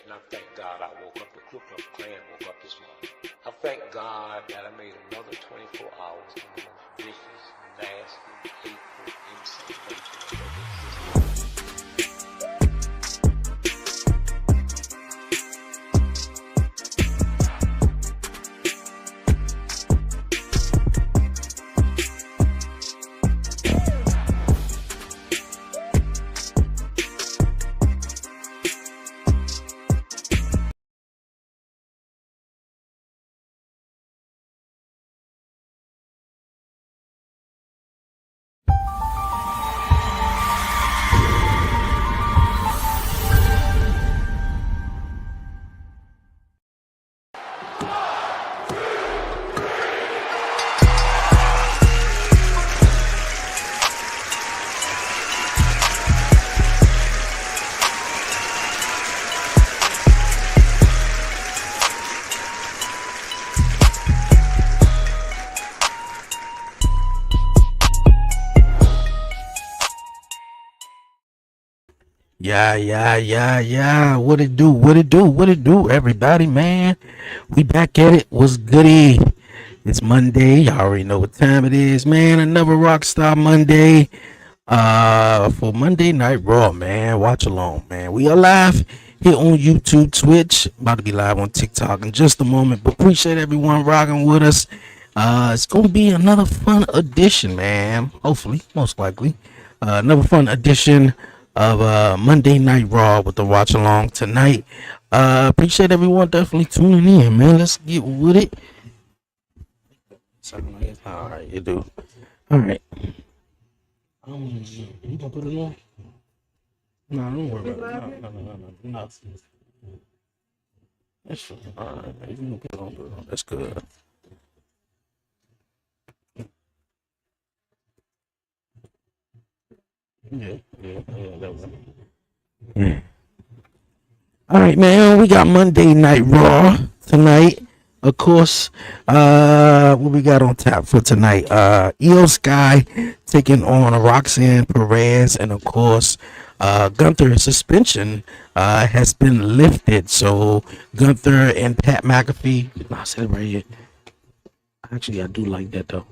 bed, and I thank God I woke up. The Ku Klux Klan woke up this morning. I thank God that I made another 24 hours in the most vicious, nasty, hateful, insane nation that ever existed. Yeah. What it do, everybody, man? We back at it. What's goody? It's Monday. Y'all already know what time it is, man. Another Rockstar Monday. For Monday Night Raw, man. Watch along, man. We are live here on YouTube, Twitch. About to be live on TikTok in just a moment. But appreciate everyone rocking with us. It's gonna be another fun edition, man. Hopefully, most likely. Another fun edition of Monday Night Raw with the watch along tonight. Appreciate everyone definitely tuning in, man. Let's get with it. All right, you do. All right. You gonna put it on? No, don't worry about it. No. That's fine. All right, you can put it on. That's good. Yeah, that was. Yeah. All right, man. We got Monday Night Raw tonight. Of course, what we got on tap for tonight? Io Sky taking on Roxanne Perez, and of course, Gunther's suspension has been lifted. So Gunther and Pat McAfee. I said it right here. Actually, I do like that though.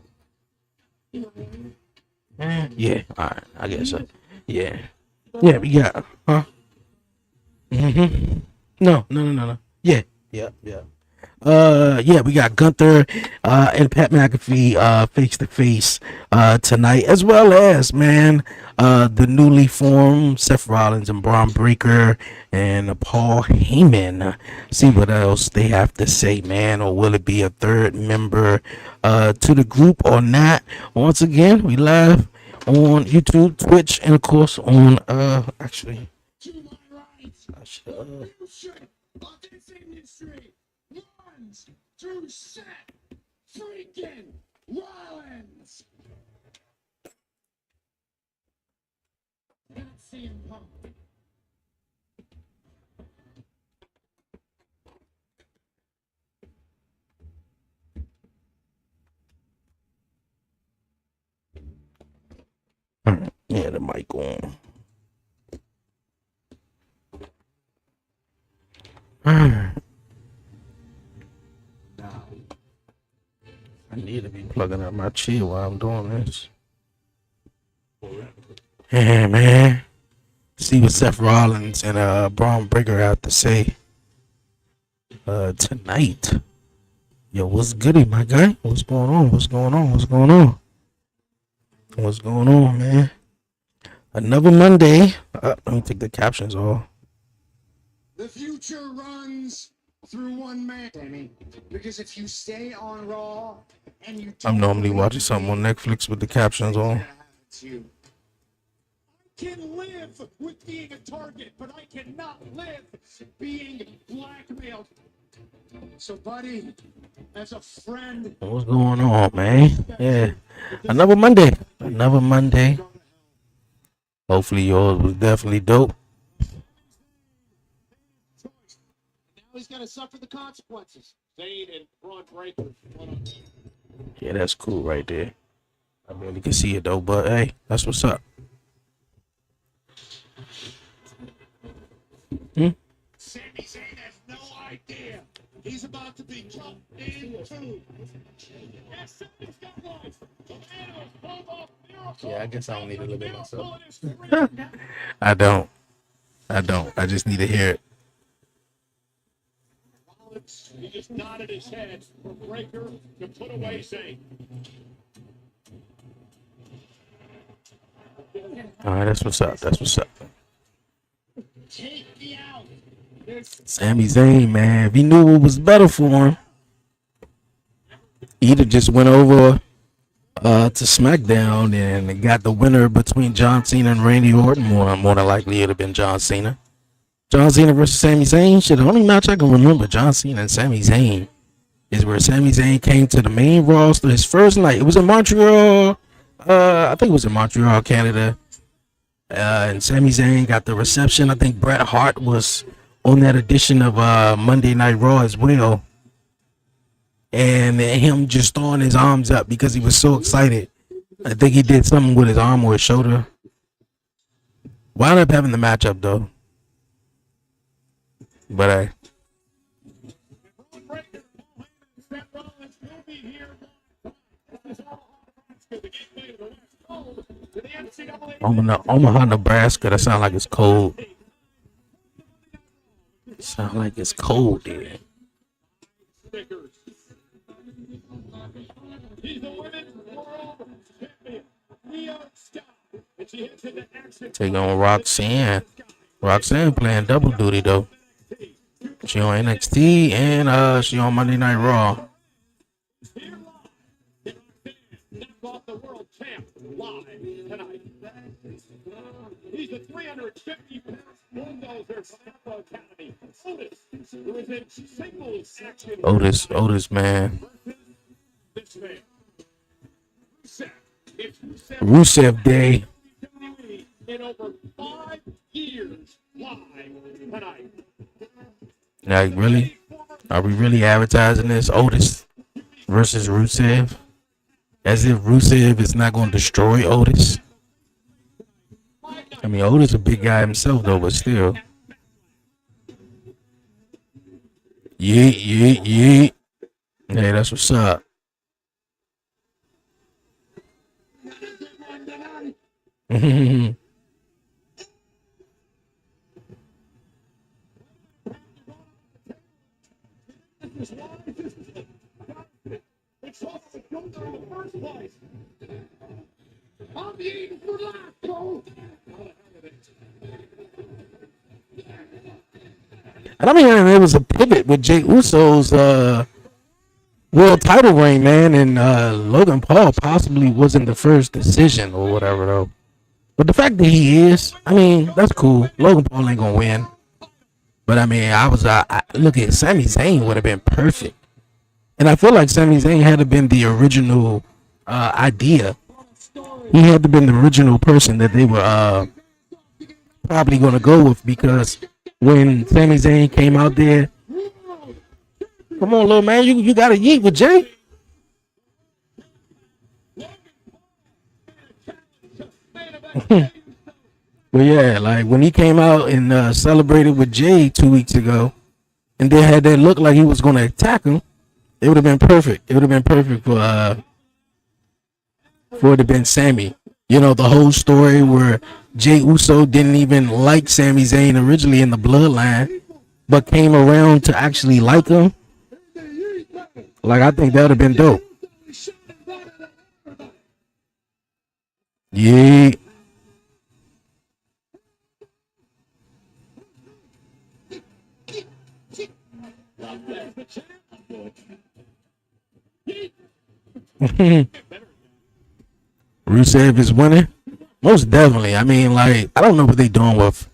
Yeah, all right, I guess so. Yeah, we got, huh? No. Yeah. We got Gunther and Pat McAfee face to face tonight, as well as, man, the newly formed Seth Rollins and Braun Breaker and Paul Heyman. See what else they have to say, man, or will it be a third member to the group or not? Once again, we live on YouTube, Twitch, and of course on actually. To Seth freaking Rollins. That's CM Punk. Yeah, the mic on. I need to be plugging up my chair while I'm doing this. Yeah, man. See what Seth Rollins and Braun Breaker have to say tonight. Yo, what's goody, my guy? What's going on, man? Another Monday. Let me take the captions off. The future runs through one man, Sammy. Because if you stay on Raw and you I'm normally watching something on Netflix with the captions on. I can live with being a target, but I cannot live being blackmailed. So, buddy, as a friend, what's going on, man? Yeah, another Monday. Hopefully yours was definitely dope. Now he's got to suffer the consequences. Zayn and Braun Breaker. Yeah, that's cool right there. I barely can see it though, but hey, that's what's up. Sami Zayn has no idea. He's about to be cut in two. Yes, somebody's got one. Tomatoes pulled off miracle. Yeah, I guess I don't need to look at myself. Miracle in his I don't. I just need to hear it. Rollins, he just nodded his head for Breaker to put away Zayn. All right, that's what's up. That's what's up. Take me out. Sami Zayn, man, if he knew what was better for him, he'd have just went over to SmackDown and got the winner between John Cena and Randy Orton. More than likely, it'd have been John Cena. John Cena versus Sami Zayn. Shit, the only match I can remember, John Cena and Sami Zayn, is where Sami Zayn came to the main roster his first night. It was in Montreal. I think it was in Montreal, Canada. And Sami Zayn got the reception. I think Bret Hart was on that edition of Monday Night Raw as well. And him just throwing his arms up because he was so excited. I think he did something with his arm or his shoulder. Wound up having the matchup though. But Omaha, Nebraska, that sound like it's cold. Sound like it's cold there. Take on Roxanne. Roxanne playing double duty though. She on NXT and she on Monday Night Raw. He's a 350-pound bulldozer from Alpha Academy. Otis, who is in singles action. Otis, man. Rusev Day. In over 5 years live tonight. Like, really? Are we really advertising this? Otis versus Rusev? As if Rusev is not going to destroy Otis? I mean, Otis is a big guy himself, though, but still. Yeet. Hey, that's what's up. And I mean, there was a pivot with Jey Uso's world title reign, man, and Logan Paul possibly wasn't the first decision or whatever, though. But the fact that he is, I mean, that's cool. Logan Paul ain't gonna win. But I mean, I look at Sami Zayn would have been perfect. And I feel like Sami Zayn had to been the original idea. He had to been the original person that they were probably going to go with, because when Sami Zayn came out there, come on, little man, you got to yeet with Jay. But yeah, like when he came out and celebrated with Jay 2 weeks ago, and then had that look like he was going to attack him, it would have been perfect. It would have been perfect for it to have been Sammy. You know, the whole story where Jey Uso didn't even like Sami Zayn originally in the bloodline, but came around to actually like him. Like, I think that would have been dope. Yeah. Rusev is winning? Most definitely. I mean, like, I don't know what they're doing with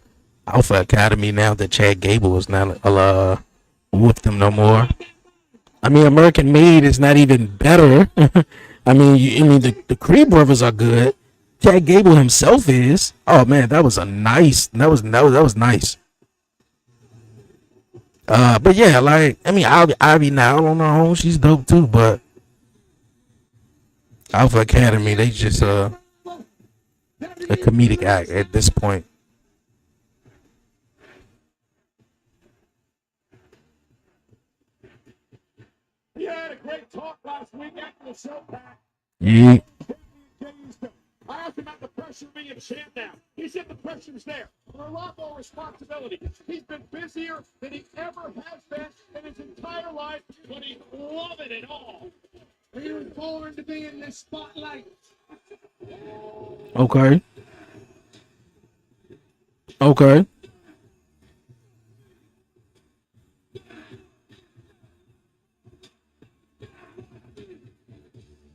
Alpha Academy now that Chad Gable is not with them no more. I mean, American Made is not even better. I mean, the Creed brothers are good. Chad Gable himself is. Oh man, that was nice. But yeah, like, I mean, Ivy now on her own, she's dope too. But Alpha Academy, they just a comedic act at this point. We had a great talk last week after the show, Pat. Yeah. I asked him about the pressure of being a champ now. He said the pressure's there. A lot more responsibility. He's been busier than he ever has been in his entire life, but he's loving it all. He was born to be in this spotlight. Okay. Okay.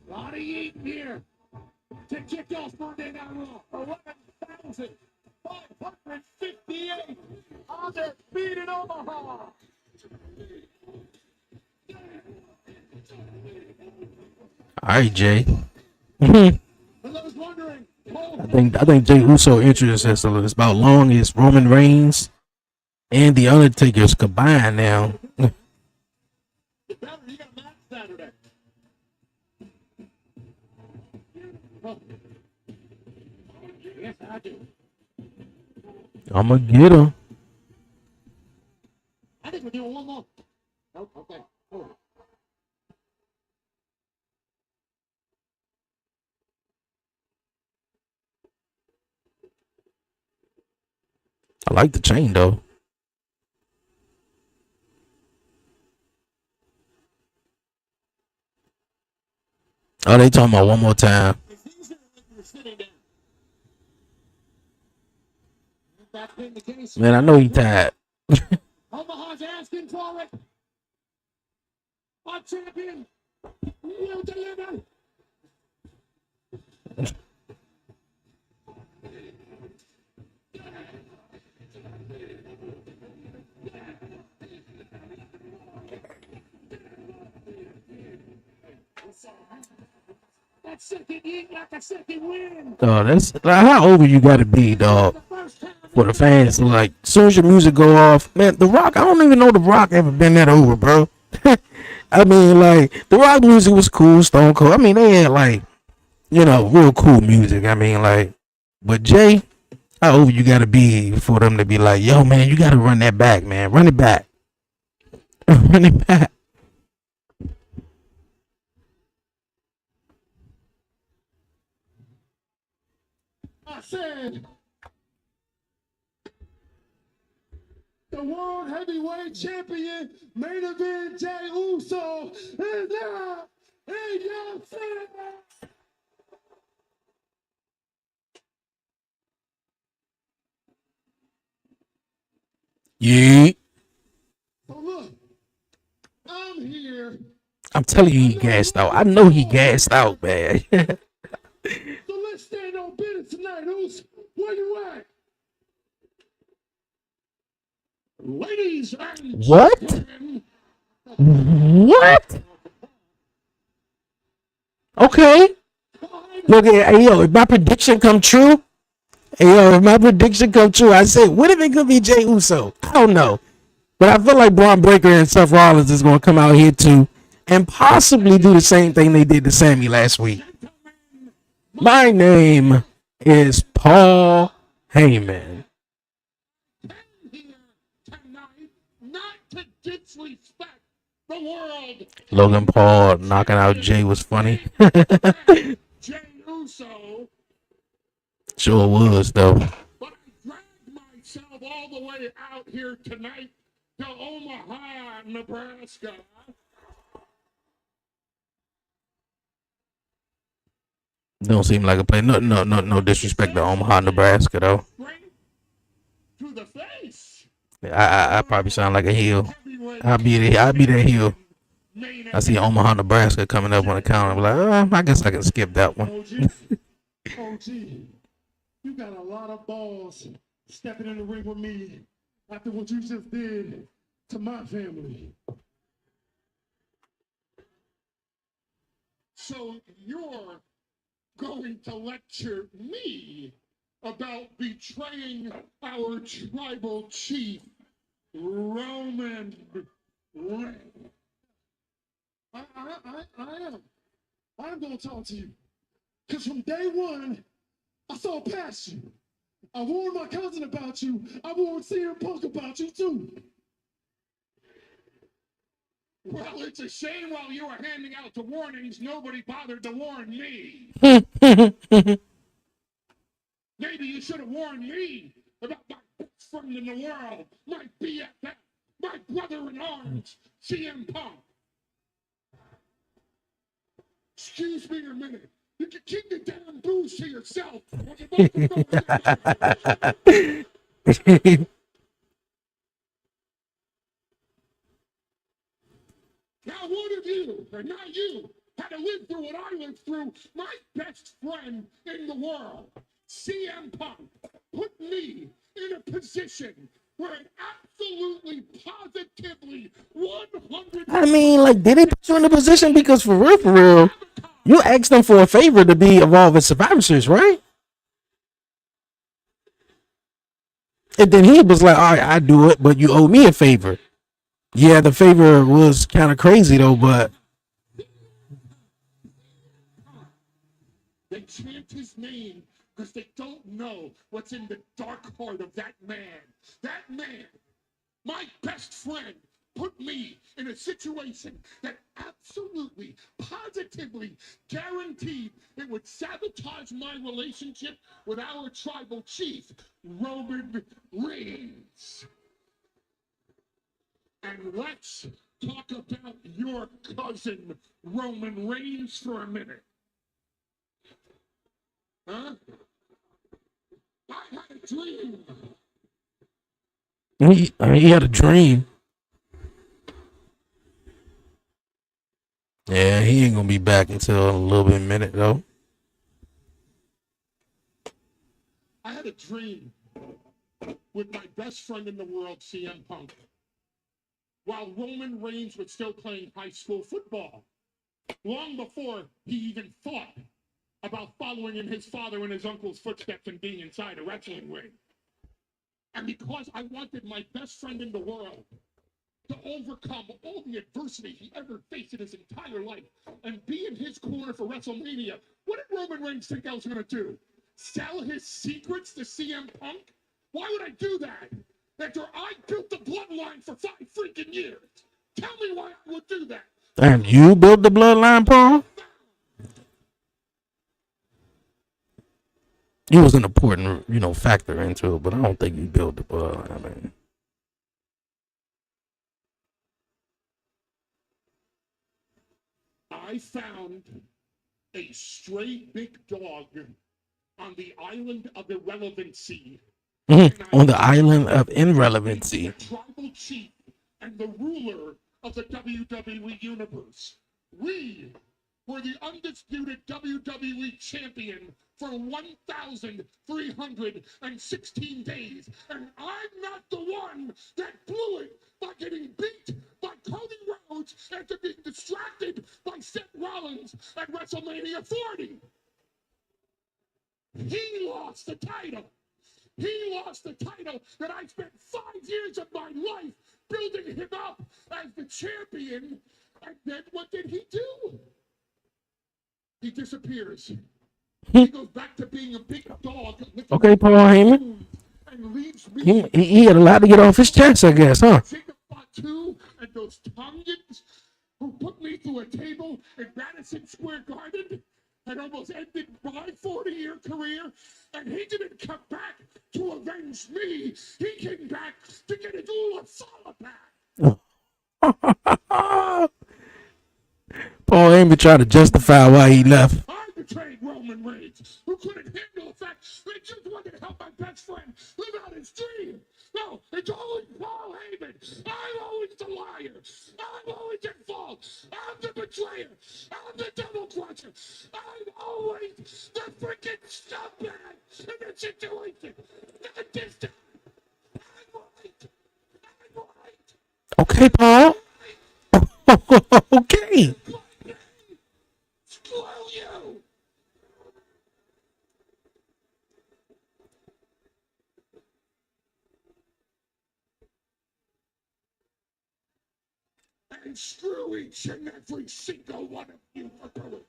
A lot of eating here to kick off Monday Night Raw. 11,558 on their feet in Omaha. All right, Jay. I think Jay Uso entrance is about long as Roman Reigns and the Undertaker's combined now. You got a match Saturday. Yes, I do. I'm gonna get him. I think we're doing one more. Nope, okay. Oh. I like the chain though. Oh, they talking about one more time. Man, I know he tired. Omaha's asking for it. Our champion will deliver. That second eat like a second win. Oh, that's like, how over you gotta be, dog, for the fans to like. As soon as your music go off, man, The Rock. I don't even know The Rock ever been that over, bro. I mean, like The Rock music was cool, Stone Cold. I mean, they had like, real cool music. I mean, like, but Jay, how over you gotta be for them to be like, yo, man, you gotta run that back, man, run it back, run it back. I said, the World Heavyweight Champion, main event Jay Uso, is now in your center. Yeah, So look, I'm here. I'm telling you, he gassed out. I know he gassed out, man. So let's stand on business tonight, Uso. Where you at? Ladies and What? gentlemen. What? Okay. Look, hey, yo, if my prediction come true, I say, what if it could be Jay Uso? I don't know. But I feel like Braun Breaker and Seth Rollins is going to come out here too and possibly do the same thing they did to Sammy last week. My name is Paul Heyman. Not to disrespect the world. Logan Paul knocking out Jay was funny. Jay Uso. Sure was, though. But I dragged myself all the way out here tonight to Omaha, Nebraska. Don't seem like a play. No disrespect to Omaha, Nebraska, though. To the face. I probably sound like a heel. I'll be that heel. I see Omaha, Nebraska coming up on the counter. I'm like, I guess I can skip that one. OG, you got a lot of balls stepping in the ring with me after what you just did to my family. So you're going to lecture me about betraying our tribal chief, Roman Reigns. I am. I'm going to talk to you. Because from day one, I saw past you. I warned my cousin about you. I warned CM Punk about you too. Well, it's a shame while you were handing out the warnings, nobody bothered to warn me. Maybe you should have warned me about my best friend in the world, my BFF, my brother in arms, CM Punk. Excuse me a minute. You can keep the damn booze to yourself. Now, one of you, and not you, had to live through what I lived through. My best friend in the world, CM Punk, put me in a position where it absolutely, positively, 100. I mean, like, did they put you in the position? Because for real, you asked them for a favor to be involved in Survivor Series, right? And then he was like, all right, I do it, but you owe me a favor. Yeah, the favor was kind of crazy, though, but. They chant his name because they don't know what's in the dark heart of that man. That man, my best friend, put me in a situation that absolutely, positively guaranteed it would sabotage my relationship with our tribal chief, Roman Reigns. And let's talk about your cousin, Roman Reigns, for a minute. Huh? I had a dream. He had a dream. Yeah, he ain't gonna be back until a little bit minute though. I had a dream with my best friend in the world, CM Punk, while Roman Reigns was still playing high school football, long before he even thought about following in his father and his uncle's footsteps and being inside a wrestling ring. And because I wanted my best friend in the world to overcome all the adversity he ever faced in his entire life and be in his corner for WrestleMania, what did Roman Reigns think I was going to do? Sell his secrets to CM Punk? Why would I do that? After I built the bloodline for 5 freaking years. Tell me why I would do that. And you built the bloodline, Paul? He was an important, factor into it, but I don't think you built the bloodline. I mean. I found a stray big dog on the island of irrelevancy. On the island of irrelevancy. The tribal chief and the ruler of the WWE universe. We were the undisputed WWE champion for 1,316 days. And I'm not the one that blew it by getting beat by Cody Rhodes after being distracted by Seth Rollins at WrestleMania 40. He lost the title. He lost the title that I spent 5 years of my life building him up as the champion. And then what did he do? He disappears. He goes back to being a big dog. Okay, Paul Heyman. And leaves me. He had a lot to get off his chest, I guess, huh? Jacob Fatu and those Tongans who put me through a table in Madison Square Garden and almost ended my 40-year career. And he didn't come back to avenge me. He came back to get his Ula back. Paul Heyman tried to justify why he left. I betrayed Roman Reigns, who couldn't handle the fact that he just wanted to help my best friend live out his dream. No, it's always Paul Heyman. I'm always the liar. I'm always at fault. I'm the betrayer. I'm the double crusher. I'm always the freaking scumbag in the situation. Not this time. I'm right. I'm right. Okay, Paul. Okay. Screw you! And screw each and every single one of you for doing it.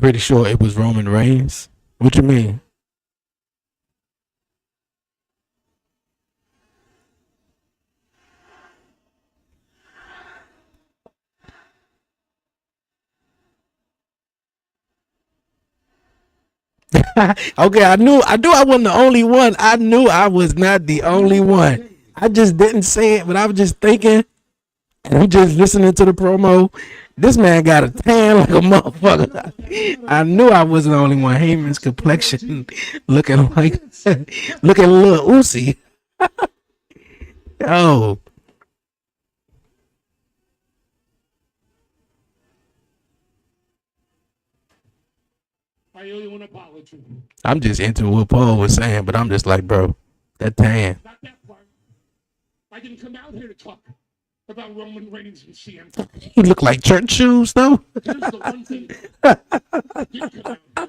Pretty sure it was Roman Reigns. What you mean? Okay, I knew I wasn't the only one. I knew I was not the only one. I just didn't say it, but I was just thinking, and I'm just listening to the promo. This man got a tan like a motherfucker. I knew I wasn't the only one. Heyman's complexion looking like looking a little oozy. Oh, I owe you an apology. I'm just into what Paul was saying, but I'm just like, bro, that tan. Not that part. I didn't come out here to talk about Roman Reigns and CM Punk. He looked like church shoes, though. Here's the one thing I did come out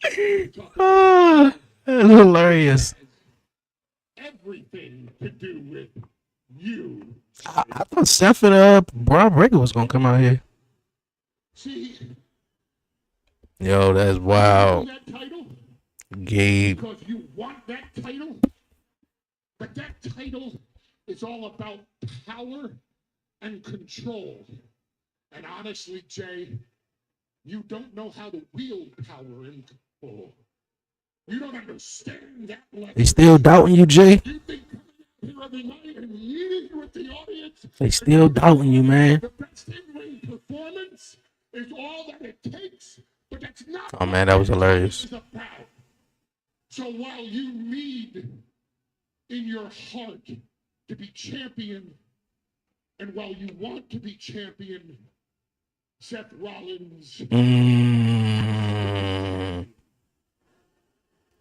here to talk about. Ah, that's hilarious. Everything to do with you. I thought Seth and Braun Breaker was gonna come out here. See, Yo, that's wild. that title Gabe. because you want that title, but that title is all about power and control. And honestly, Jay, you don't know how to wield power and control. You don't understand that level. They still doubting you, Jay. You think coming out here every night and meeting with the audience, They still doubting you, man. the best in-ring performance is all that it takes, but that's not Oh man, that was hilarious. what it's about. So while you need in your heart to be champion, and while you want to be champion, Seth Rollins.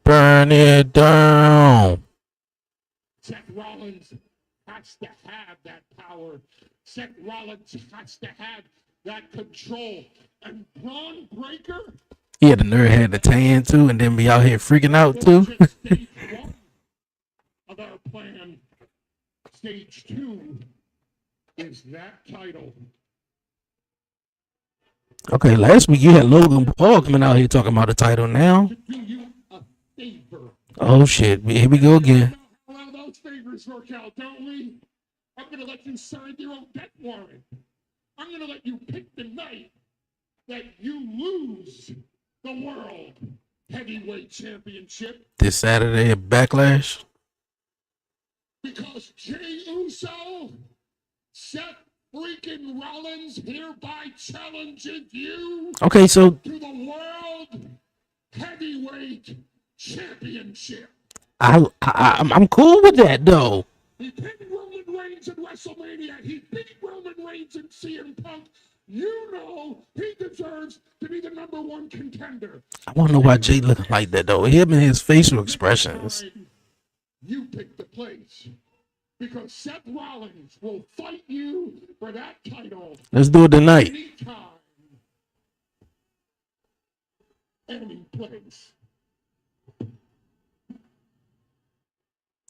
Burn it down. Seth Rollins has to have that power. Seth Rollins has to have that control. And Braun Breaker. He had the nerve had the tan too, and then be out here freaking out too. Stage one of our plan. Stage two is that title. Okay, last week you had Logan Paul coming out here talking about the title now. To do you a favor. Oh shit, here we go again. How those favors work out, don't we? I'm going to let you sign your own death warrant. I'm going to let you pick the night that you lose the World Heavyweight Championship. This Saturday at Backlash. Because Jey Uso, Seth freaking Rollins hereby challenges you Okay, so to the World Heavyweight Championship. I'm cool with that though. He pinned Roman Reigns in WrestleMania. He beat Roman Reigns in CM Punk. You know he deserves to be the number one contender. I want to know why Jay looking like that though. Him and his facial expressions. You pick the place. Because Seth Rollins will fight you for that title. Let's do it tonight. Anytime. Any place.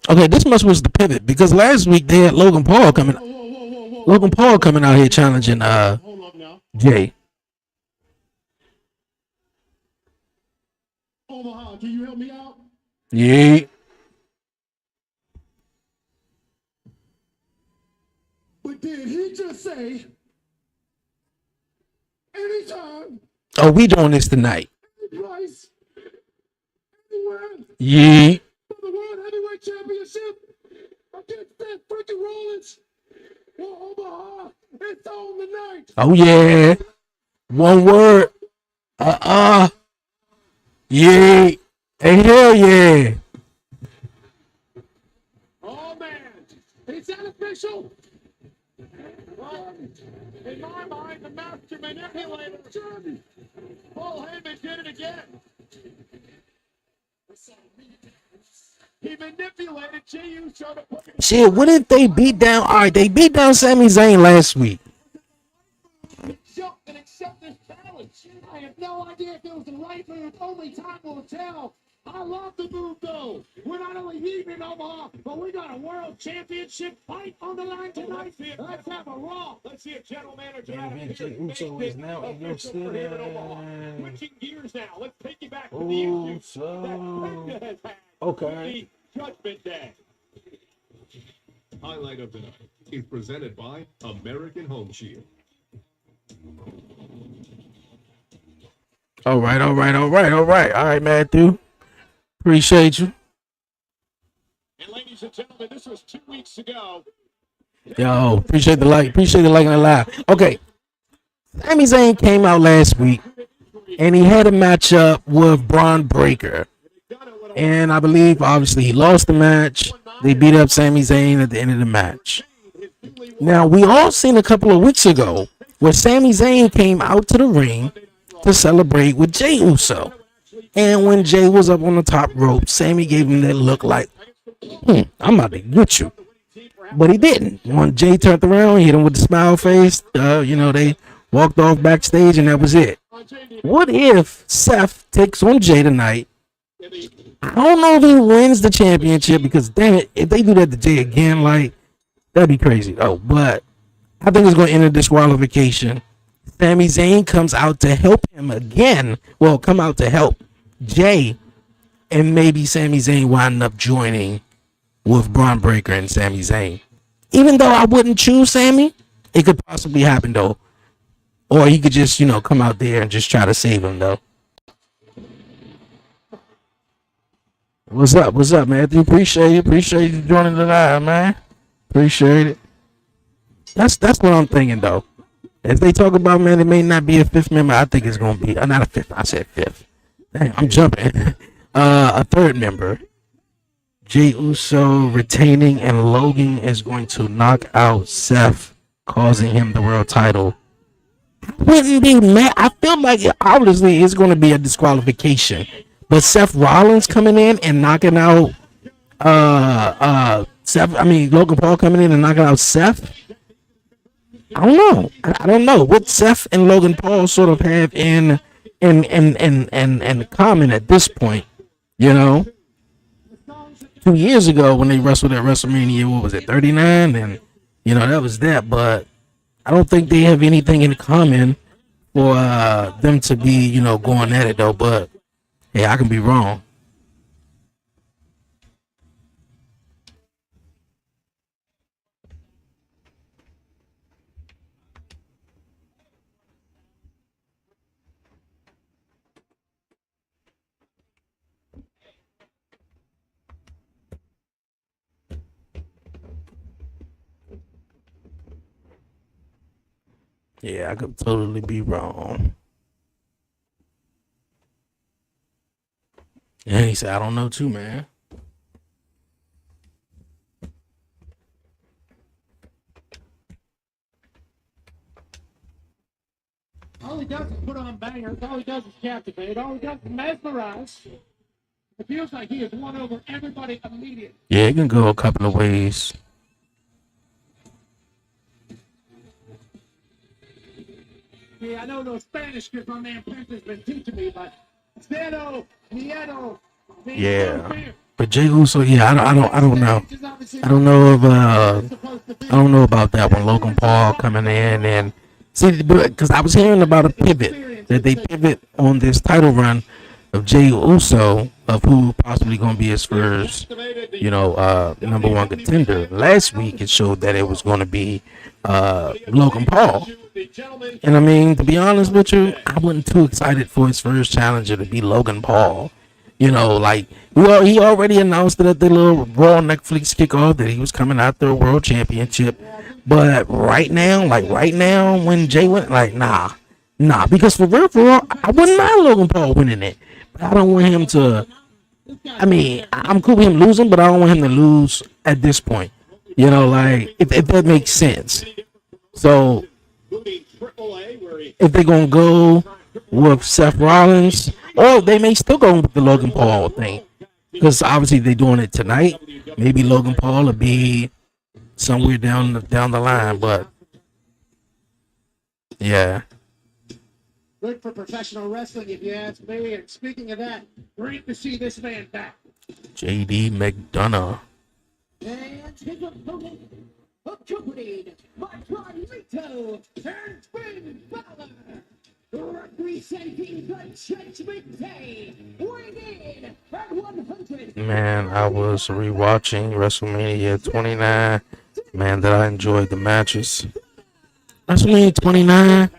Okay, this must was the pivot because last week they had Logan Paul coming. Logan Paul coming out here challenging Hold up now. Jay. Omaha, can you help me out? Yeah. But did he just say anytime, Oh, we doing this tonight. any price, anywhere Yeah. for the World Heavyweight Championship against that freaking Rollins? Well, Omaha, it's on tonight. Oh yeah. One word. Yeah. Hey, hell yeah. Oh man, is that official? In my mind, the master manipulator, Paul Heyman did it again. He manipulated Jey Uso to put Shit, what if they beat down? All right, they beat down Sami Zayn last week. and accept this challenge. I have no idea if it was the right move. Only time will tell. I love the move, though. We're not only heating in Omaha, but we got a world championship fight on the line tonight. Let's have a Raw. Let's see if General Manager Adam Uso is now in your city. Switching gears now. Let's take you back to the issues that Brenda has had. Okay. Judgment Day. Highlight of the night is presented by American Home Shield. All right, Matthew. Appreciate you. And ladies and gentlemen, this was 2 weeks ago. Yo, appreciate the like and the live. Okay. Sami Zayn came out last week and he had a matchup with Braun Breaker. And I believe obviously he lost the match. They beat up Sami Zayn at the end of the match. Now we all seen a couple of weeks ago where Sami Zayn came out to the ring to celebrate with Jey Uso. And when Jey was up on the top rope, Sami gave him that look like, I'm about to get you. But he didn't. When Jey turned around, he hit him with the smile face. They walked off backstage and that was it. What if Seth takes on Jey tonight? I don't know if he wins the championship because, damn it, if they do that to Jey again, like, that'd be crazy. Oh, but I think it's going to end in disqualification. Sami Zayn comes out to help him again. Well, come out to help Jey, and maybe Sami Zayn wind up joining with Braun Breaker and Sami Zayn. Even though I wouldn't choose Sami, it could possibly happen though. Or he could just, come out there and just try to save him though. What's up, Matthew? Appreciate you joining the live, man. Appreciate it. That's what I'm thinking though. As they talk about, man, it may not be a fifth member. I think it's gonna be not a fifth. I said fifth. Dang, I'm jumping. A third member. Jey Uso retaining, and Logan is going to knock out Seth, causing him the world title. Wouldn't be mad. I feel like obviously it's going to be a disqualification, but Seth Rollins coming in and knocking out Logan Paul coming in and knocking out Seth. I don't know. I don't know what Seth and Logan Paul sort of have in common at this point. 2 years ago when they wrestled at WrestleMania, what was it, 39? And that was that. But I don't think they have anything in common for them to be, going at it though. But hey, I can be wrong. Yeah, I could totally be wrong. And he said, I don't know too, man. All he does is put on bangers. All he does is captivate. All he does is mesmerize. It feels like he has won over everybody immediately. Yeah, it can go a couple of ways. Yeah, I know no Spanish because my man Prince has been teaching me, but Zeno, Nieto, yeah. But Jey Uso, yeah, I don't know. I don't know about that one. Logan Paul coming in and see, because I was hearing about a pivot that they pivot on this title run of Jey Uso of who possibly going to be his first, number one contender. Last week it showed that it was going to be Logan Paul. And I mean, to be honest with you, I wasn't too excited for his first challenger to be Logan Paul. He already announced it at the little Raw Netflix kickoff that he was coming after a world championship. But right now, when Jay went, nah, because for real, I wouldn't mind Logan Paul winning it. But I don't want him to. I mean, I'm cool with him losing, but I don't want him to lose at this point. If that makes sense. So if they're gonna go with Seth Rollins, or they may still go with the Logan Paul thing, because obviously they're doing it tonight. Maybe Logan Paul will be somewhere down the line, but yeah. Good for professional wrestling, if you ask me. And speaking of that, great to see this man back. JD McDonough. And his opponent, accompanied by Carlito and Finn Balor, representing the Judgment Day, weighing in at 100. Man, I was rewatching WrestleMania 29. Man, that I enjoyed the matches. WrestleMania 29.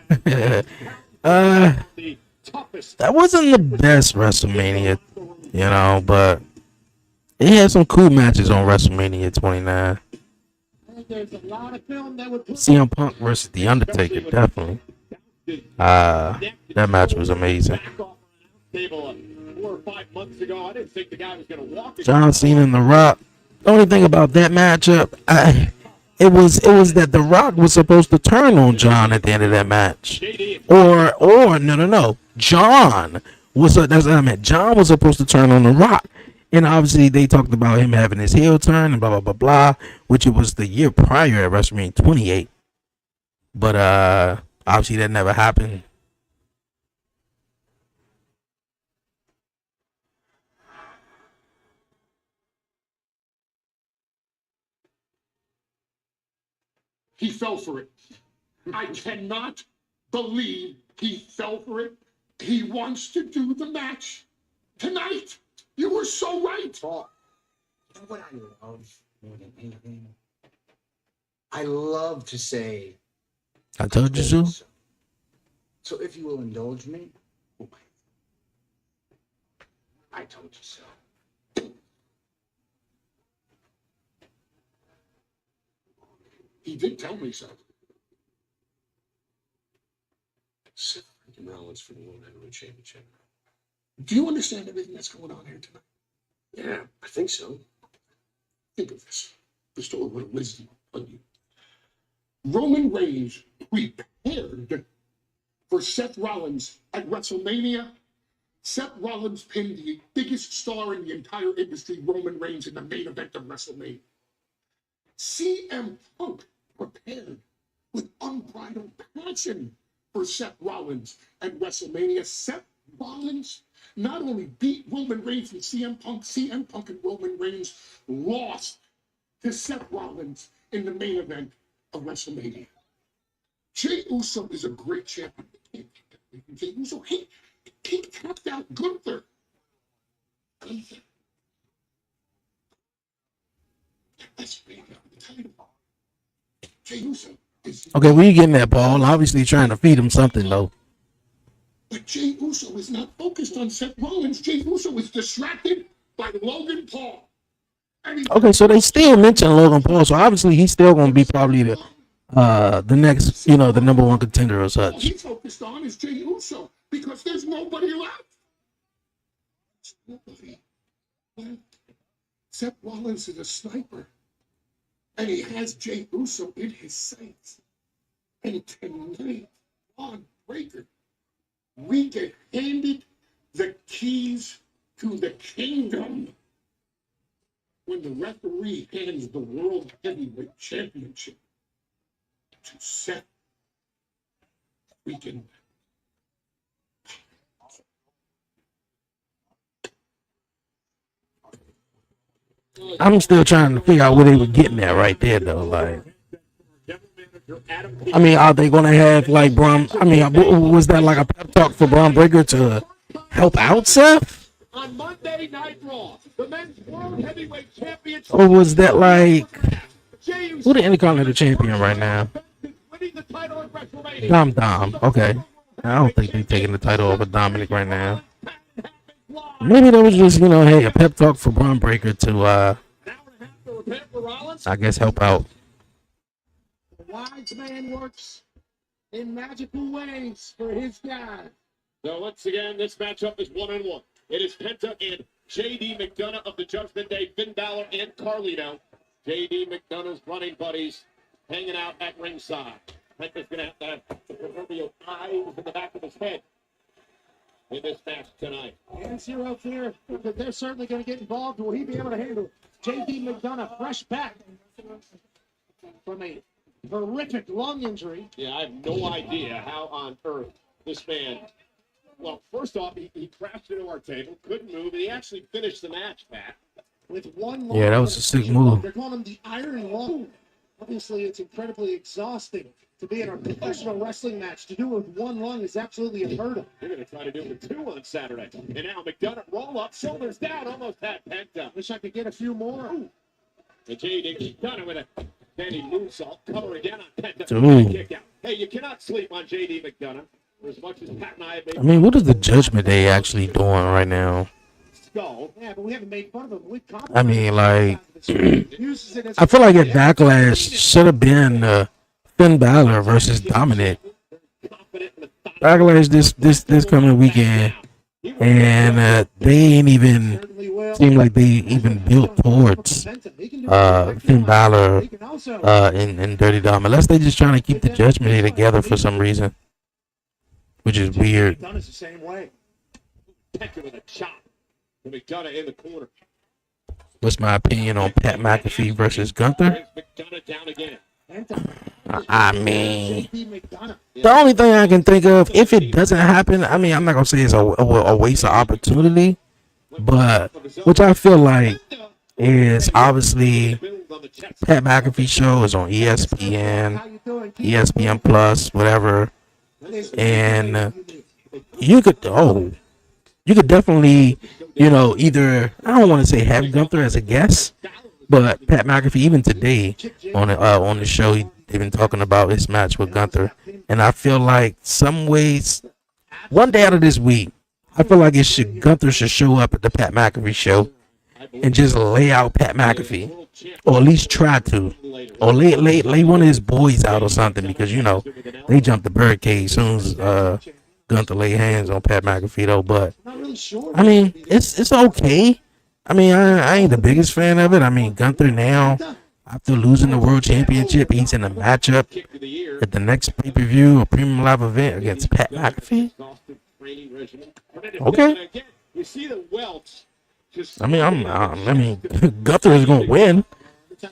That wasn't the best WrestleMania, but it had some cool matches on WrestleMania 29. There's a lot of film that would CM Punk versus The Undertaker, definitely. That match was amazing. 4 or 5 months ago, I didn't think the guy was going to walk. John Cena and The Rock. The only thing about that matchup, it was that The Rock was supposed to turn on John at the end of that match, or no, John was that's what I meant. John was supposed to turn on The Rock, and obviously they talked about him having his heel turn and blah blah blah blah, which it was the year prior at WrestleMania 28, but obviously that never happened. He fell for it. I cannot believe he fell for it. He wants to do the match tonight. You were so right. Paul, you know what I love more than anything? I love to say, I told you so. So if you will indulge me, I told you so. He did tell me so. Seth freaking Rollins for the World Heavyweight Championship. Do you understand everything that's going on here tonight? Yeah, I think so. Think of this. Bestow a word of wisdom on you. Roman Reigns prepared for Seth Rollins at WrestleMania. Seth Rollins pinned the biggest star in the entire industry, Roman Reigns, in the main event of WrestleMania. CM Punk prepared with unbridled passion for Seth Rollins at WrestleMania. Seth Rollins not only beat Roman Reigns and CM Punk and Roman Reigns lost to Seth Rollins in the main event of WrestleMania. Jey Uso is a great champion. Jey Uso, he tapped out Gunther. That's the title. Jey Uso is. Okay, where you getting that, Paul? Obviously trying to feed him something though. But Jey Uso is not focused on Seth Rollins. Jey Uso is distracted by Logan Paul. Okay, so they still mention Logan Paul, so obviously he's still gonna be probably the next, the number one contender or All such. he's focused on is Jey Uso because there's nobody left. There's nobody left. Seth Rollins is a sniper, and he has Jey Uso in his sights. And tonight, on Breaker, we get handed the keys to the kingdom when the referee hands the World Heavyweight Championship to Seth freaking. I'm still trying to figure out where they were getting at right there though. Like, I mean, are they gonna have like Braun? I mean, was that like a pep talk for Braun Breaker to help out Seth? On Monday Night Raw, the men's World Heavyweight Championship. Or was that like who the Intercontinental Champion right now? Dom. Okay, I don't think they're taking the title over Dominic right now. Maybe that was just hey, a pep talk for Braun Breaker to I guess help out. The wise man works in magical ways for his guys. So once again, this matchup is 1-1. It is Penta and J.D. McDonough of the Judgment Day, Finn Balor and Carlito. J.D. McDonough's running buddies hanging out at ringside. Penta's going to have the proverbial eyes in the back of his head in this match tonight. And zero fear that they're certainly going to get involved. Will he be able to handle J.D. McDonough fresh back from a horrific lung injury? Yeah, I have no idea how on earth This man, well, first off, he crashed into our table, couldn't move, and he actually finished the match, Pat. With one Yeah, that was a sick move. They're calling him the Iron Lung. Obviously, it's incredibly exhausting to be in a professional wrestling match. To do it with one lung is absolutely unheard of. They're going to try to do it with 2 on Saturday. And now McDonough roll up, shoulders down, almost had Penta. Wish I could get a few more. And JD McDonough with a standing moonsault, cover again on Penta. Ooh. Kick out. Hey, you cannot sleep on JD McDonough. For as much as Pat and I have made I mean, what is the Judgment Day actually doing right now? skull. Yeah, but we haven't made fun of him. We've I mean, like, uses it as I feel like at Backlash should have been Finn Balor versus Dominic. Backlash this coming weekend, and they ain't even seem like they even built towards Finn Balor and Dirty Dom, unless they just trying to keep the Judgment Day together for some reason, which is weird. Done is the same way. Penta with a chop. McDonough in the corner. What's my opinion on Pat McAfee versus Gunther? McDonough down again. I mean, the only thing I can think of, if it doesn't happen, I mean, I'm not gonna say it's a waste of opportunity, but which I feel like is obviously Pat McAfee show is on ESPN, ESPN Plus, whatever, and you could definitely, either, I don't want to say have Gunther as a guest, but Pat McAfee, even today on the show, they've been talking about his match with Gunther, and I feel like some ways, one day out of this week, I feel like Gunther should show up at the Pat McAfee show and just lay out Pat McAfee, or at least try to, or lay one of his boys out or something, because they jumped the birdcage as soon as Gunther lay hands on Pat McAfee though. But I mean, it's okay. I mean, I ain't the biggest fan of it. I mean, Gunther now, after losing the World Championship, he's in a matchup at the next pay-per-view or premium live event against Pat McAfee. Okay. I mean, Gunther is gonna win,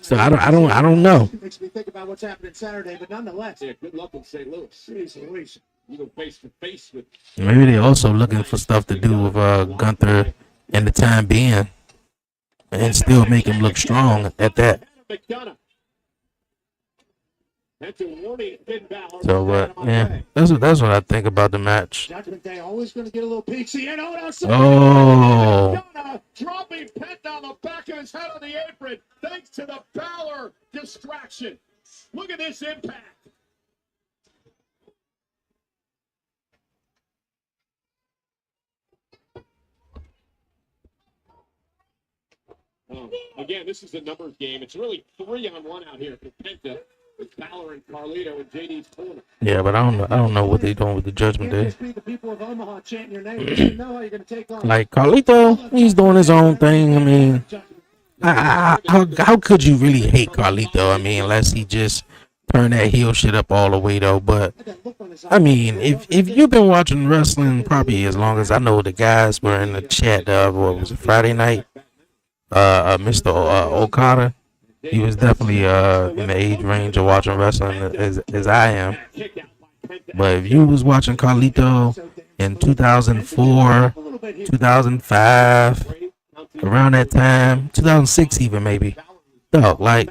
so I don't know. Makes me think about what's happening Saturday, but nonetheless. Yeah, good luck in St. Louis. Jeez Louise. You go face to face with. Maybe they're also looking for stuff to do with Gunther in the time being, and still make him look strong at that. So, yeah, that's what I think about the match. Judgment Day always going to get a little peachy. Oh. Dropping Penta on the back of his head on the apron, thanks to the Balor distraction. Look at this impact. Again, this is a numbers game. It's really 3-on-1 out here for Penta with Balor and Carlito and JD's corner. Yeah, but I don't know what they're doing with the Judgment Day. The people of Omaha chanting your name. You know how you're going to take on. Like Carlito, he's doing his own thing. I mean, how could you really hate Carlito? I mean, unless he just turn that heel shit up all the way though. But I mean, if you've been watching wrestling probably as long as I know, the guys were in the chat. What was it, Friday night? Mr. Okada, he was definitely in the age range of watching wrestling as I am. But if you was watching Carlito in 2004, 2005, around that time, 2006 even maybe, dog, like,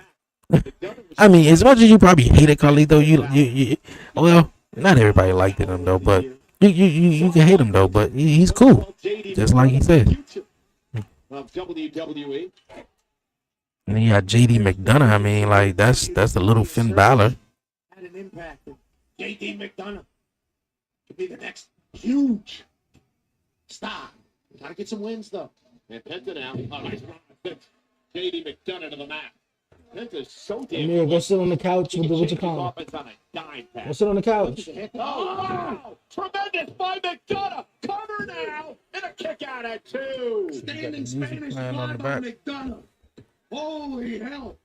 I mean, as much as you probably hated Carlito, you well, not everybody liked him though, but you can hate him though, but he's cool, just like he said. Of WWE. And then you got JD McDonough. I mean, like, that's the little Finn Balor. Had an impact. JD McDonough could be the next huge star. Gotta get some wins though. And Penta now. Oh, nice run. JD McDonough to the mat. Penta's so damn. Amir, go sit on the couch with your collar. Go sit on the couch. Oh, tremendous by McDonough. Cover now. And a kick out at 2. Standing Spanish fly by McDonough. Holy hell.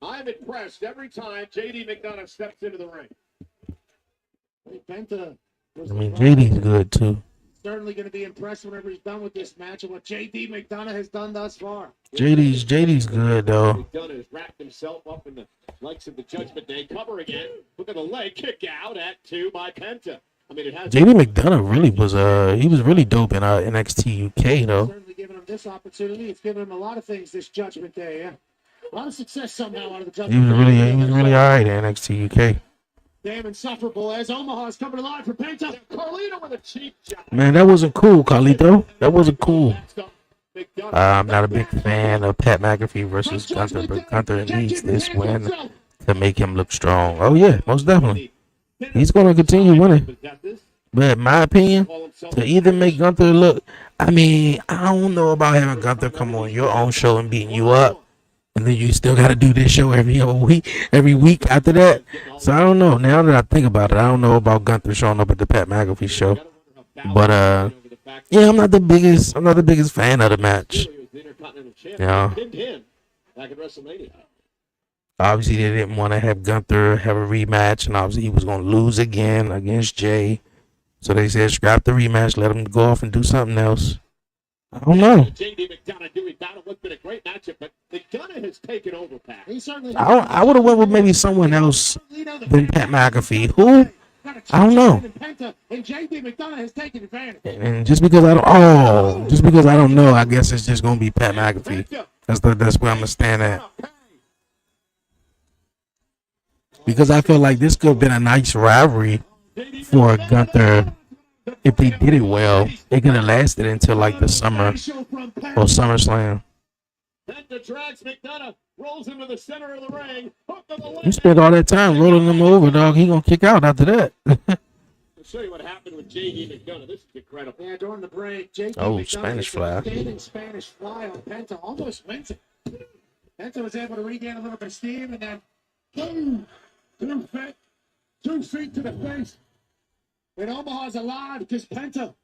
I'm impressed every time JD McDonough steps into the ring. Penta I mean, JD's good too. certainly going to be impressed whenever he's done with this match and what JD McDonough has done thus far. JD's good though. McDonough has wrapped himself up in the likes of the Judgment Day. Cover again. Look at the leg kick out at 2 by Penta. I mean, it has JD McDonough really was he was really dope in NXT UK though. Certainly giving him this opportunity. It's given him a lot of things this Judgment Day. Yeah. A lot of success somehow out of the Judgment Day. He was really alright in NXT UK. Damn insufferable as Omaha's coming alive for Penta. Carlito with a cheap shot. Man, that wasn't cool, Carlito. That wasn't cool. I'm not a big fan of Pat McAfee versus Gunther, but Gunther needs this win to make him look strong. Oh yeah, most definitely. He's going to continue winning. But in my opinion, to either make Gunther look, I mean, I don't know about having Gunther come on your own show and beating you up, and then you still got to do this show every week after that. So I don't know. Now that I think about it, I don't know about Gunther showing up at the Pat McAfee show. But yeah, I'm not the biggest fan of the match. Yeah. Obviously, they didn't want to have Gunther have a rematch, and obviously he was going to lose again against Jay. So they said scrap the rematch, let him go off and do something else. I don't know. JD McDonough doing battle. What's been a great matchup, but McDonough has taken over, Pat. I would have went with maybe someone else than Pat McAfee. Who? I don't know. And JD McDonough has taken advantage. And just because I don't know, I guess it's just gonna be Pat McAfee. That's where I'm gonna stand at. Because I feel like this could have been a nice rivalry for Gunther if they did it well. It could have lasted until like the summer or SummerSlam. Penta drags McDonough, rolls into the center of the ring. You spent all that time rolling him over, dog. He gonna kick out after that. I'll show you what happened with JD McDonough. This is incredible. Yeah, during the break, JD Oh, McDonough Spanish with a fly. standing Spanish fly on Penta, almost wins it. Penta was able to regain a little bit of steam, and then boom, 2 feet to the face. And Omaha's alive because Penta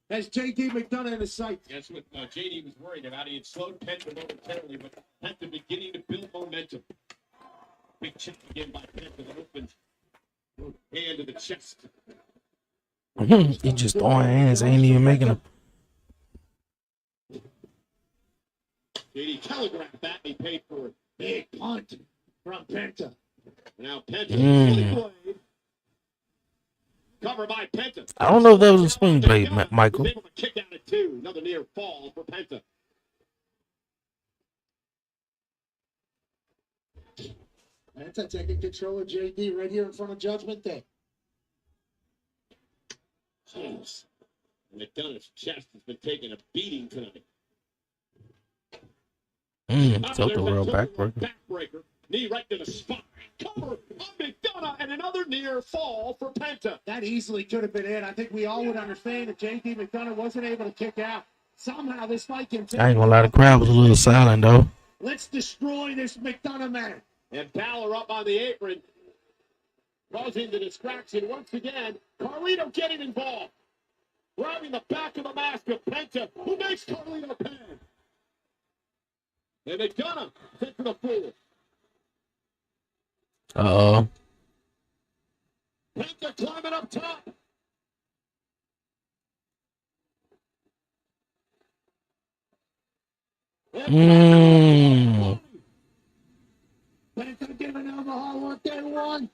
has JD McDonough in his sights. That's what JD was worried about. He had slowed Penta momentarily, but Penta beginning to build momentum. Big check again by Penta that opens hand to the chest. He just throwing hands, ain't even making them. JD telegraphed that and he paid for it. Big punt from Penta. Now Penta fully played. Cover by Penta. I don't know if that was a swing blade, Michael. Was able to kick out at 2. Another near fall for Penta. Penta taking control of JD right here in front of Judgment Day. Jeez. And McDonough's chest has been taking a beating tonight. Tilt the world backbreaker. Backbreaker. Knee right to the spine. Cover of McDonough and another near fall for Penta. That easily could have been it. I think we all would understand if JD McDonough wasn't able to kick out. Somehow this fight can take. I ain't gonna lie, the crowd was a little silent though. Let's destroy this McDonough man. And Balor up on the apron, causing the distraction once again. Carlito getting involved. Grabbing the back of the mask of Penta, who makes Carlito pin. And McDonough sent to the floor. Uh-oh. Penta climbing up top. Mmm. Penta giving Omaha what they want.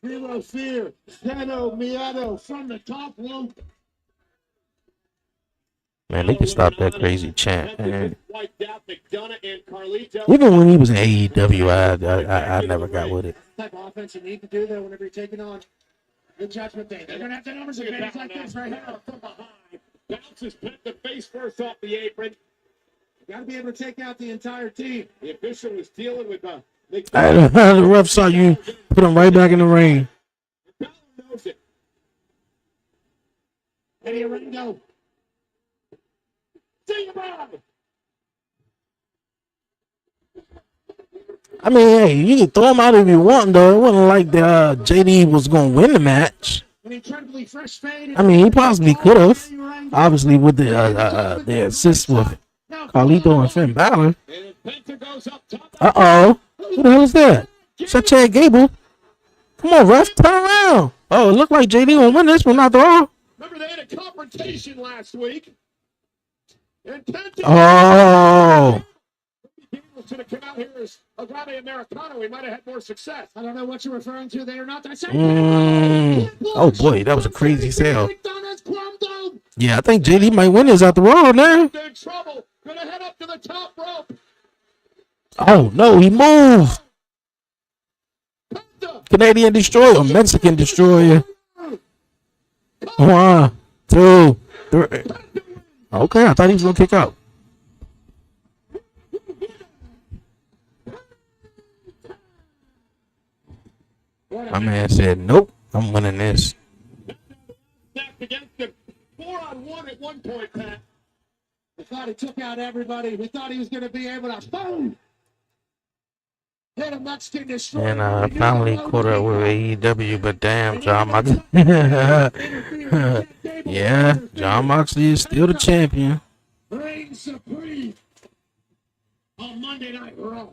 Zero fear. Zeno Miedo from the top rope. Man, they can stop that crazy chant, man. Wiped out McDonough and Carlito. Even when he was in AEW, I never got with it. Type of offense you need to do that whenever you're taking on the Judgment Day. They're going to have the numbers advantage like this right here from behind. Bounces Penta face first off the apron. Got to be able to take out the entire team. The official was dealing with The ref saw you put him right back in the ring. Balor knows it. Eddie Ringo. See you, Bob. I mean, hey, you can throw him out if you want, though. It wasn't like the JD was going to win the match. An incredibly fresh fade. I mean, he possibly could have. Obviously, with the assist with Carlito and Finn Balor. And Penta goes up top. Uh-oh. Who the hell is that? Is that Chad Gable? Come on, ref, turn around. Oh, it looked like JD will win this one after all. Remember, they had a confrontation last week. And Penta Oh. should have come out here's a Grande Americano, we might have had more success. I don't know what you're referring to there. Not that same. Oh boy, that was a crazy sale. McDonald's crumbled. Yeah, I think JD might win this after all now. Big trouble. Gonna head up to the top rope. Oh no, he moved. Canadian Destroyer, Mexican Destroyer. 1, 2, 3. Okay, I thought he was gonna kick out. My man said, "Nope, I'm winning this." Stacked against him. 4-on-1 at one point, Pat. We thought he took out everybody. We thought he was going to be able to boom. Hit a Mexican Destroyer. And I finally caught up with AEW, but damn, John Moxley. Yeah, John Moxley is still the champion. Reign supreme on Monday Night Raw.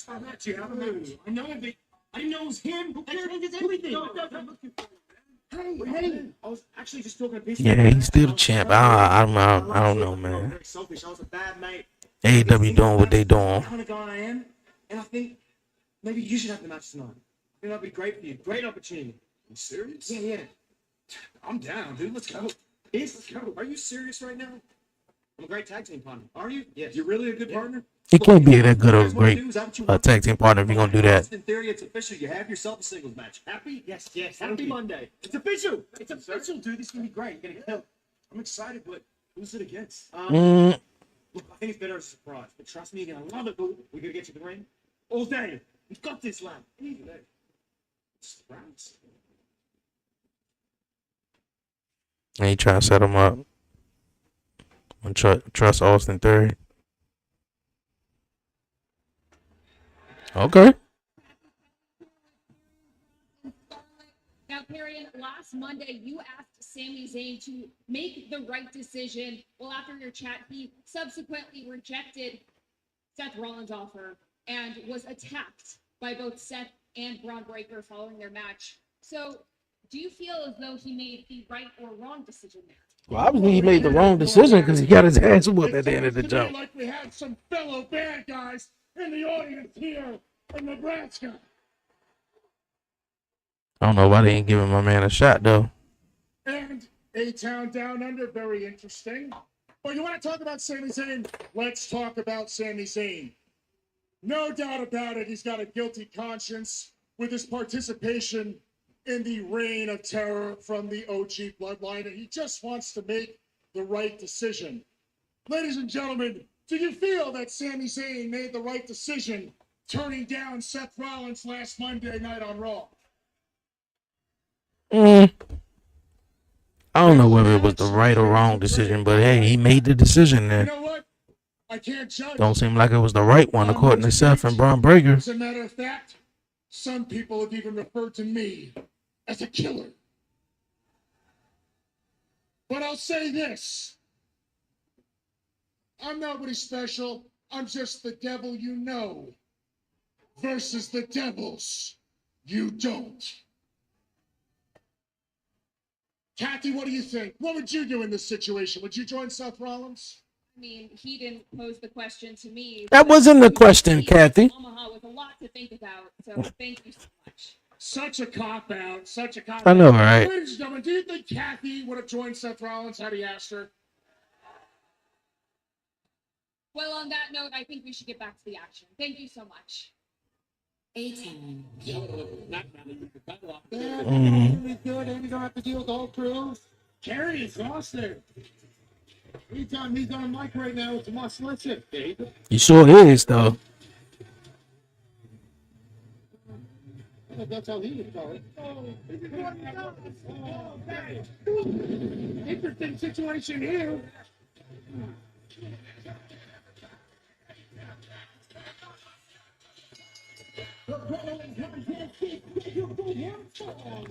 I met you. I know him. I knows him. Who changes everything? Hey. I was actually just talking to people. Yeah, he's still the champ. I don't know, man. Very selfish. I was a bad mate. AEW doing what they doing. The kind of guy I am, and I think maybe you should have the match tonight. I think that'd be great for you. Great opportunity. You serious? Yeah. I'm down, dude. Let's go. Let's go. Are you serious right now? I'm a great tag team partner. Are you? Yes. You're really a good partner? He can't be that good of a great tag team partner if you're gonna do that. In theory, it's official. You have yourself a singles match. Happy? Yes. Happy Monday. It's official. It's official, dude. This is gonna be great. You're gonna kill. I'm excited, but who's it against? Look, I think it's better as a surprise. But trust me, you're gonna love it, boo. We're gonna get you the ring all day. We've got this, lad. Any day. Surprise. And he trying to set him up. And trust Austin Theory. Okay. Now, Perion, last Monday, you asked Sami Zayn to make the right decision. Well, after your chat, he subsequently rejected Seth Rollins' offer and was attacked by both Seth and Braun Breaker following their match. So, do you feel as though he made the right or wrong decision there? Well, obviously he made the wrong decision because he got his ass whooped at the end of the jump. Like we had some fellow bad guys in the audience here in Nebraska. I don't know why they ain't giving my man a shot though. And A-Town Down Under, very interesting. Well, you want to talk about Sami Zayn? Let's talk about Sami Zayn. No doubt about it, he's got a guilty conscience with his participation in the reign of terror from the OG bloodline, and he just wants to make the right decision. Ladies and gentlemen, do you feel that Sami Zayn made the right decision turning down Seth Rollins last Monday night on Raw? I don't know whether it was the right or wrong decision, but hey, he made the decision there. You know what? I can't judge. Don't seem like it was the right one according to Seth and Braun Breaker. As a matter of fact, some people have even referred to me as a killer. But I'll say this. I'm nobody special. I'm just the devil you know versus the devils you don't. Kathy, what do you think? What would you do in this situation? Would you join Seth Rollins? I mean, he didn't pose the question to me. That wasn't the question, Kathy. Omaha with a lot to think about, so thank you so much. Such a cop-out, such a cop-out. I know, right? Ladies and gentlemen, do you think Kathy would have joined Seth Rollins had he asked her? Well, on that note, I think we should get back to the action. Thank you so much. A-Town. Yeah, really good, and you don't have to deal with the whole crew. Kerry is exhausted. He's on a mic right now with Tomas Listen. You sure is, though. That's how he would call it. Interesting situation here.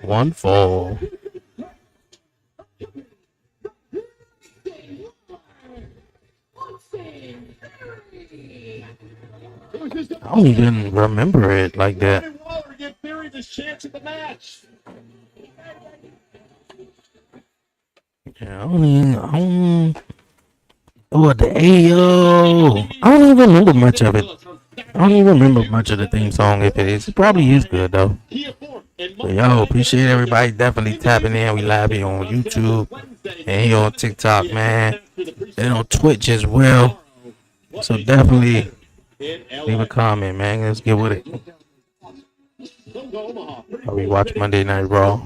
One fall. I don't even remember it like that. Waller give Theory this chance at the match. Yeah, oh, the AO. I don't even remember much of it. I don't even remember much of the theme song. If it is, it probably is good though. But yo, appreciate everybody definitely tapping in. We live here on YouTube and here on TikTok, man, and on Twitch as well. So definitely leave a comment, man. Let's get with it. We watch Monday Night Raw.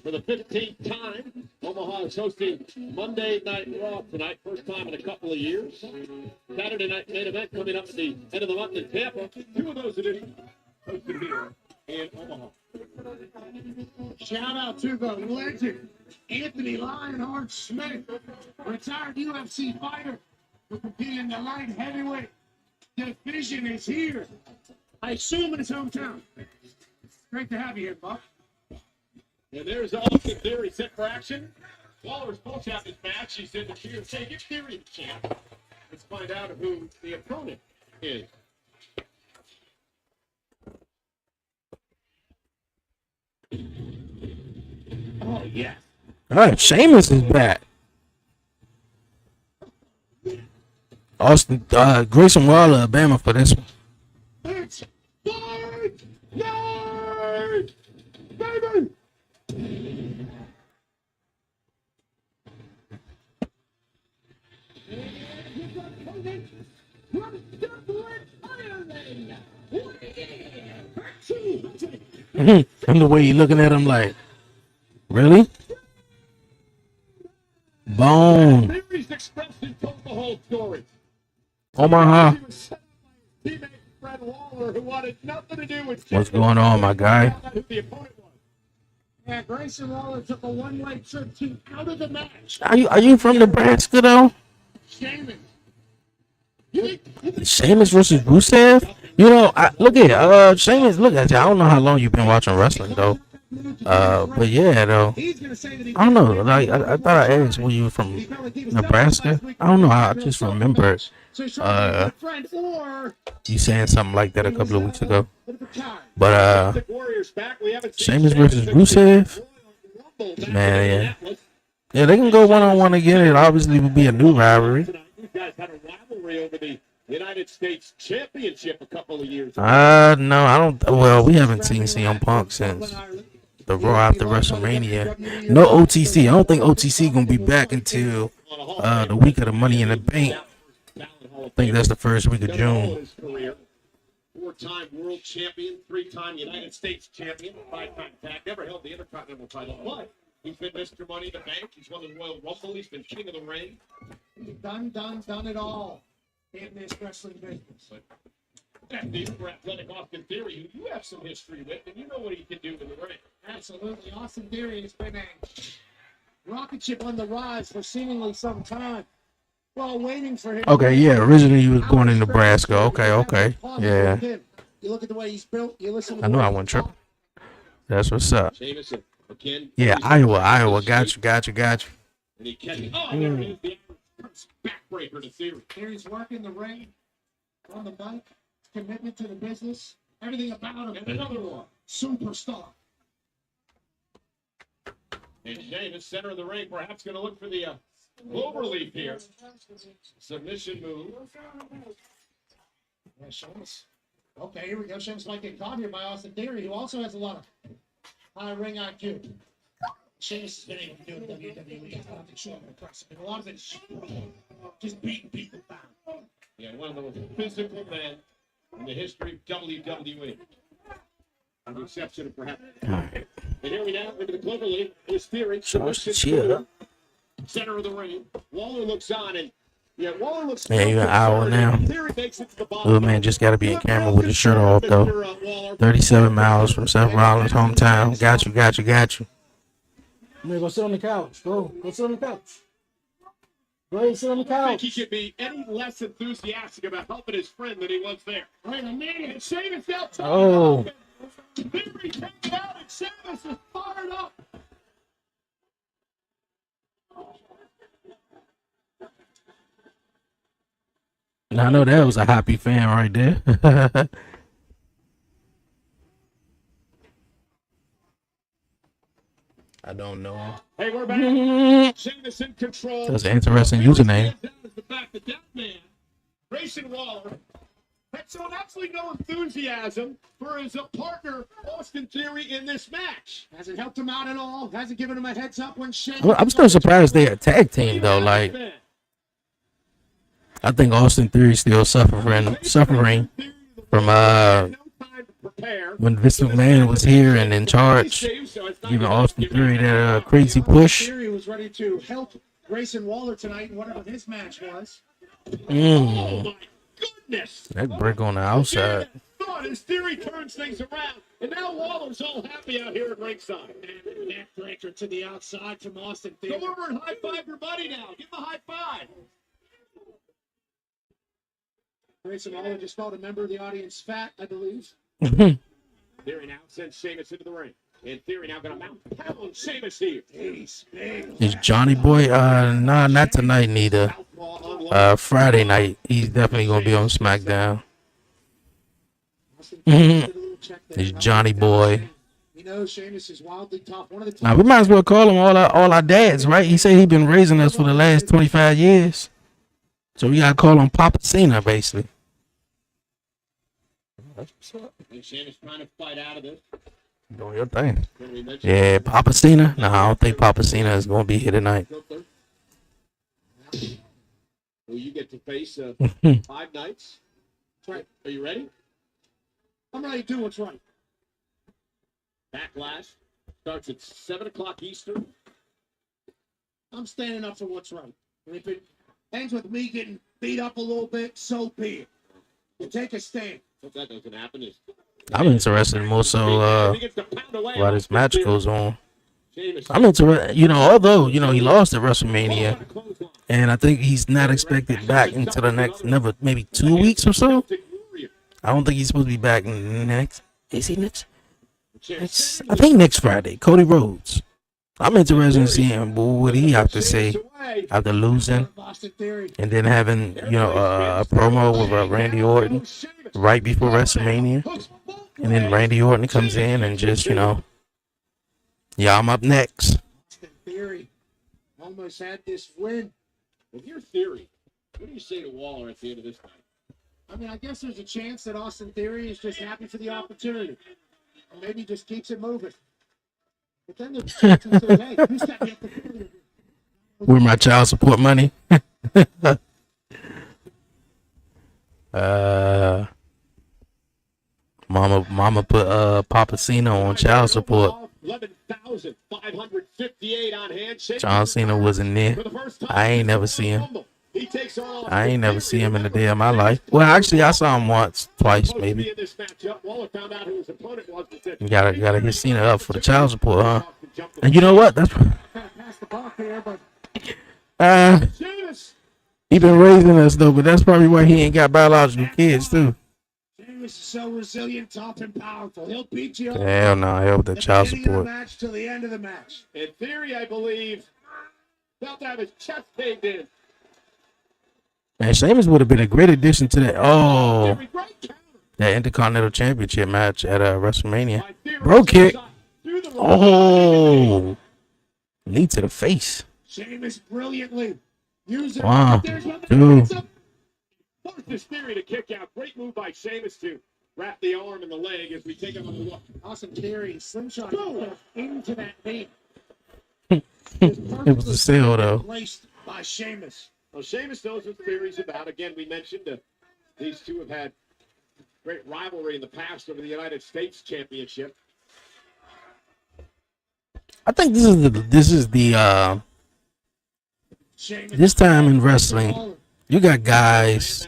For the 15th time, Omaha is hosting Monday Night Raw tonight. First time in a couple of years. Saturday night main event coming up at the end of the month in Tampa. Two of those editions hosted here in Omaha. Shout out to the legend, Anthony Lionheart Smith, retired UFC fighter who competed in the light heavyweight division, is here. I assume in his hometown. Great to have you here, Buck. And there's Austin Theory set for action. Waller's post out his match. He said the cheer say, give Theory the champ. Let's find out who the opponent is. Oh, yes. All right, Sheamus is back. Austin, Grayson Waller, Alabama for this one. It's yard, baby. And the way you looking at him like, really? Bone. Theory's expressed and told the whole story. Omaha. He was set up by his teammate Fred Waller, who wanted nothing to do with What's going on, my guy? who the opponent was. Yeah, Grayson Waller took a one-way trip to out of the match. Are you from Nebraska though? Sheamus. Sheamus versus Rusev? You know, look at Sheamus. Look at you. I don't know how long you've been watching wrestling though. But yeah, though. I don't know. Like I thought I asked were you from Nebraska. I don't know. I just remember you saying something like that a couple of weeks ago. But Sheamus versus Rusev, man, yeah, they can go 1-on-1 again. It obviously would be a new rivalry. You guys had a rivalry over the United States Championship a couple of years ago. No, I don't. Well, we haven't seen CM Punk since the Raw after WrestleMania. No OTC. I don't think OTC gonna be back until the week of the Money in the Bank. I think that's the first week of June. Four-time world champion, three-time United States champion, five-time tag, never held the Intercontinental title, but he's been Mr. Money in the Bank. He's won the Royal Rumble. He's been King of the Ring. Done it all in this wrestling business. That's the athletic Austin Theory, who you have some history with, and you know what he can do in the ring. Absolutely. Austin Theory has been a rocket ship on the rise for seemingly some time. While waiting for him. Okay, yeah. Originally, he was born in Nebraska. Okay. Yeah. You look at the way he's built. You listen to I know I wasn't tripping. That's what's up. Jameson, again, Yeah, Iowa. Got you. and he catches. Oh, there it is. The backbreaker to Theory. Theory's working the ring, on the mic, commitment to the business, everything about him. And another one. Superstar. And Sheamus, center of the ring, perhaps going to look for the cloverleaf here. Submission move. Yeah, Sheamus. Okay, here we go. Sheamus might get caught here by Austin Theory, who also has a lot of high ring IQ. Sheamus has been able to do it in WWE. It's nothing short of impressive. And a lot of it's just beating people down. Yeah, one of the most physical men in the history of WWE. With the exception of perhaps. And here we now, look at the cloverleaf. Here's Theory. Cheer. Center of the ring. Waller looks on, and Waller looks. Yeah, you're an hour now. Little man just got to be in camera with his shirt off, though. 37 miles from Seth Rollins' hometown. Got you. Man, go sit on the couch. Go sit on the couch. Go ahead, sit on the couch. I think he should be any less enthusiastic about helping his friend than he was there. Wait a minute. Sheamus out. Oh. Theory came out, and Sheamus is fired up. I know that was a happy fan right there. I don't know. Hey, we're back. Sheamus in control. That's an interesting username. The fact that that man, Grayson Waller, had shown absolutely no enthusiasm for his partner, Austin Theory, in this match. Hasn't helped him out at all. Hasn't given him a heads up when I'm still surprised they a tag team though. Like, I think Austin Theory still suffering from when Vince McMahon was here and in charge, giving Austin Theory that crazy push. Theory was ready to help Grayson Waller tonight in whatever his match was. Oh my goodness! That brick on the outside. Thought his Theory turns things around, and now Waller's all happy out here at ringside. And neck breaker to the outside from Austin Theory. Go over and high five your buddy now. Give him a high five. Grayson Waller just called a member of the audience fat, I believe. Theory now sends Sheamus into the ring. And Theory now going to mount pound Sheamus here. Is Johnny Boy? Nah, not tonight neither. Friday night, he's definitely gonna be on SmackDown. It's Johnny Boy. You know, Sheamus is wildly tough. One of the Now we might as well call him all our dads, right? He said he been raising us for the last 25 years, so we gotta call him Papa Cena, basically. Sheamus trying to fight out of this. Doing your thing. Yeah, Papa Cena. No, I don't think Papa Cena is gonna be here tonight. Well, you get to face 5 nights. That's right. Are you ready? I'm ready to do what's right. Backlash starts at 7 o'clock Eastern. I'm standing up for what's right. And if it ends with me getting beat up a little bit, so be it. You take a stand. If that doesn't happen, is I'm interested more so while this match goes on. I'm interested, although he lost at WrestleMania, and I think he's not expected back into the next maybe 2 weeks or so. I don't think he's supposed to be back next. Is he next? I think next Friday. Cody Rhodes. I'm interested in seeing what he have to say after losing and then having a promo with Randy Orton right before WrestleMania, and then Randy Orton comes in and just yeah, I'm up next. Theory almost had this win. With your Theory, what do you say to Waller at the end of this night? I mean, I guess there's a chance that Austin Theory is just happy for the opportunity. And maybe just keeps it moving. But then there's a chance he says, hey, you set me up the failure. With my child support money. Mama put Papa Cena on child support. 11,558 on hand. John Cena wasn't there. I ain't never see him. I ain't never see him in a day of my life. Well, actually, I saw him once, twice, maybe. You gotta hit Cena up for the child support, huh? And you know what? That's he been raising us though, but that's probably why he ain't got biological kids too. Sheamus is so resilient, tough, and powerful. He'll beat you up. Hell no, hell with the child support. Match till the end of the match. In Theory, I believe, felt to have his chest caved in. Man, Sheamus would have been a great addition to that. Oh, that Intercontinental Championship match at WrestleMania. Bro kick. Oh, knee to the face. Sheamus brilliantly using. Wow, dude. Forces Theory to kick out. Great move by Sheamus to wrap the arm and the leg as we take him on the look. Awesome Theory slingshot into that vein. It was a sale though. Placed by Sheamus. Well, Sheamus knows what Theory's about. Again, we mentioned these two have had great rivalry in the past over the United States Championship. I think this is the this time in wrestling, you got guys.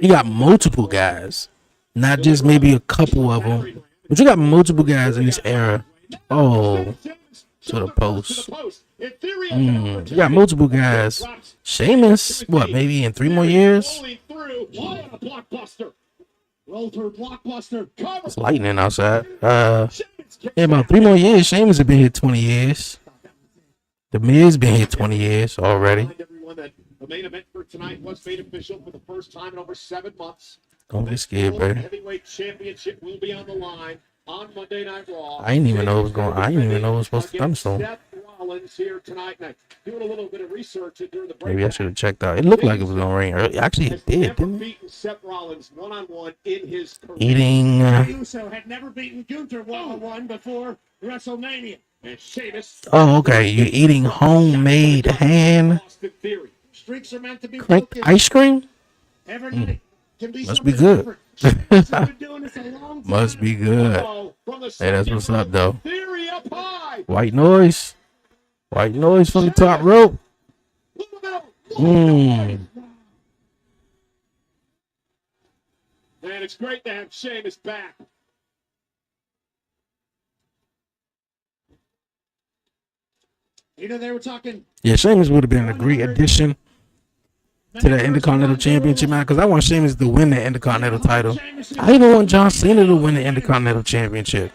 You got multiple guys, not just maybe a couple of them, but you got multiple guys in this era. Oh, to the post. You got multiple guys. Sheamus, what, maybe in 3 more years? It's lightning outside. Yeah, about 3 more years. Sheamus have been here 20 years. The Miz been here 20 years already. The main event for tonight was made official for the first time in over 7 months. Don't be scared, baby. Heavyweight championship will be on the line. on Monday Night Raw. I didn't even know it was going. I didn't even know it was supposed to come so. Seth Rollins here tonight. And doing a little bit of research during the break. Maybe I should have checked out. It looked like it was gonna rain early. Actually, it did, didn't it? Beaten Seth Rollins one-on-one in his career. Eating. Uso had never beaten Gunther one-on-one before WrestleMania. And Sheamus. Oh, okay. You're eating homemade hand Streaks are meant to be cracked broken ice cream. every night. Can be Must be something good. different. So we're doing this a long time. Must be good. Hey, that's what's up, though. Theory up high. White noise. White noise from the top rope. And it's great to have Sheamus back. You know, they were talking. Yeah, Sheamus would have been a great addition to that Intercontinental Championship, man, because I want Sheamus to win the Intercontinental title. I even want John Cena to win the Intercontinental Championship.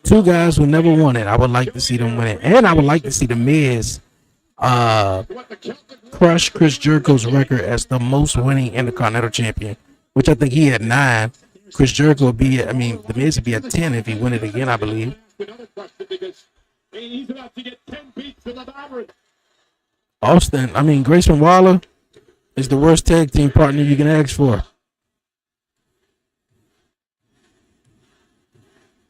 Two guys who never won it. I would like to see them win it. And I would like to see The Miz crush Chris Jericho's record as the most winning Intercontinental Champion, which I think he had 9. Chris Jericho would be, The Miz would be at 10 if he win it again, I believe. He's about to get 10 beats to the labyrinth. Grayson Waller is the worst tag team partner you can ask for.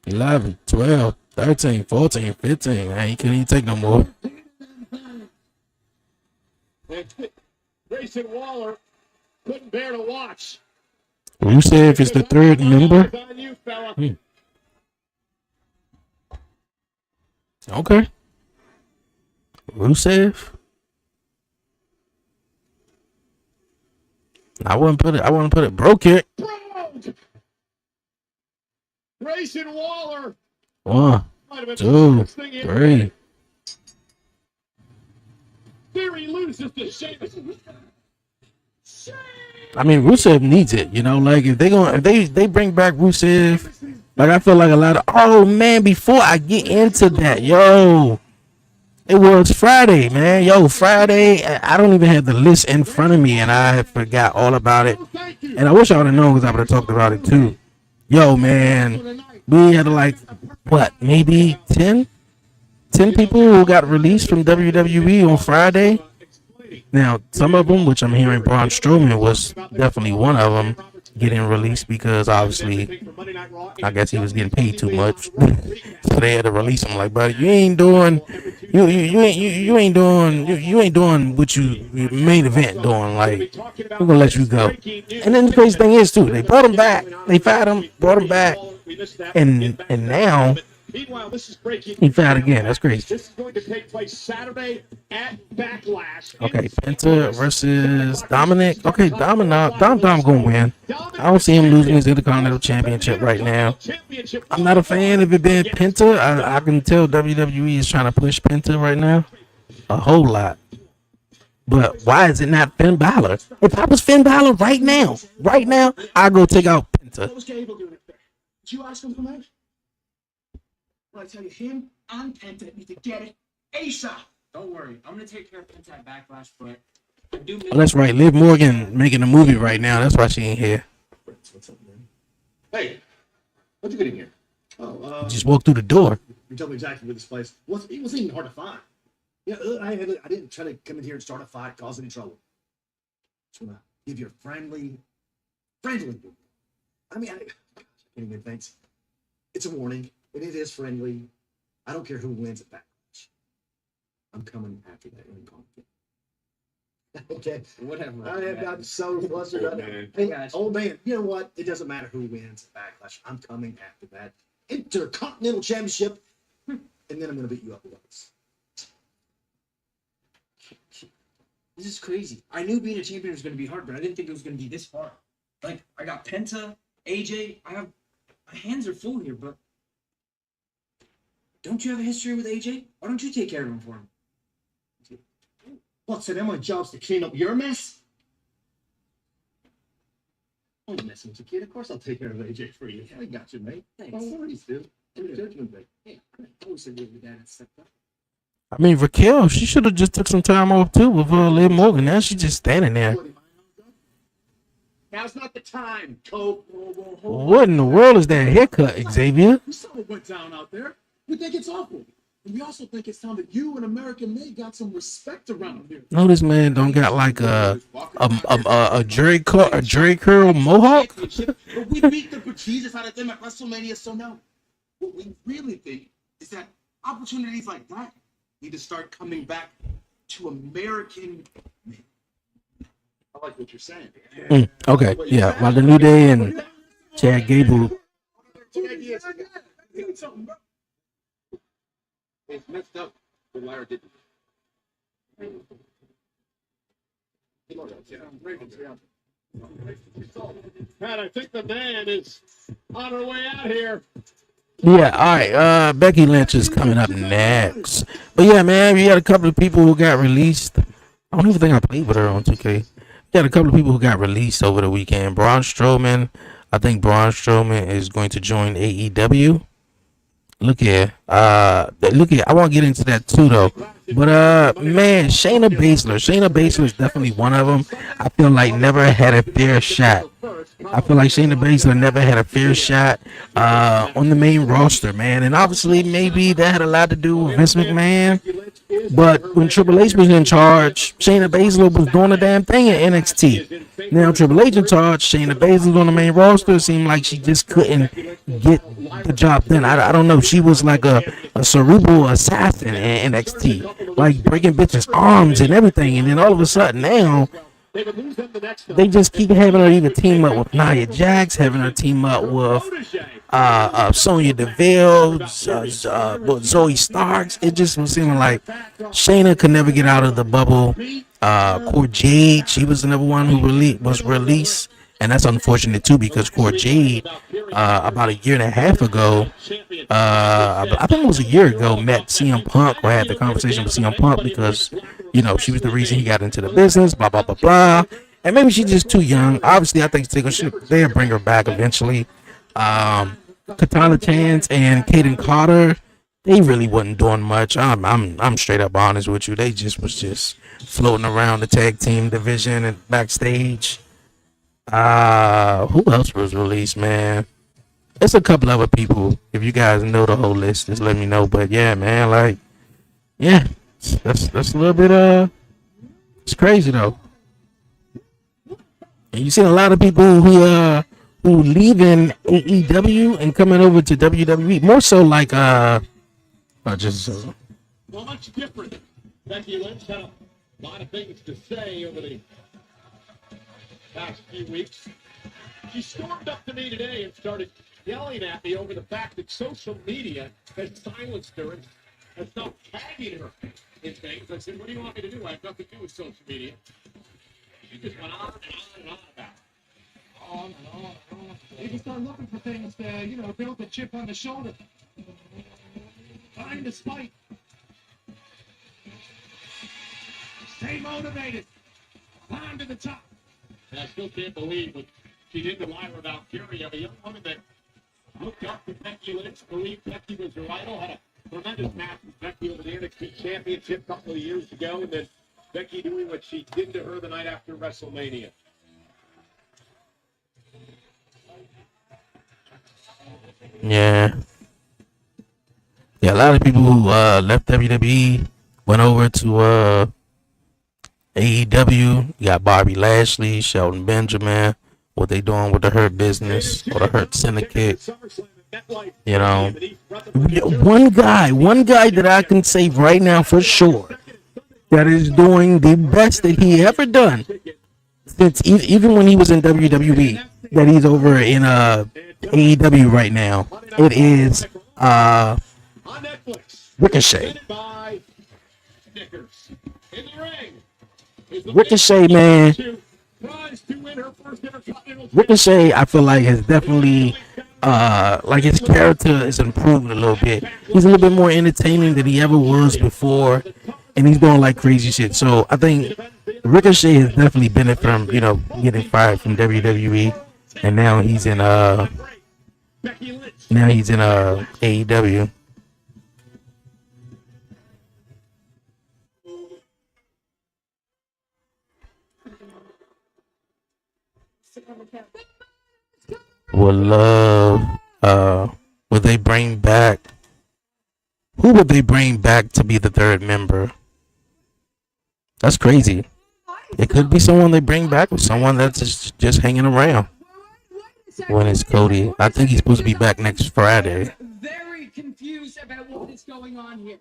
11, 12, 13, 14, 15. Man, he couldn't even take no more. Grayson Waller couldn't bear to watch. Rusev is the third member. Okay. Rusev. I wouldn't put it. Bro kick. Grayson Waller. 1, 2, 3. Theory loses to Sheamus. Rusev needs it, if they bring back Rusev, like I feel like a lot of before I get into that, it was Friday, man. Friday, I don't even have the list in front of me and I forgot all about it. And I wish I would have known because I would have talked about it too. Man, we had maybe 10 people who got released from WWE on Friday. Now, some of them, which I'm hearing Braun Strowman was definitely one of them getting released because obviously, I guess he was getting paid too much, so they had to release him. Like, buddy, you ain't doing what you main event doing. Like, we're gonna let you go. And then the crazy thing is too, they brought him back, they fired him, brought him back, and now. Meanwhile, this is breaking. He fouled again. That's crazy. This is going to take place Saturday at Backlash. Okay, Penta versus Dominic. Okay, Dom gonna win. I don't see him losing his Intercontinental Championship right now. I'm not a fan of it being Penta. I can tell WWE is trying to push Penta right now a whole lot. But why is it not Finn Balor? If I was Finn Balor right now, I'd go take out Penta. What was Gable doing up there? Did you ask him to come out? Well, I tell you, him and Penta need to get it ASAP. Don't worry, I'm gonna take care of Penta at Backlash, but I do. Oh, that's right. Liv Morgan making a movie right now. That's why she ain't here. What's up, man? Hey, what'd you get in here? Oh, Just walk through the door. You told me exactly where this place was. It wasn't even hard to find. Yeah, I didn't try to come in here and start a fight, cause any trouble. Just wanna give you a friendly. I can't even think. It's a warning. And it is friendly. I don't care who wins at Backlash. I'm coming after that ring conflict. Okay. Whatever. I have gotten so flustered. Old man, you know what? It doesn't matter who wins at Backlash. I'm coming after that Intercontinental Championship, and then I'm going to beat you up once. This is crazy. I knew being a champion was going to be hard, but I didn't think it was going to be this hard. Like, I got Penta, AJ. My hands are full here, but don't you have a history with AJ? Why don't you take care of him for him? What, so then my job's to clean up your mess? I'm messing with you, kid. Of course I'll take care of AJ for you. I got you, mate. Thanks. Don't worry, dude. No judgment, mate. Hey, I always said you were the dad that stepped up. Raquel, she should have just took some time off too with Liv Morgan. Now she's just standing there. Now's not the time, Cope. What in the world is that haircut, Xavier? You saw what went down out there. We think it's awful. And we also think it's time that you and American May got some respect around here. No, this man don't got like a Jerry curl mohawk. But we beat the bejesus out of them at WrestleMania, so no. What we really think is that opportunities like that need to start coming back to American. I like what you're saying. Okay, yeah, while the New Day and Chad Gable. It's messed up what Lara did. Pat, I think the man is on her way out here. Yeah, all right. Becky Lynch is coming up next. But yeah, man, we got a couple of people who got released. I don't even think I played with her on 2K. We got a couple of people who got released over the weekend. Braun Strowman. I think Braun Strowman is going to join AEW. Look here. Look here. I want to get into that too, though. But man, Shayna Baszler is definitely one of them. I feel like never had a fair shot. I feel like Shayna Baszler never had a fair shot on the main roster, man. And obviously, maybe that had a lot to do with Vince McMahon. But when Triple H was in charge, Shayna Baszler was doing the damn thing in NXT. Now Triple H in charge, Shayna Baszler on the main roster. It seemed like she just couldn't get the job done. I don't know. She was like a cerebral assassin in NXT, like breaking bitches' arms and everything. And then all of a sudden now, they just keep having her either team up with Nia Jax, having her team up with Sonya Deville, Zoe Starks. It just was seeming like Shayna could never get out of the bubble. Core Jade, she was another one who was released, and that's unfortunate too because Core Jade, about a year and a half ago, I think it was a year ago, met CM Punk or had the conversation with CM Punk because, you know, she was the reason he got into the business, blah, blah, blah, blah. And maybe she's just too young. Obviously, I think they'll bring her back eventually. Katana Chance and Kaden Carter, they really wasn't doing much. I'm straight up honest with you. They was floating around the tag team division and backstage. Who else was released, man? It's a couple other people. If you guys know the whole list, just let me know. But yeah, man, like, yeah, that's a little bit it's crazy though. And you seen a lot of people who leaving AEW and coming over to WWE. More so like just Well, much different. Becky Lynch had a lot of things to say over the past few weeks. She stormed up to me today and started yelling at me over the fact that social media has silenced her and has stopped tagging her in things. I said, what do you want me to do? I have nothing to do with social media. She just went on and on and on about it. On and on and on. If you start looking for things to, build the chip on the shoulder. Find the spike. Stay motivated. Climb to the top. And I still can't believe what she did to Lyra Valkyria, a young woman that looked up to Becky Lynch, believed Becky was her idol, had a tremendous match with Becky over the NXT Championship a couple of years ago, and then Becky doing what she did to her the night after WrestleMania. yeah. Yeah, a lot of people who left WWE went over to AEW. You got Bobby Lashley, Shelton Benjamin, what they doing with the Hurt Business or the Hurt Syndicate. You know, one guy that I can say right now for sure that is doing the best that he ever done since even when he was in WWE, that he's over in AEW right now. It is Ricochet. Ricochet, man. Ricochet, I feel like has definitely like his character is improved a little bit. He's a little bit more entertaining than he ever was before, and he's doing like crazy shit. So I think Ricochet has definitely benefited from, getting fired from WWE, and now he's in AEW. would love, would they bring back, who would they bring back to be the third member? That's crazy. It could be someone they bring back or someone that's just hanging around when it's Cody. I think he's supposed to be back next Friday. Very confused about what is going on here.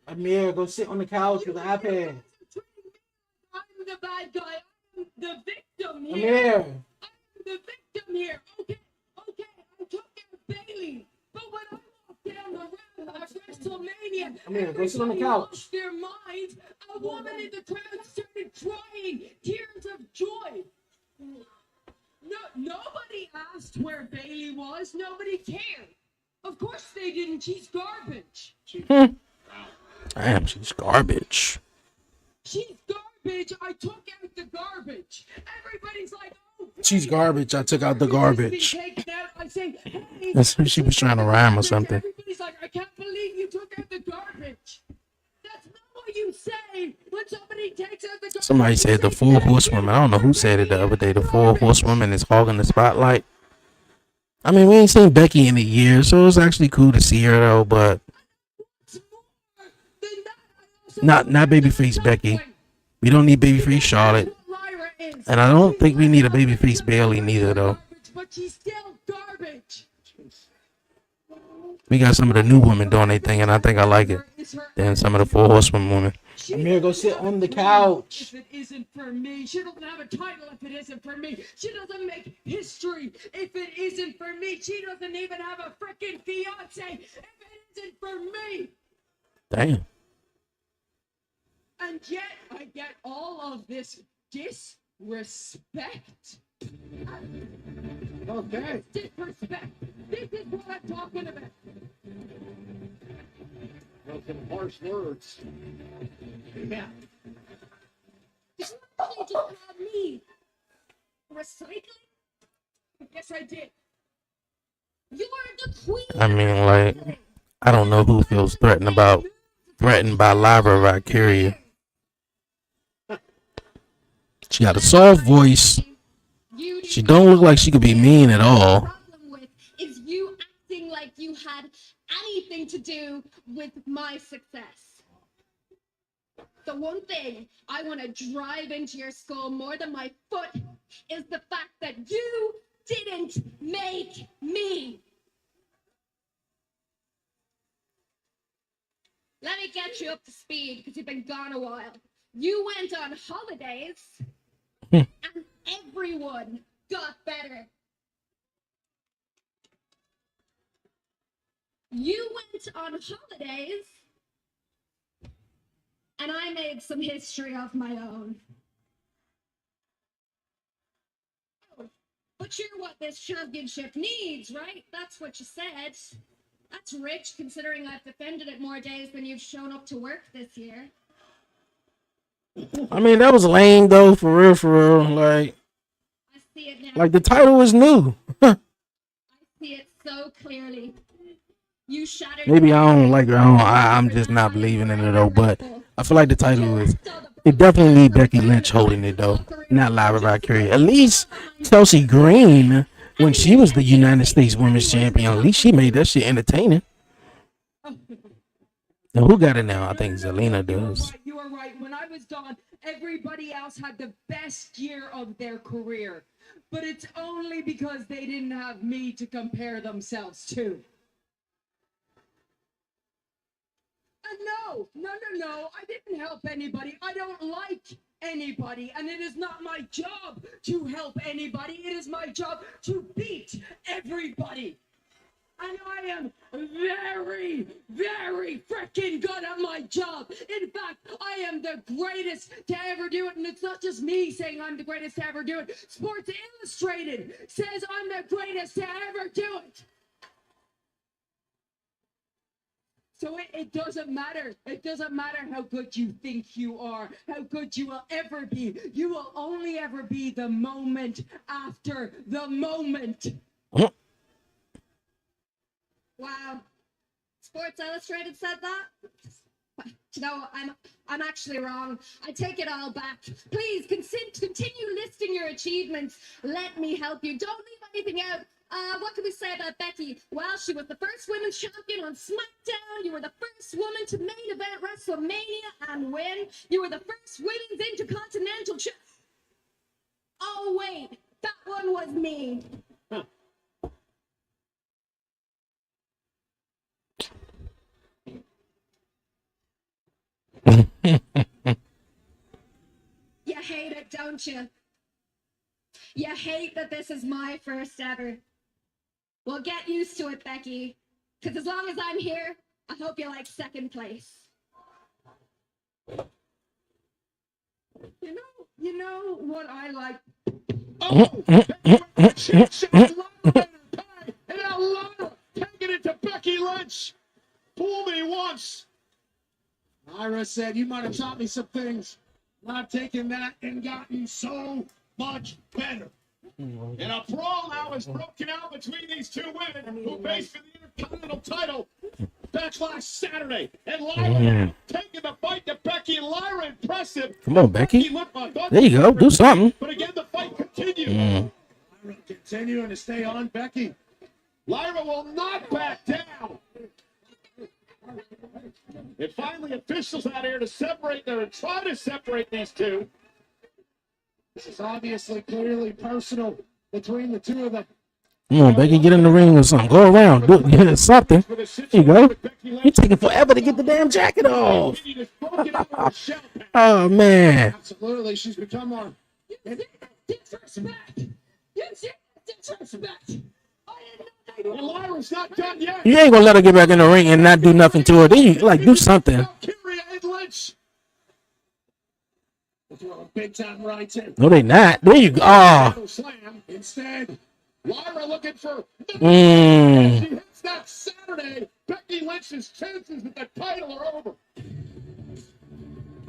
Amir, go sit on the couch with the iPad. I'm the bad guy. I'm the victim here. Amir. I'm the victim here. Okay, I took out Bailey. But when I walked down the road at WrestleMania, Amir, go sit on the everybody couch. lost their minds. A woman in the crowd started crying tears of joy. No, nobody asked where Bailey was. Nobody cared. Of course they didn't. She's garbage. Damn, she's garbage. She's garbage. I took out the garbage. Everybody's like, oh, She's garbage. I took out the garbage. taken out. I say, hey, That's what she was trying to rhyme or something. everybody's like, I can't believe you took out the garbage. That's not what you say when somebody takes out the garbage. Somebody said the four horsewomen. I don't know who said it the other day. The four horsewomen is hogging the spotlight. I mean, we ain't seen Becky in a year, so it was actually cool to see her though. But not babyface Becky. We don't need babyface Charlotte, and I don't think we need a babyface Bailey neither though. But she's still garbage. We got some of the new women doing their thing, and I think I like it. Then some of the four horsewomen women. Amir, go sit on the couch. If it isn't for me, she doesn't have a title if it isn't for me. She doesn't make history if it isn't for me. She doesn't even have a freaking fiance if it isn't for me. Damn. And yet I get all of this disrespect. Okay. Disrespect. This is what I'm talking about. Well, some harsh words. Yeah. You just had me. Recycling? Yes, I did. You are the queen. I mean, like, I don't know who feels threatened by Lyra Valkyria. She got a soft voice. She don't look like she could be mean at all. Problem with is you acting like you had anything to do with my success. The one thing I want to drive into your skull more than my foot is the fact that you didn't make me. Let me get you up to speed because you've been gone a while. You went on holidays and everyone got better. You went on holidays and I made some history of my own. Oh, but you're what this championship needs, right? That's what you said. That's rich considering I've defended it more days than you've shown up to work this year. I mean, that was lame though, for real. Like I see it now. the title is new. I see it so clearly. You shattered. Maybe I don't like her. I'm just not believing in it though. But I feel like the title is. It definitely need Becky Lynch holding it though, not Lyra Valkyria. At least Chelsea Green, when she was the United States Women's Champion, at least she made that shit entertaining. Now who got it now? I think Zelina does. You are right. When I was gone, everybody else had the best year of their career. But it's only because they didn't have me to compare themselves to. No. I didn't help anybody. I don't like anybody. And it is not my job to help anybody. It is my job to beat everybody. And I am very, very freaking good at my job. In fact, I am the greatest to ever do it. And it's not just me saying I'm the greatest to ever do it. Sports Illustrated says I'm the greatest to ever do it. So it doesn't matter. It doesn't matter how good you think you are, how good you will ever be. You will only ever be the moment after the moment. Wow. Sports Illustrated said that? No, I'm actually wrong. I take it all back. Please continue listing your achievements. Let me help you. Don't leave anything out. What can we say about Becky? Well, she was the first women's champion on SmackDown. You were the first woman to main event WrestleMania and win. You were the first women's intercontinental Oh, wait. That one was me. You hate it, don't you? You hate that this is my first ever. Well, get used to it, Becky. Because as long as I'm here, I hope you like second place. You know what I like? Oh! And now Lyra taking it to Becky Lynch. Fool me once. Lyra said, you might have taught me some things. I've taken that and gotten so much better. And a brawl now is broken out between these two women who faced for the Intercontinental title back last Saturday. And Lyra taking the fight to Becky, and Lyra impressive. Come on, Becky. There you go. Do something. But again, the fight continues. Lyra continuing to stay on Becky. Lyra will not back down. And finally, officials out here to separate there and try to separate these two. This is obviously clearly personal between the two of them. Come on, Becky, get in the ring or something. Go around. Do something. There you go. You're taking forever to get the damn jacket off. Oh, man. Absolutely. She's become our... Disrespect. Disrespect. And Lyra's not done yet. You ain't gonna let her get back in the ring and not do nothing to her. Then you like do something. Big time right there. No, they not. There you go. Oh. Instead, Lyra looking for. She hits that Saturday. Becky Lynch's chances at the title are over.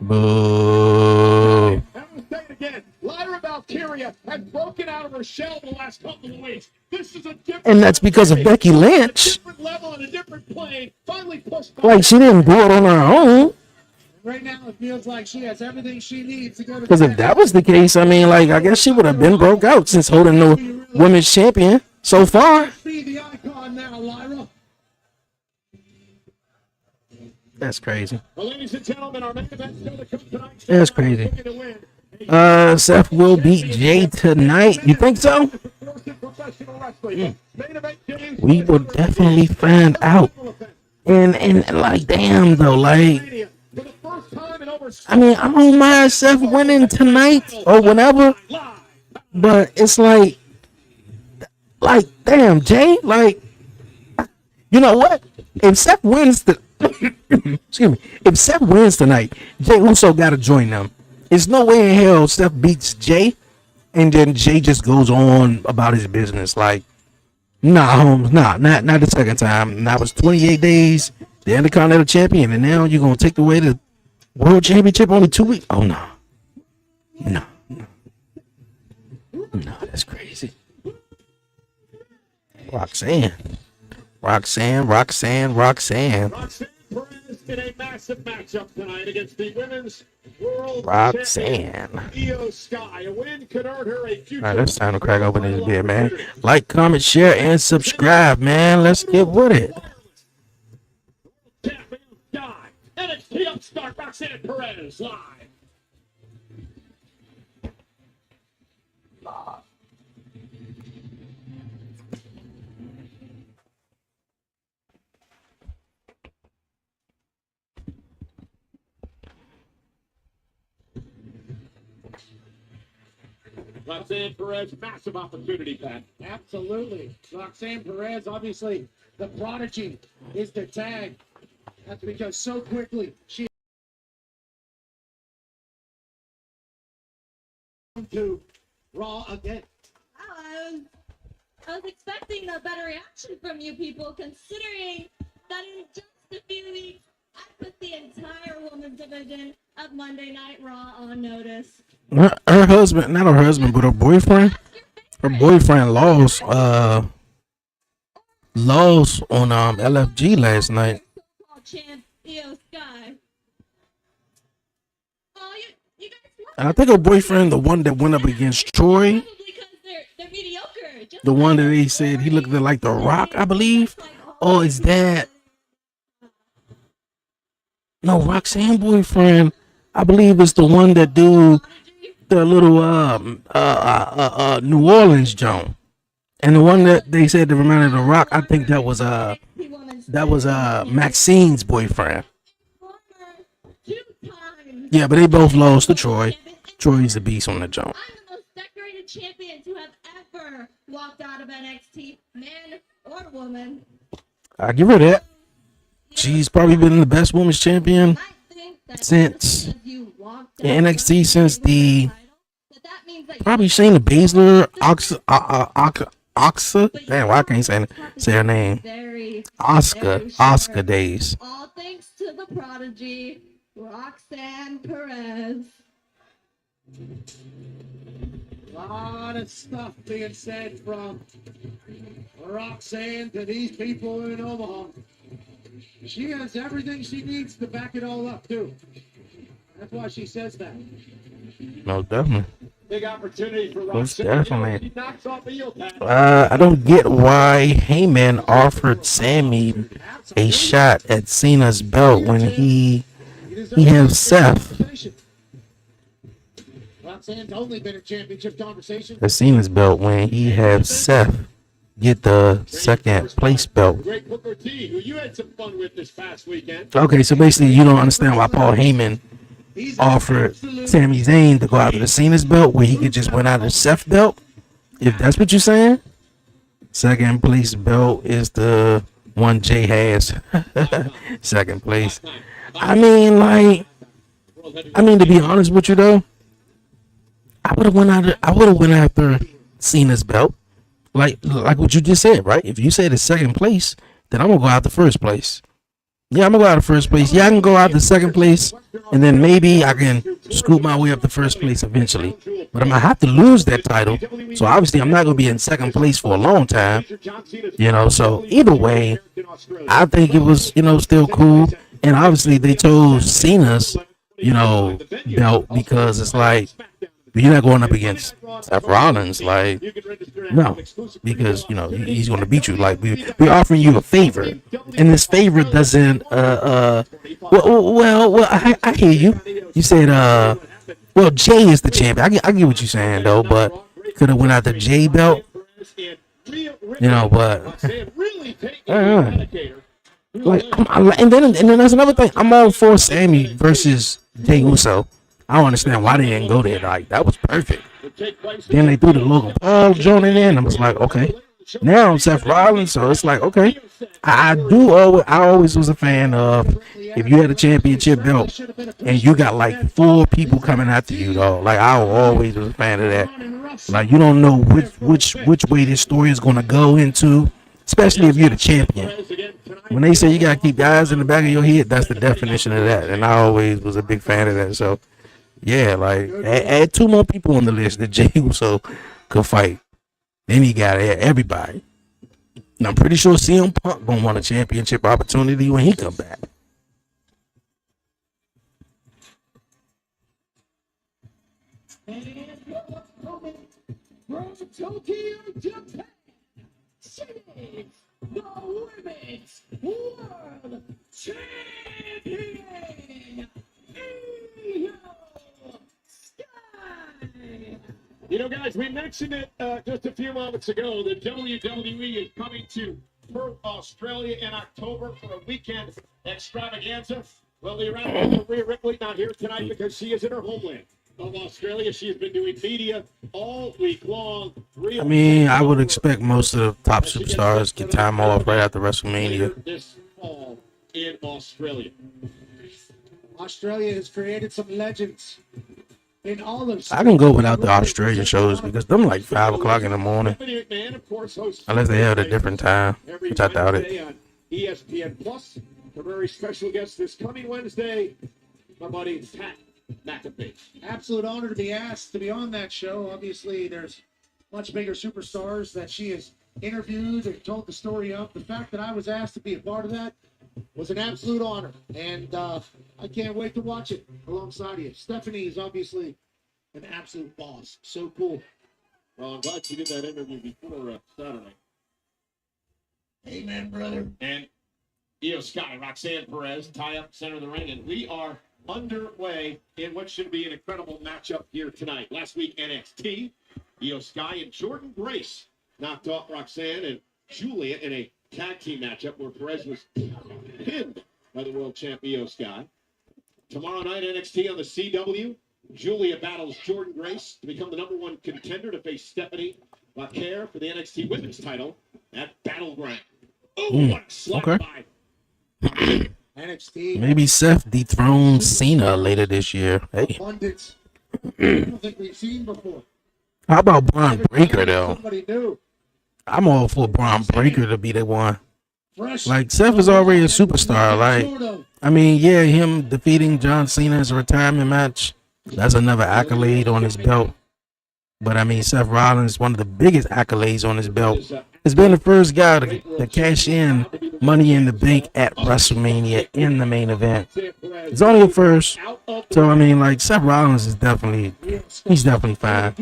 Boo. I'm gonna say it again. Lyra Valkyria has broken out of her shell the last couple of weeks. This is a different. And that's because of Becky Lynch. A different level and a different plane. Finally pushed. Like she didn't do it on her own. Right now, it feels like she has everything she needs to go to. Because if that was the case, I mean, like, I guess she would have been broke out since holding the women's champion so far. Be the icon now, Lyra. That's crazy. Well, ladies and gentlemen, our main event still to come tonight. That's crazy. Seth will beat Jay tonight. You think so? We will definitely find out. And like, damn though, like, I mean, I don't mind Seth winning tonight or whenever, but it's like, damn, Jay, like, you know what? If Seth wins excuse me, if Seth wins tonight, Jay Uso got to join them. There's no way in hell Seth beats Jay and then Jay just goes on about his business. Like, nah, Holmes, not the second time. That was 28 days, the Intercontinental Champion, and now you're gonna take away the World Championship only 2 weeks. Oh no, that's crazy. Roxanne Perez in a massive matchup tonight against the women's world Roxanne. champion Io Sky. A win could earn her a future. All right, it's time to crack open this beer, man. Like, comment, share, and subscribe, man. Let's get with it. Champion Sky. NXT upstart Roxanne Perez live. Roxanne Perez, massive opportunity, Pat. Absolutely. Roxanne Perez, obviously, the prodigy is the tag. That's because so quickly she to Raw again. I was expecting a better reaction from you people, considering that in just a few weeks, I put the entire women's division of Monday Night Raw on notice. Her husband, not her husband, but her boyfriend. Her boyfriend lost on LFG last night. Champ Io Sky. And I think her boyfriend, the one that went up against Troy, Probably because they're mediocre. Just the like one that they said he looked like The Rock, I believe. Oh, is that no Roxanne boyfriend? I believe it's the one that do the little New Orleans Joan. And the one that they said that reminded of The Rock, I think that was Maxine's boyfriend. Yeah, but they both lost to Troy. Troy's a beast on the jump. I'm the most decorated champion to have ever walked out of NXT, man or woman. I give her that. She's probably been the best women's champion since NXT since the probably Shayna Baszler, Oxa. Damn, why I can't say her name? Oscar days. All thanks to the prodigy, Roxanne Perez. A lot of stuff being said from Roxanne to these people in Omaha. She has everything she needs to back it all up, too. That's why she says that. No, definitely. Big opportunity for Most Roxanne. definitely. She knocks off the heel pad. I don't get why Heyman offered Sammy a shot at Cena's belt when he has Seth. Roxanne's only been in championship conversation. At Cena's belt when he has Seth get the second place belt. Great Booker T, who you had some fun with this past weekend. Okay, so basically you don't understand why Paul Heyman offered Sami Zayn to go out to the Cena's belt where he could just win out of Seth's belt. If that's what you're saying, second place belt is the one Jay has. Second place. I mean, to be honest with you though, I would have went after Cena's belt. Like what you just said, right? If you said it's second place, then I'm gonna go out the first place. Yeah, I'm gonna go out the first place. Yeah, I can go out the second place, and then maybe I can scoop my way up the first place eventually. But I'm gonna have to lose that title, so obviously I'm not gonna be in second place for a long time. So either way, I think it was still cool. And obviously they chose Cena's belt because it's like you're not going up against Seth Rollins, like no, because he's going to beat you. Like we're offering you a favor, and this favor doesn't. I hear you. You said Jay is the champion. I get what you're saying though, but could have went out the Jay belt, but. And then there's another thing. I'm all for Sammy versus Jey Uso. I don't understand why they didn't go there. Like that was perfect. Then they threw the Logan Paul joint in there, and I was like, okay. Now I'm Seth Rollins, so it's like, okay. I always was a fan of if you had a championship belt and you got like 4 people coming after you, though. Like I always was a fan of that. Like you don't know which way this story is gonna go into, especially if you're the champion. When they say you gotta keep your eyes in the back of your head, that's the definition of that. And I always was a big fan of that. So yeah, like add 2 more people on the list that Jey Uso could fight. Then he got everybody. And I'm pretty sure CM Punk gonna want a championship opportunity when he come back. And from Tokyo, Japan, she is the Women's World Champion, Io Sky. Guys, we mentioned it just a few moments ago. The WWE is coming to Perth, Australia in October for a weekend extravaganza. Well, the Iraqi Rhea Ripley not here tonight because she is in her homeland of Australia. She has been doing media all week long. I mean, I would expect most of the top superstars get time off right after WrestleMania. This fall in Australia. Australia has created some legends. In all of I can go without the Australia shows because them like 5 o'clock in the morning. Unless they have it at a different time, which I doubt it. On ESPN Plus, a very special guest this coming Wednesday, my buddy Pat McAfee. Absolute honor to be asked to be on that show. Obviously, there's much bigger superstars that she has interviewed and told the story of. The fact that I was asked to be a part of that was an absolute honor, and I can't wait to watch it alongside you. Stephanie is obviously an absolute boss. So cool. Well, I'm glad you did that interview before Saturday. Amen, brother. And Io Sky, Roxanne Perez, tie up center of the ring, and we are underway in what should be an incredible matchup here tonight. Last week, NXT, Io Sky and Jordan Grace knocked off Roxanne and Julia in a tag team matchup where Perez was pinned by the world champ Io Sky. Tomorrow night, NXT on the CW, Julia battles Jordan Grace to become the #1 contender to face Stephanie LaCare for the NXT Women's title at Battleground. Oh, what a slap okay. by NXT. Maybe Seth dethrones Cena later this year. Hey, Abundance. I don't think we've seen before. how about Braun Breaker though? Somebody new. I'm all for Braun Breaker to be the one. Fresh. Like Seth is already a superstar. Like, I mean, yeah, him defeating John Cena as a retirement match, that's another accolade on his belt. But I mean, Seth Rollins, one of the biggest accolades on his belt, has been the first guy to cash in Money in the Bank at WrestleMania in the main event. It's only a first, so I mean, like Seth Rollins is he's definitely fine.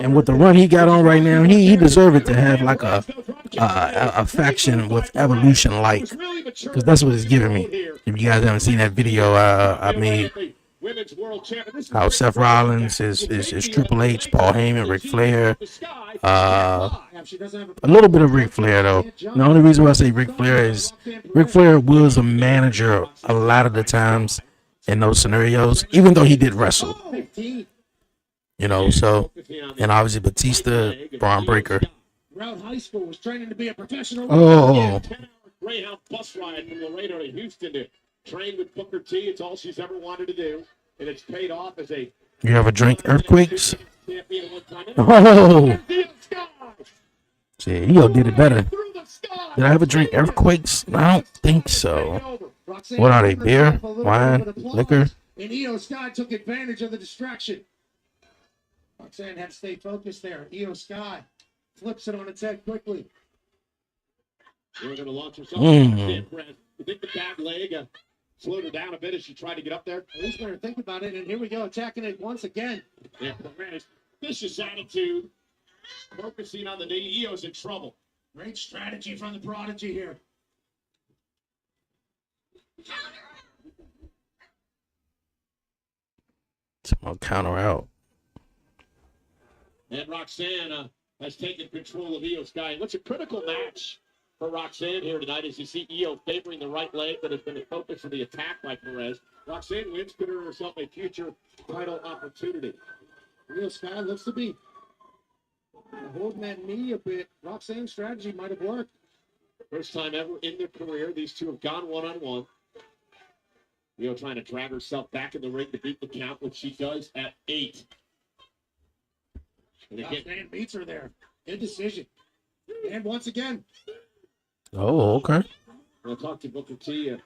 And with the run he got on right now, he deserved it to have like a faction with Evolution, like, because that's what it's giving me. If you guys haven't seen that video I made, how Seth Rollins is Triple H, Paul Heyman, Ric Flair, a little bit of Ric Flair though. The only reason why I say Ric Flair is Ric Flair was a manager a lot of the times in those scenarios, even though he did wrestle. You know, so, and obviously Batista, Braun Breaker. Throughout high school, was training to be a professional. Oh. Greyhound bus ride from Laredo to Houston to train with Booker T. It's all she's ever wanted to do, and it's paid off as a. You ever drink earthquakes? Oh. See, Io did it better. Did I ever drink earthquakes? I don't think so. What are they? Beer, wine, liquor? And Io Sky took advantage of the distraction. Roxanne had to stay focused there. Io Sky flips it on its head quickly. We're going to launch herself. You think the bad leg slowed her down a bit as she tried to get up there? At least better think about it. And here we go, attacking it once again. Yeah, Perez, vicious attitude, focusing on the knee. Io's in trouble. Great strategy from the Prodigy here. I'll counter out. And Roxanne has taken control of Io Sky. What's a critical match for Roxanne here tonight as you see Io favoring the right leg that has been the focus of the attack by Perez. Roxanne wins, considering herself a future title opportunity. Io Sky looks to be holding that knee a bit. Roxanne's strategy might have worked. First time ever in their career, these two have gone one-on-one. Io trying to drag herself back in the ring to beat the count, which she does at 8. And again, Roxanne beats her there. Good decision. And once again. Oh, okay. I talked to Booker T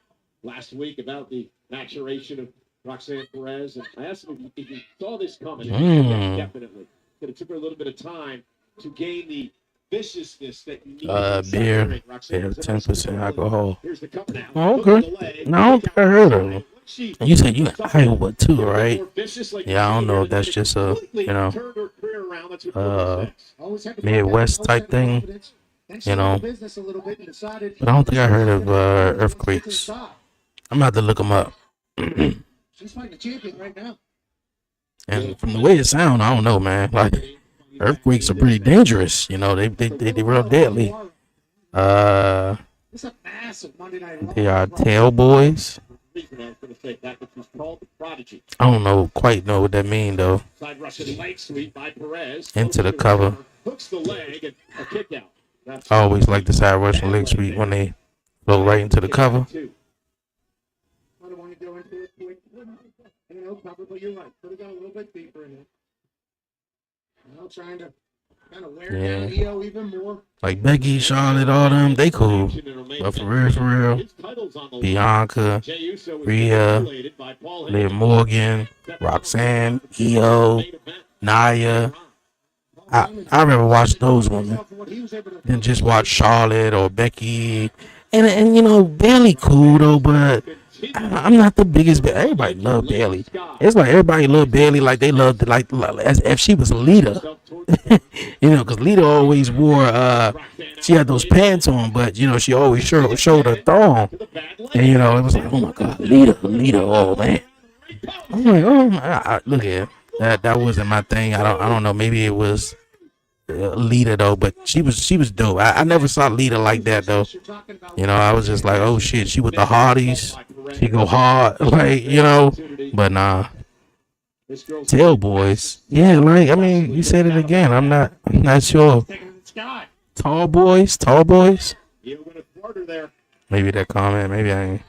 last week about the maturation of Roxanne Perez, and I asked him if he saw this coming. Yes, definitely. But it took her a little bit of time to gain the viciousness that you need. Beer, yeah, 10% alcohol. Here's the cover now. Oh, okay. No, I don't think I heard of him. You said you in Iowa too, right? Yeah, I don't know if that's just a, you know, Midwest type thing, you know. But I don't think I heard of earthquakes. I'm gonna have to look them up. She's fighting the champion right now. And from the way it sounds, I don't know, man. Like, earthquakes are pretty dangerous. You know, they real deadly. It's a massive Monday Night They are tail boys. I don't quite know what that means though. Into the cover. I always like the side Russian leg sweep when they go right into the cover. I don't want to go into it quick. I don't know, probably you're right. Could have gone a little bit deeper in it. Now trying to kind of wear down Io even more. Like Becky, Charlotte, all them, they cool. But for real, Bianca, Rhea, Liv Morgan, Roxanne, Io, Nia. I'd rather watch those women than just watch Charlotte or Becky. And you know, Bailey cool though, but I'm not the biggest, but everybody loved Bailey. It's like everybody loved Bailey like they loved like as if she was a leader. You know, because Lita always wore she had those pants on, but you know she always showed her thong, and you know it was like, oh my God, Lita, oh man. I'm like, oh my, look at that wasn't my thing. I don't know, maybe it was Lita though, but she was dope. I never saw Lita like that though. You know, I was just like, oh shit, she with the Hardys, she go hard, like you know, but nah. Tail boys, yeah, like I mean, you said it again. I'm not sure. Tall boys. Maybe that comment. Maybe I ain't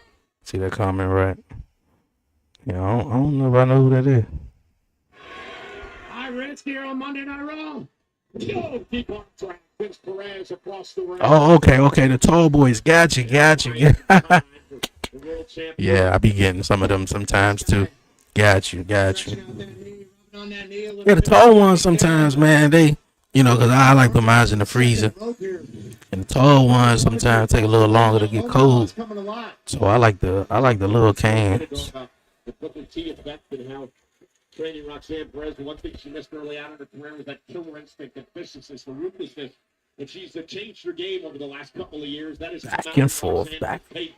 see that comment right. Yeah, I don't know if I know who that is. Hi, Reds here on Monday Night Raw. Keep on track. Vince Perez across the ring. Oh, okay. The tall boys. Got you. Yeah, I be getting some of them sometimes too. Got you. Yeah, the tall ones sometimes, man. They, you know, cause I like put mine in the freezer, and the tall ones sometimes take a little longer to get cold. So I like the little cans. Training Roxanne Perez, one thing she missed early on in her career was that killer instinct, that viciousness, the ruthlessness. And she's changed her game over the last couple of years. That is back and forth.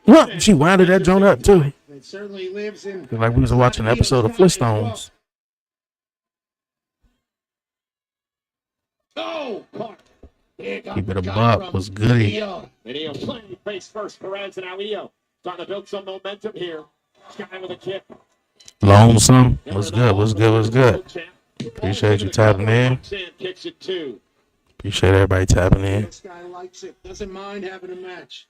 Well, she winded that joint up too. It certainly lives in. Like we was watching an episode of Flintstones. Oh, Keep it a buck was goody. And Io playing face first. Perez and now Io trying to build some momentum here. Sky with a kick. Lonesome. What's good? Appreciate you tapping in. Appreciate everybody tapping in. This guy likes it. Doesn't mind having a match.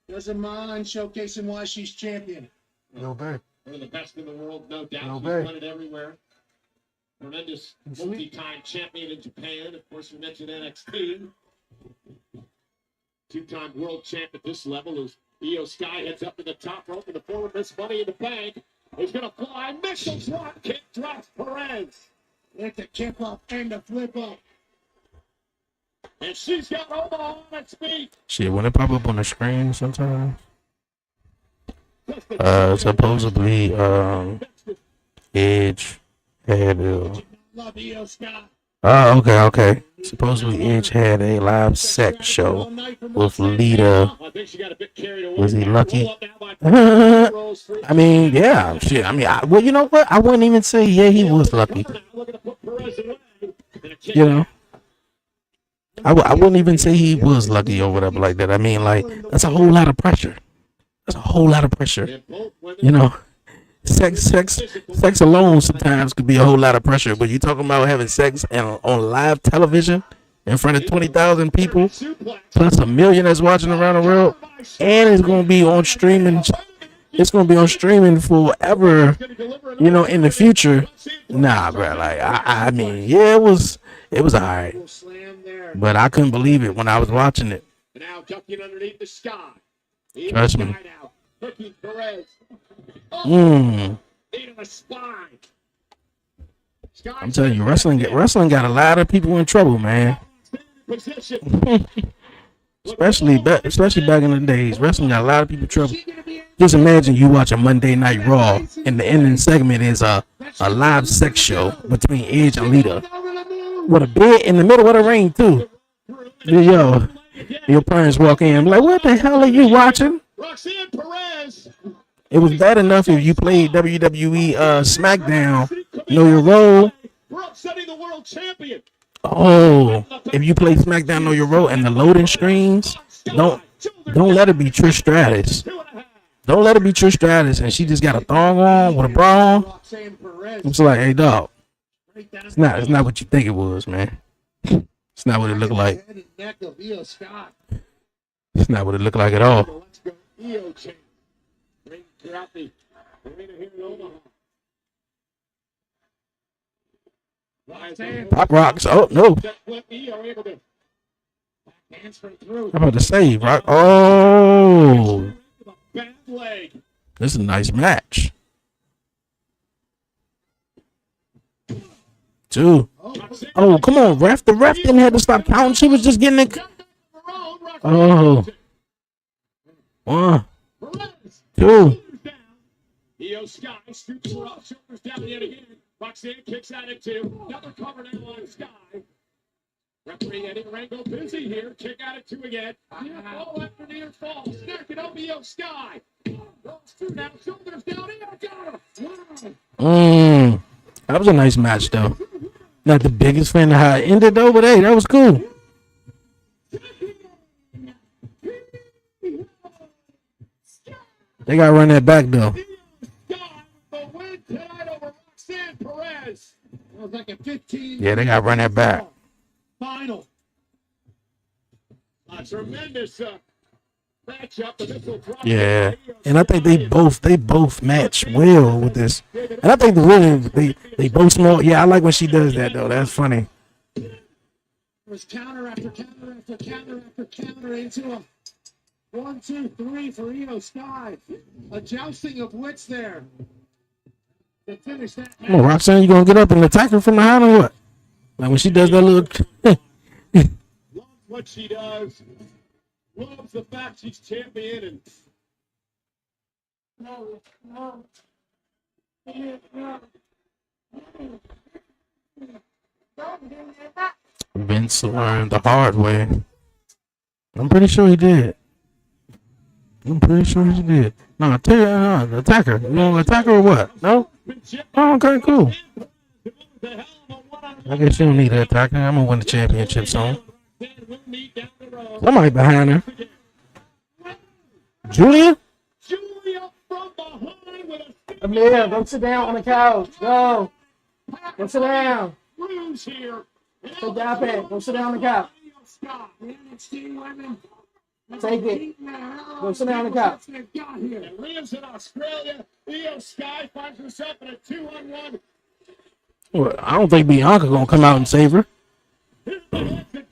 Doesn't mind showcasing why she's champion. No bad. One of the best in the world, no doubt. No She's bad. won it everywhere. Tremendous multi-time champion in Japan. Of course, we mentioned NXT. Two-time world champ at this level as Io Sky heads up to the top rope and the forward miss Money in the Bank. He's going to fly. Missile drop kick drops Perez. It's a chip up and a flip up. And she's got Omaha on its feet. Shit, when it pop up on the screen sometimes. Supposedly, Edge had Love Io Sky. oh, okay. Supposedly Edge had a live sex show with Lita. Was he lucky? I mean, yeah, shit. I mean, well, you know what? I wouldn't even say, yeah, he was lucky. You know? I wouldn't even say he was lucky or whatever like that. I mean, like, that's a whole lot of pressure. You know? Sex alone sometimes could be a whole lot of pressure, but you talking about having sex on live television in front of 20,000 people, plus a million that's watching around the world, and it's gonna be on streaming. It's gonna be on streaming forever, you know, in the future. Nah, bro. Like I mean, yeah, it was alright, but I couldn't believe it when I was watching it. Now ducking underneath the sky. Trust me. I'm telling you, wrestling got a lot of people in trouble, man. especially back in the days, wrestling got a lot of people in trouble. Just imagine you watch a Monday Night Raw, and the ending segment is a live sex show between Edge and Lita, with a bed in the middle of the ring too. Yo, your parents walk in, like, what the hell are you watching? Roxanne Perez. It was bad enough if you played WWE SmackDown, Know Your Role. We're upsetting the world champion. Oh, if you play SmackDown, Know Your Role, and the loading screens, don't let it be Trish Stratus. Don't let it be Trish Stratus, and she just got a thong on with a bra on. It's like, hey, dog, it's not what you think it was, man. It's not what it looked like. It's not what it looked like at all. Pop rocks. Oh no! I'm about to say, rock. Oh, this is a nice match. Two. Oh, come on, ref. The ref didn't have to stop counting. She was just getting it. Oh. 1, 2. Io Sky scoops her up, shoulders down yet again. Roxanne kicks out at 2. Another cover now on Sky. Referee Eddie Rango busy here. Kick out at 2 again. Near fall after near fall. Snack it up, Io Sky. Rolls 2 now, shoulders down. Io got her. That was a nice match, though. Not the biggest fan of how it ended, though, but hey, that was cool. They got to run that back, though. The win tonight over Roxanne Perez. It was like a 15. Yeah, they got to run that back. Final. A tremendous matchup. But this will drop. Yeah, and I think they both match well with this. And I think they both small. Yeah, I like when she does that, though. That's funny. It was counter after counter after counter after counter into a 1, 2, 3 for Io Sky. A jousting of wits there to finish that match. Come on, Roxanne, you gonna get up and attack her from behind or what? Like when she does that little. Loves what she does. Loves the fact she's champion and. Vince learned the hard way. I'm pretty sure he did. No, attack her. You want to attack her or what? No? Oh, okay, cool. I guess you don't need to attack her. I'm going to win the championship soon. Somebody behind her. Julia? Amir, go sit down on the couch. Go. Go sit down. Take the iPad. Go sit down on the couch. Take it. Go sit down on the couch. It lives in Australia. Io Sky finds herself in a 2-on-1. Well, I don't think Bianca going to come out and save her.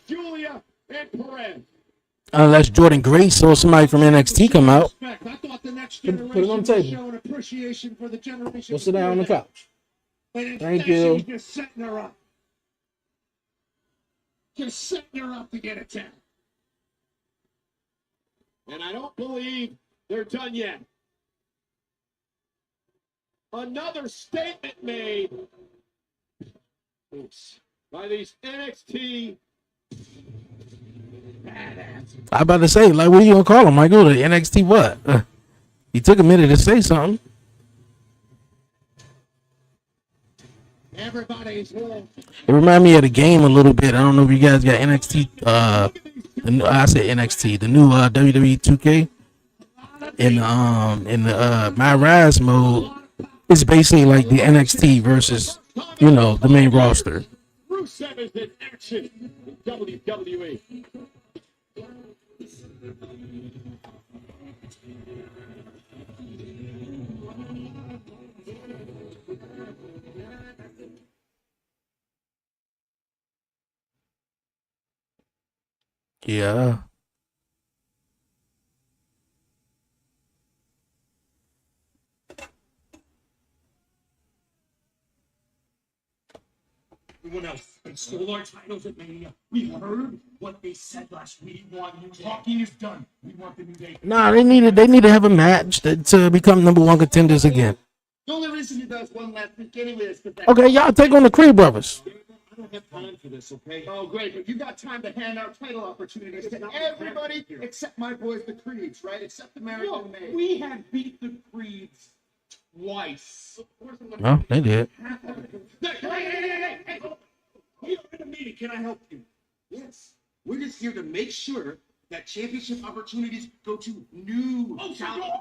Julia and Perez. Unless Jordan Grace or somebody from NXT come out. I thought the next Put it on the generation table. would show an appreciation for the generation. Go sit down on the couch. But instead, Thank you. she's just setting her up. Just setting her up to get a 10. And I don't believe they're done yet. Another statement made by these NXT badass. I about to say, like, what are you going to call him, Michael? The NXT what? He took a minute to say something. Everybody's It reminded me of the game a little bit. I don't know if you guys got NXT. I said NXT, the new WWE 2K. In the My Rise mode, it's basically like the NXT versus, the main roster. Rusev is in action in WWE. Yeah. Everyone else and stole our titles at Mania. We heard what they said last week. Talking is done. We want the New Day. Nah, they need to have a match to become number one contenders again. The only reason he does one last week anyway is because Okay, y'all take on the Creed brothers. I don't have time for this, okay? Oh, great, but you got time to hand out title opportunities to everybody except my boys, the Creeds, right? Except American Made. We have beat the Creeds twice. No, they did. Hey, we are in a meeting. Can I help you? Yes. We're just here to make sure that championship opportunities go to new talent.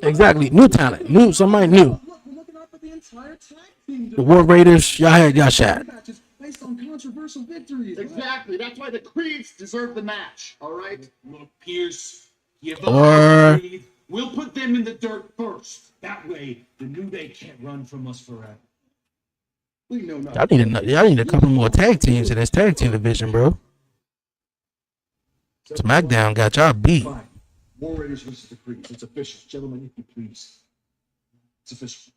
Exactly, new talent, somebody new. We're looking out for the entire tag team. The War Raiders, y'all had y'all shot. Matches based on controversial victories. Exactly. That's why the Creeds deserve the match. All right. Look, Pierce, give Or- up. We'll put them in the dirt first. That way, the New Day can't run from us forever. We know not. Y'all need a couple more tag teams in this tag team division, bro. SmackDown got y'all beat. Fine. War Raiders versus the Creeds. It's official. Gentlemen, if you please. It's official.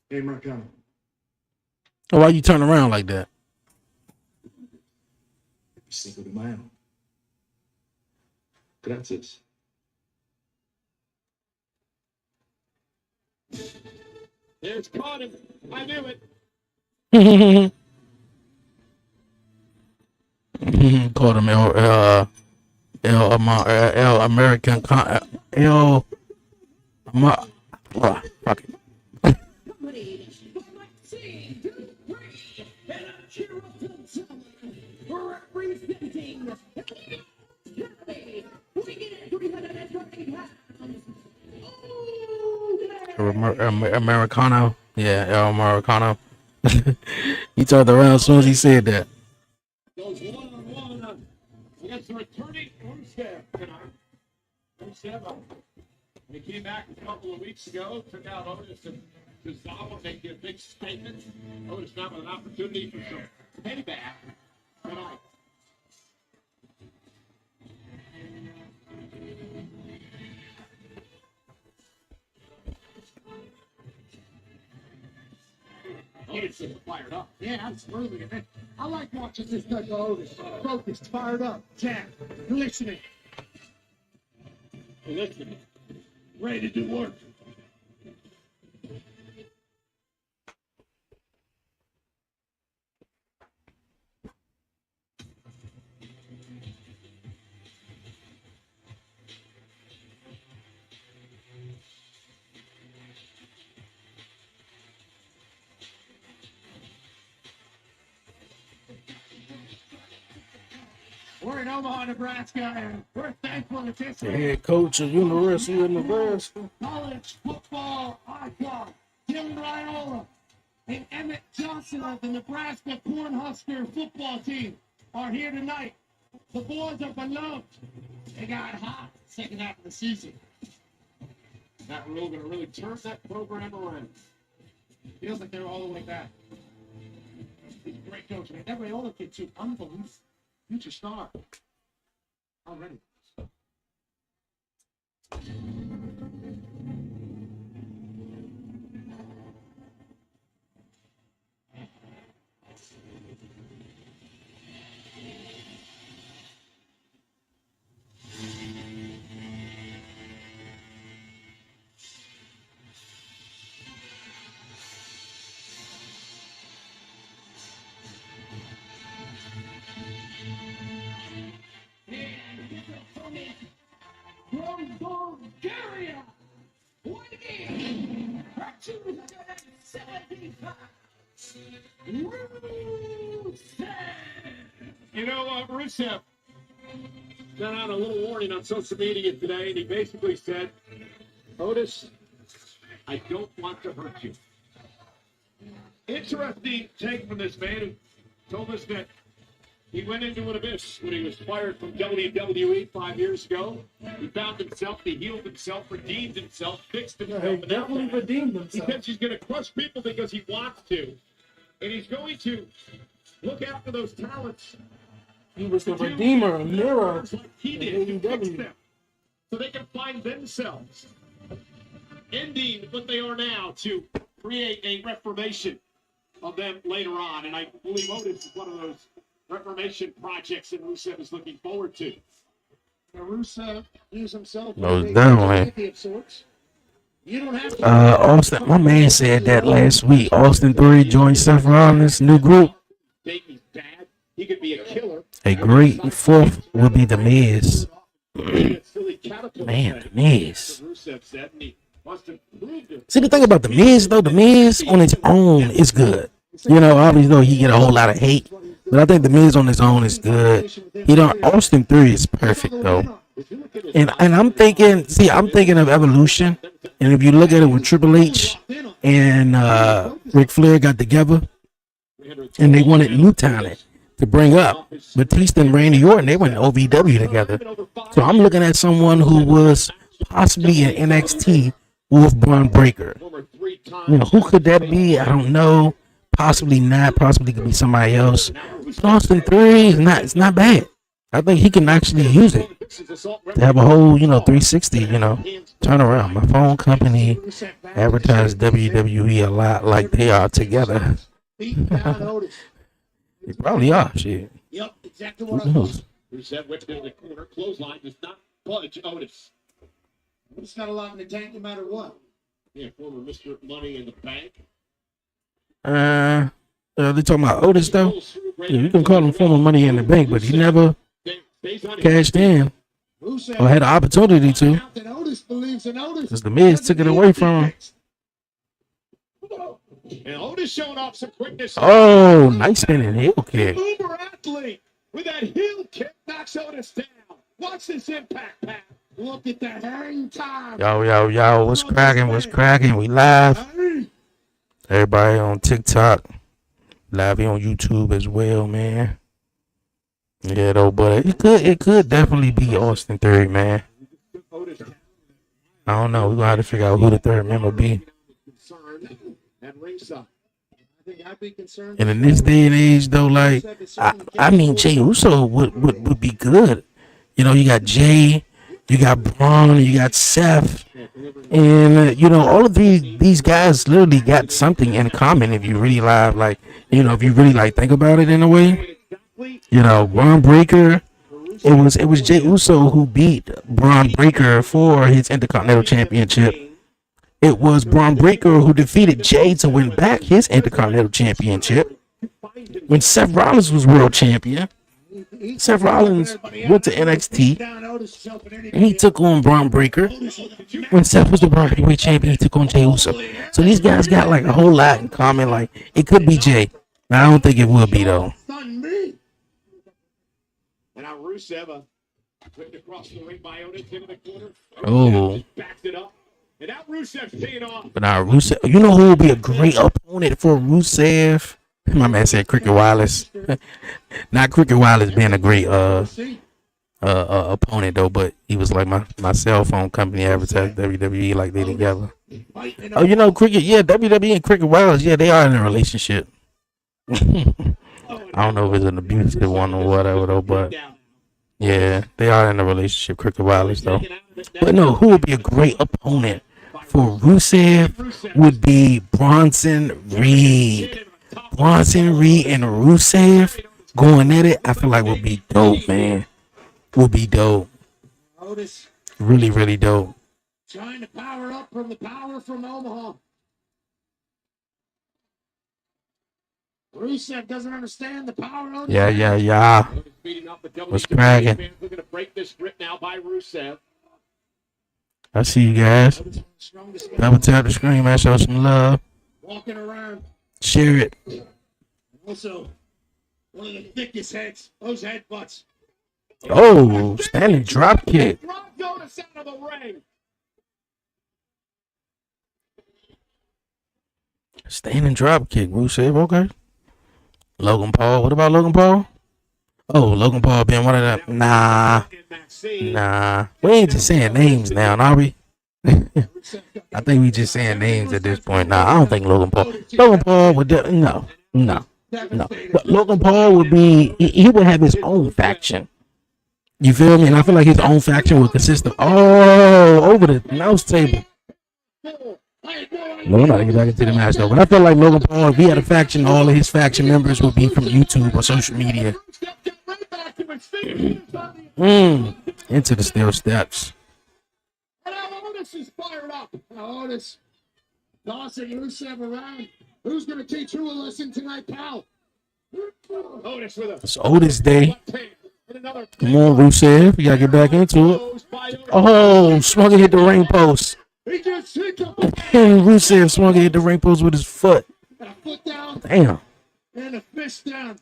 Hey, Marcano. Why you turn around like that? Cinco de Mayo. Gracias. There's caught him. I knew it. Called him El American El fuck it. Americano. Yeah, El Americano. He turned around as soon as he said that. Goes one-on-one against the returning Rusev tonight. Rusev, he came back a couple of weeks ago, took out Otis and Tozawa, making a big statement. Otis now with an opportunity for some payback tonight. Otis is fired up. Yeah, absolutely. And I like watching this guy go Otis. Focused, fired up. Jack, listening. Listening. Ready to do work. We're in Omaha, Nebraska, and we're thankful that this The head coach of University of Nebraska. college football icon, Jim Raiola, and Emmett Johnson of the Nebraska Cornhusker football team are here tonight. The boys are beloved. They got hot second half of the season. That rule going to really turn that program around. Feels like they're all the way back. He's a great coach, man. That Raiola kid, too, unbelievable. Future star. Already. From Bulgaria, weighing 275. Rusev. You know, Rusev sent out a little warning on social media today, and he basically said, Otis, I don't want to hurt you. Interesting take from this man who told us that he went into an abyss when he was fired from WWE 5 years ago. He found himself, he healed himself, redeemed himself, fixed himself. He definitely redeemed He himself. says he's going to crush people because he wants to. And he's going to look after those talents. He was the redeemer, a mirror. Like he did, to fix AEW. them so they can find themselves. Ending what they are now to create a reformation of them later on. And I believe Otis is one of those reformation projects that Rusev is looking forward to. Now, Rusev views himself Most as a definitely. champion of sorts. You don't have to. Austin, my man said that last week. Austin 3 joined Seth Rollins' new group. He's bad. He could be a killer. A great fourth will be The Miz. Man, The Miz. Rusev said, and he wants to prove to See, the thing about The Miz, though, The Miz on its own is good. You know, obviously, though, he get a whole lot of hate. But I think The Miz on his own is good. You know, Austin 3 is perfect, though. And I'm thinking, I'm thinking of Evolution. And if you look at it with Triple H and Ric Flair got together, and they wanted new talent to bring up. Batista and Randy Orton, they went OVW together. So I'm looking at someone who was possibly an NXT with Braun Breaker. You know, who could that be? I don't know. Possibly not. Possibly could be somebody else. But Austin 3 is not bad. I think he can actually use it to have a whole, 360, turn around. My phone company advertised WWE a lot like they are together. They probably are, shit. Yep, exactly Who what I knows? thought. Rusev whipped into the corner. Clothesline does not budge Otis. It's got a lot in the tank no matter what. Yeah, former Mr. Money in the Bank. They talking about Otis though. Yeah, you can call him former Money in the Bank, but he never cashed in or had the opportunity to, because the Miz took it away from him. And Otis showing off some quickness. Oh, nice spinning heel kick. Uber athlete with that heel kick knocks Otis down. Watch this impact, Pat. Look at the hang time. Yo, what's cracking? What's cracking? We live. Everybody on TikTok, live on YouTube as well, man. Yeah, though, but it could definitely be Austin Theory, man. I don't know. We're gonna have to figure out who the third member be. And in this day and age, though, like I mean, Jey Uso would be good. You know, you got Jay, you got Braun, you got Seth, and you know, all of these guys literally got something in common. If you really if you really think about it in a way, you know, Braun Breaker. It was Jey Uso who beat Braun Breaker for his Intercontinental Championship. It was Braun Breaker who defeated Jay to win back his Intercontinental Championship. When Seth Rollins was world champion, Seth Rollins went to NXT and he took on Braun Breaker. When Seth was the World Heavyweight Champion, he took on Jey Uso. So these guys got like a whole lot in common. Like, it could be Jay. I don't think it will be though. And now Rusev whipped across the ring by Otis into the corner. Oh. Backed it up. And now Rusev's paying off. But now Rusev, you know who would be a great opponent for Rusev? My man said Cricket Wireless. Not Cricket Wireless being a great opponent though, but he was like my cell phone company advertised WWE like they together. Oh, you know Cricket, yeah, WWE and Cricket Wireless, yeah, they are in a relationship. I don't know if it's an abusive one or whatever though, but yeah, they are in a relationship, Cricket Wireless though. But no, who would be a great opponent for Rusev would be Bronson Reed. Bronson Reed and Rusev going at it, I feel like would be dope, man. Would be dope. Really, really dope. Trying to power up from the power from Omaha. Rusev doesn't understand the power. Yeah. What's cracking? Looking to break this grip now by Rusev. I see you guys. Double tap the screen, man. Show some love. Walking around. Share it. Also, one of the thickest heads. Those headbutts. Oh, standing drop kick. Standing drop kick, Rusev. Okay. Logan Paul. What about Logan Paul? Oh, Logan Paul being one of them. Nah. We ain't just saying names now, are we? I think we just saying names at this point. Nah, I don't think Logan Paul would no. But Logan Paul would be, he would have his own faction. You feel me? And I feel like his own faction would consist of over the mouse table. No, we're not gonna get back into the match though. But I feel like Logan Paul, if he had a faction, all of his faction members would be from YouTube or social media. Into the steel steps. And now Otis is fired up. Now Otis tossing Rusev around. Who's going to teach who a lesson tonight, pal? Otis with a It's Otis Day. Come on, Rusev. You got to get back into it. Oh, swung and hit the ring post. And Rusev swung and hit the ring post with his foot. A foot down. Damn. And a fist down.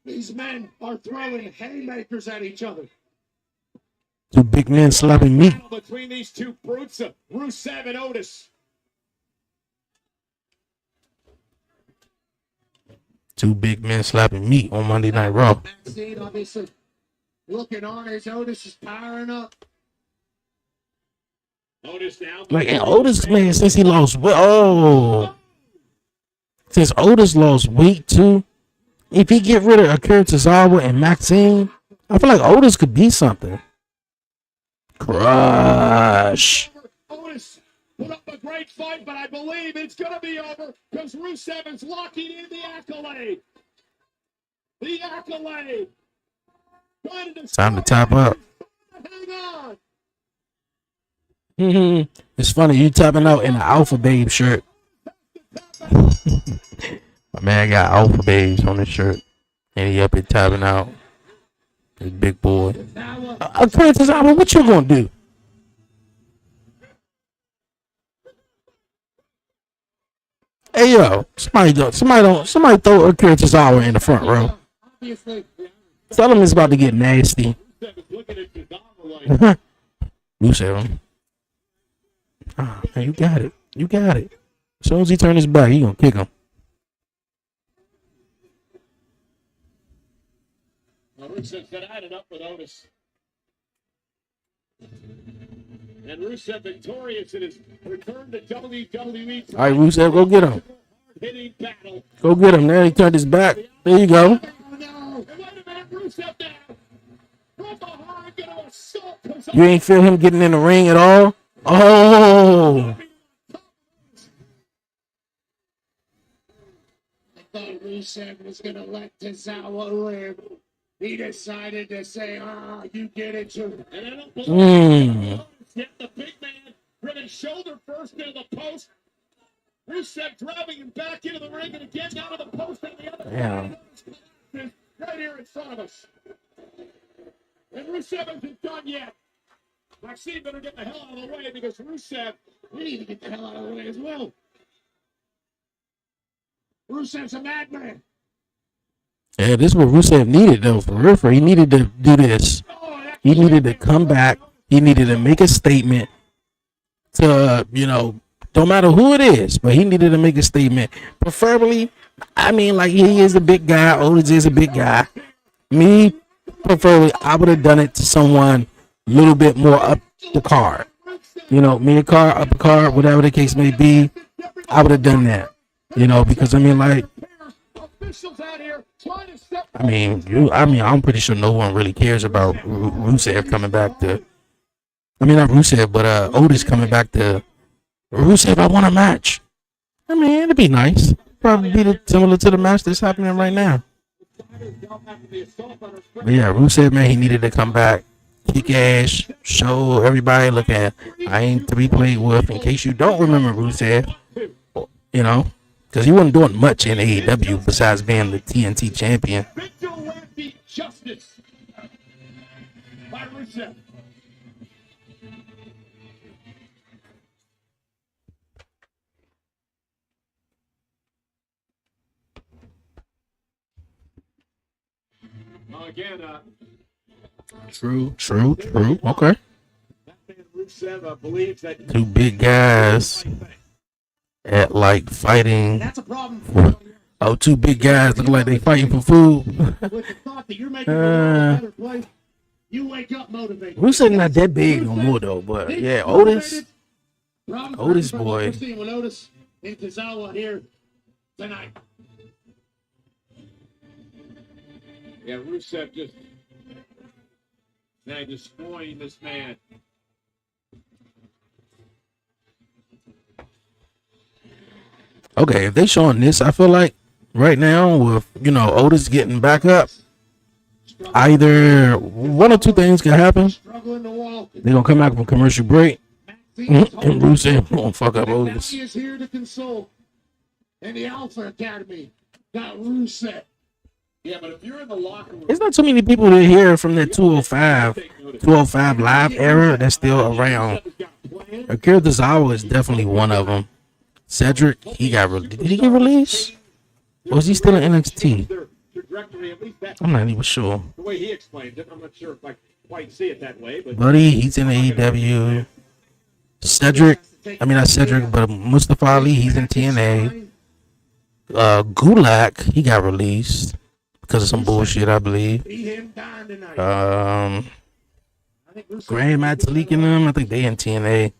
These men are throwing haymakers at each other. Two big men slapping meat. Between these two brutes, Rusev and Otis. Two big men slapping meat on Monday Night Raw. Scene, obviously, looking on as Otis is powering up. Otis now. Like, and Otis, man, since he lost weight. Since Otis lost weight too, if he get rid of Akira Tozawa and Maxine, I feel like Otis could be something. Crush. Otis put up a great fight, but I believe it's going to be over because Rusev is locking in the accolade. The accolade. Time to top up. Hang on. It's funny, you tapping out in the Alpha Babe shirt. My man got Alpha Babes on his shirt. And he up here tapping out. His big boy. Curtis Albert, what you gonna do? Hey yo, somebody throw a Curtis Albert in the front row. Tell him it's about to get nasty. Rusev. Ah, man, you got it. You got it. As soon as he turn his back, he gonna kick him. Rusev set it up with Otis. And Rusev victorious in his return to WWE. All right, Rusev, go get him. Go get him. There he turned his back. There you go. You ain't feel him getting in the ring at all? Oh. I thought Rusev was going to let Tozawa live. He decided to say, you get it too. And I don't believe the big man driven shoulder first into the post. Rusev driving him back into the ring and again down to the post on the other side. Right here in front of us. And Rusev isn't done yet. Maxine better get the hell out of the way because Rusev, we need to get the hell out of the way as well. Rusev's a madman. Yeah, this is what Rusev needed, though. For real, he needed to do this. He needed to come back. He needed to make a statement to, don't matter who it is, but he needed to make a statement. Preferably, I mean, like, he is a big guy. Otis is a big guy. Me, preferably, I would have done it to someone a little bit more up the card. Mid-card, upper card, whatever the case may be. I would have done that. Because, I'm pretty sure no one really cares about Rusev coming back to. Not Rusev, but Otis coming back to. Rusev, I want a match. It'd be nice. Probably be similar to the match that's happening right now. But yeah, Rusev, man, he needed to come back, kick ass, show everybody, look at, I ain't to be played with. In case you don't remember Rusev, because he wasn't doing much in AEW besides being the TNT champion. Justice by Rusev. Again, True. Okay. Rusev believes that two big guys at like fighting. That's a problem. Two big guys look like they fighting for food. With the thought that you're making a better play, you wake up motivated. Rusev not that big no more though, but yeah, Otis boy. With Otis and Tozawa here tonight. Yeah, Rusev just destroying this man. Okay, if they showing this, I feel like right now with Otis getting back up, either one or two things can happen. They're gonna come back from commercial break, and Rusev gonna fuck up Otis. He is here to console, and the Alpha Academy got Rusev. Yeah, but if you're in the locker room, there's not too many people that here from that 205 live era that's still around. Akira Tozawa is definitely one of them. Cedric, did he get released? Or is he still in NXT? I'm not even sure. The way he explained it, I'm not sure if I quite see it that way. But Buddy, he's in AEW. Cedric, not Cedric, but Mustafa Ali, he's in TNA. Gulak, he got released because of some bullshit, I believe. Grand Metalik and them, I think they in TNA.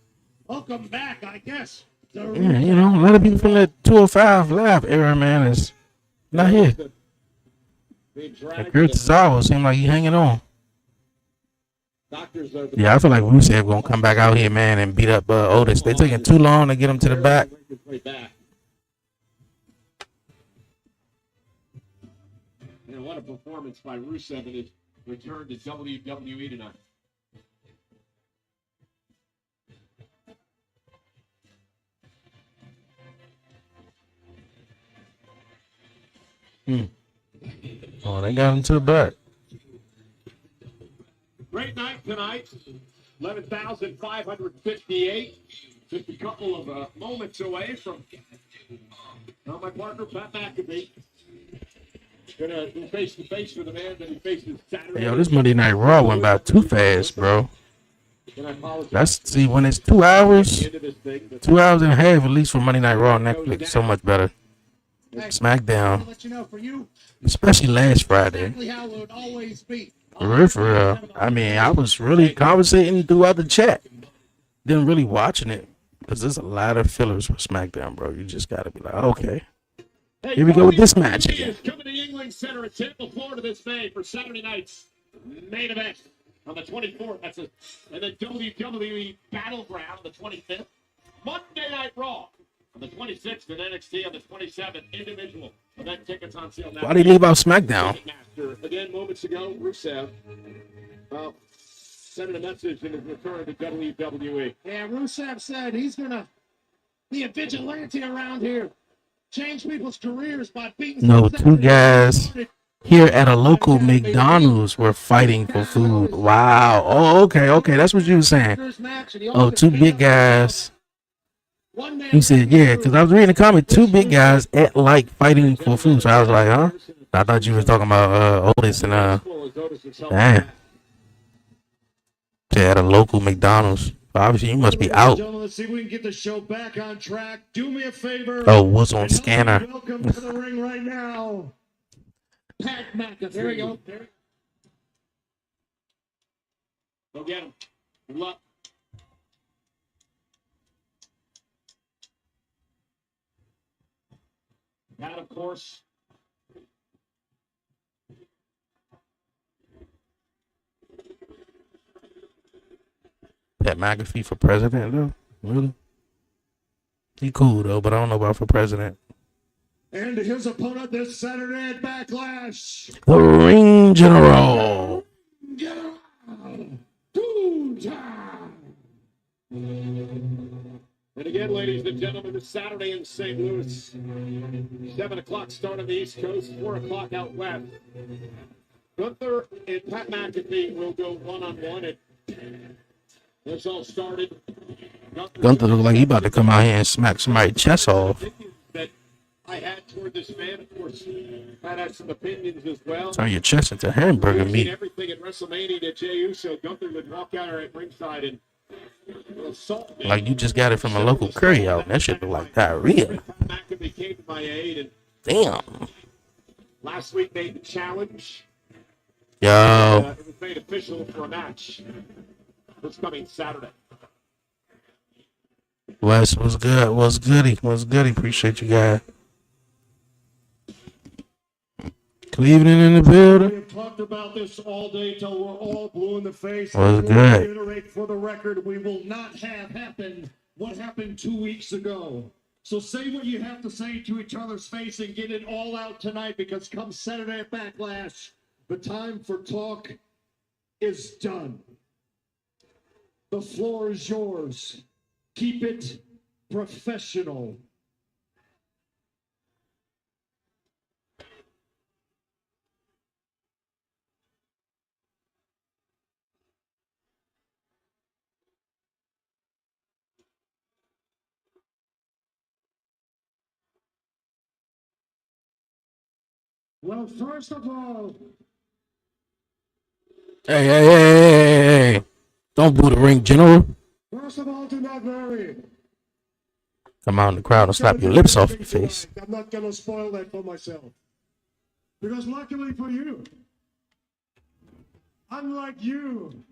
Welcome back, I guess. Yeah, a lot of people from that 205 Live era, man, is not here. Akira Tozawa seems like he's hanging on. Yeah, I feel like Rusev gonna come back out here, man, and beat up Otis. They taking too long to get him to the back. And what a performance by Rusev in his return to WWE tonight. Oh, they got him to the back. Great night tonight. 11,558. Just a couple of moments away from my partner, Pat McAfee. Gonna be face to face with the man that he faces Saturday. Yo, this Monday Night Raw went by too fast, bro. That's see when it's 2 hours, 2 hours and a half at least for Monday Night Raw. Netflix is so much better. SmackDown, especially last Friday. For real, for real. I mean, I was really conversating throughout the chat, then really watching it because there's a lot of fillers for SmackDown, bro. You just gotta be like, okay, here we go with this match again. Coming to England Center at Tampa, Florida this May for Saturday night's main event on the 24th. And the WWE Battleground on the 25th. Monday Night Raw on the 26th and NXT on the 27th. Individual event tickets on sale now. Why do you leave out SmackDown? Again, moments ago, Rusev sent a message in his return to WWE. Yeah, Rusev said he's going to be a vigilante around here. Change people's careers by beating. No, two guys here at a local McDonald's were fighting for food. Wow. Oh, okay. That's what you were saying. Oh, two big guys. He said, yeah, because I was reading the comment, two big guys at like fighting for food. So I was like, huh? I thought you was talking about Otis and damn. Yeah, at a local McDonald's. Obviously, you must be out. Let's see if we can get the show back on track. Do me a favor. Oh, what's on scanner? Welcome to the ring right now, Pat McAfee. There we go. Go get him. Good luck. Pat, of course. Pat McAfee for president, though? Really? He cool, though, but I don't know about for president. And his opponent this Saturday at Backlash, The Ring General. And again, ladies and gentlemen, this Saturday in St. Louis, 7 o'clock start on the East Coast, 4 o'clock out west. Gunther and Pat McAfee will go one-on-one. This all started. Gunther look like he about to come out here and smack somebody's chest off. That I had toward this man, of course, Pat had some opinions as well. Turn your chest into hamburger meat. Everything at WrestleMania that Jey Uso, Gunther would walk out at ringside and assault me. Like you just got it from a local curry out. That shit look like diarrhea. McAfee came to my aid and Damn. last week made the challenge. Yo. It was made official for a match this coming Saturday. Wes, what's good? What's goody? Appreciate you guys. Cleveland in the building. we have talked about this all day till we're all blue in the face. What's I good? reiterate for the record, we will not have happened what happened 2 weeks ago. So say what you have to say to each other's face and get it all out tonight, because come Saturday at Backlash, the time for talk is done. The floor is yours. Keep it professional. Well, first of all, Hey. Don't boo the Ring General. do not worry. Come out in the crowd and slap your lips off your face. I'm not going to spoil that for myself. Because luckily for you, unlike you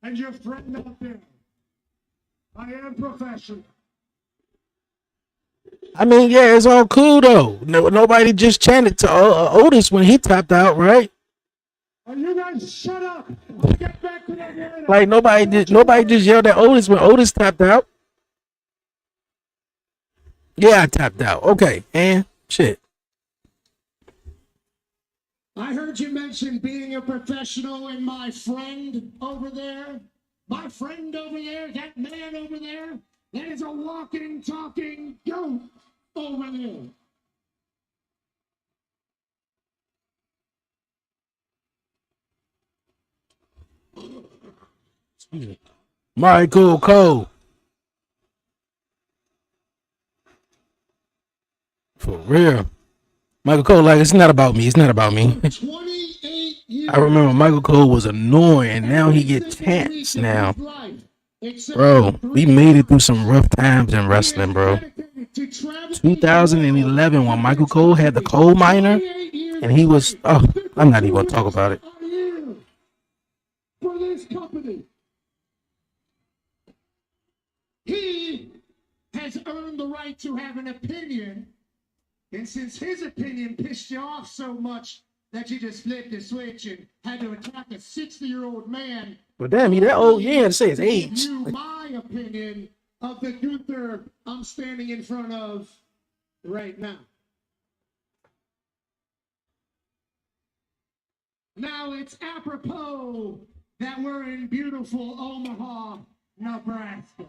and your friend out there, I am professional. I mean, yeah, it's all cool though. Nobody just chanted to Otis when he tapped out, right? Oh, you guys shut up. I'll get back to that later. Like nobody just yelled at Otis when Otis tapped out. Yeah, I tapped out. Okay, and shit. I heard you mention being a professional and my friend over there. My friend over there, that man over there, that is a walking, talking goat over there. Michael Cole. For real. Michael Cole, like, it's not about me. It's not about me. 28 years. I remember Michael Cole was annoying. Now he get chants now. Bro, we made it through some rough times in wrestling, bro. 2011 when Michael Cole had the coal miner and he was, oh, I'm not even going to talk about it. For this company, he has earned the right to have an opinion, and since his opinion pissed you off so much that you just flipped the switch and had to attack a 60-year-old man. But damn, he that old, yeah, to say his age. You, my opinion of the Gunther I'm standing in front of right now. Now it's apropos that we're in beautiful Omaha, Nebraska.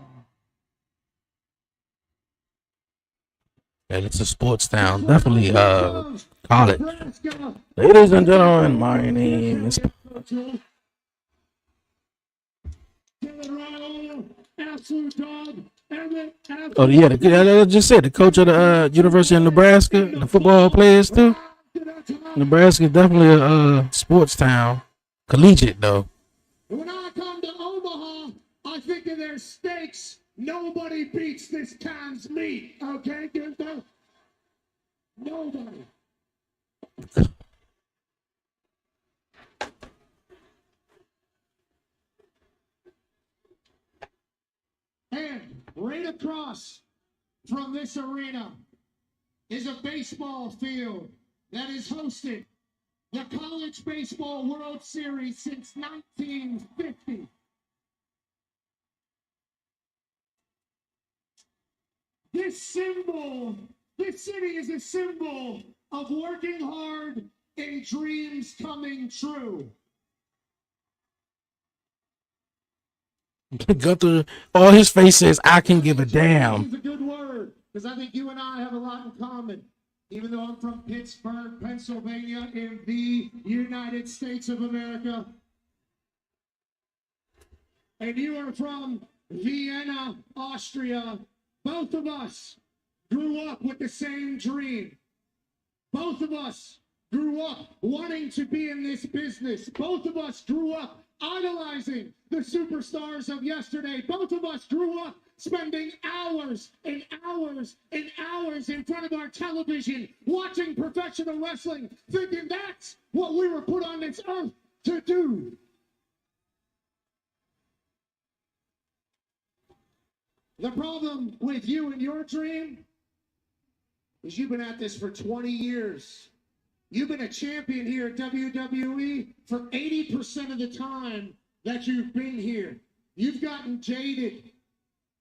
And it's a sports town, definitely college. Ladies and gentlemen, my name is. Oh yeah, I just said the coach of the University of Nebraska, the football players too. Nebraska is definitely a sports town, collegiate though. When I come to Omaha, I think of their steaks. Nobody beats this town's meat. Okay, Gunther? Nobody. And right across from this arena is a baseball field that has hosted the College Baseball World Series since 1950. This city is a symbol of working hard and dreams coming true. Gunther, all his face says, I can give a damn. It's a good word, because I think you and I have a lot in common. Even though I'm from Pittsburgh, Pennsylvania, in the United States of America. And you are from Vienna, Austria. Both of us grew up with the same dream. Both of us grew up wanting to be in this business. Both of us grew up idolizing the superstars of yesterday. Both of us grew up spending hours and hours and hours in front of our television watching professional wrestling, thinking that's what we were put on this earth to do. The problem with you and your dream is you've been at this for 20 years. You've been a champion here at WWE for 80% of the time that you've been here. You've gotten jaded.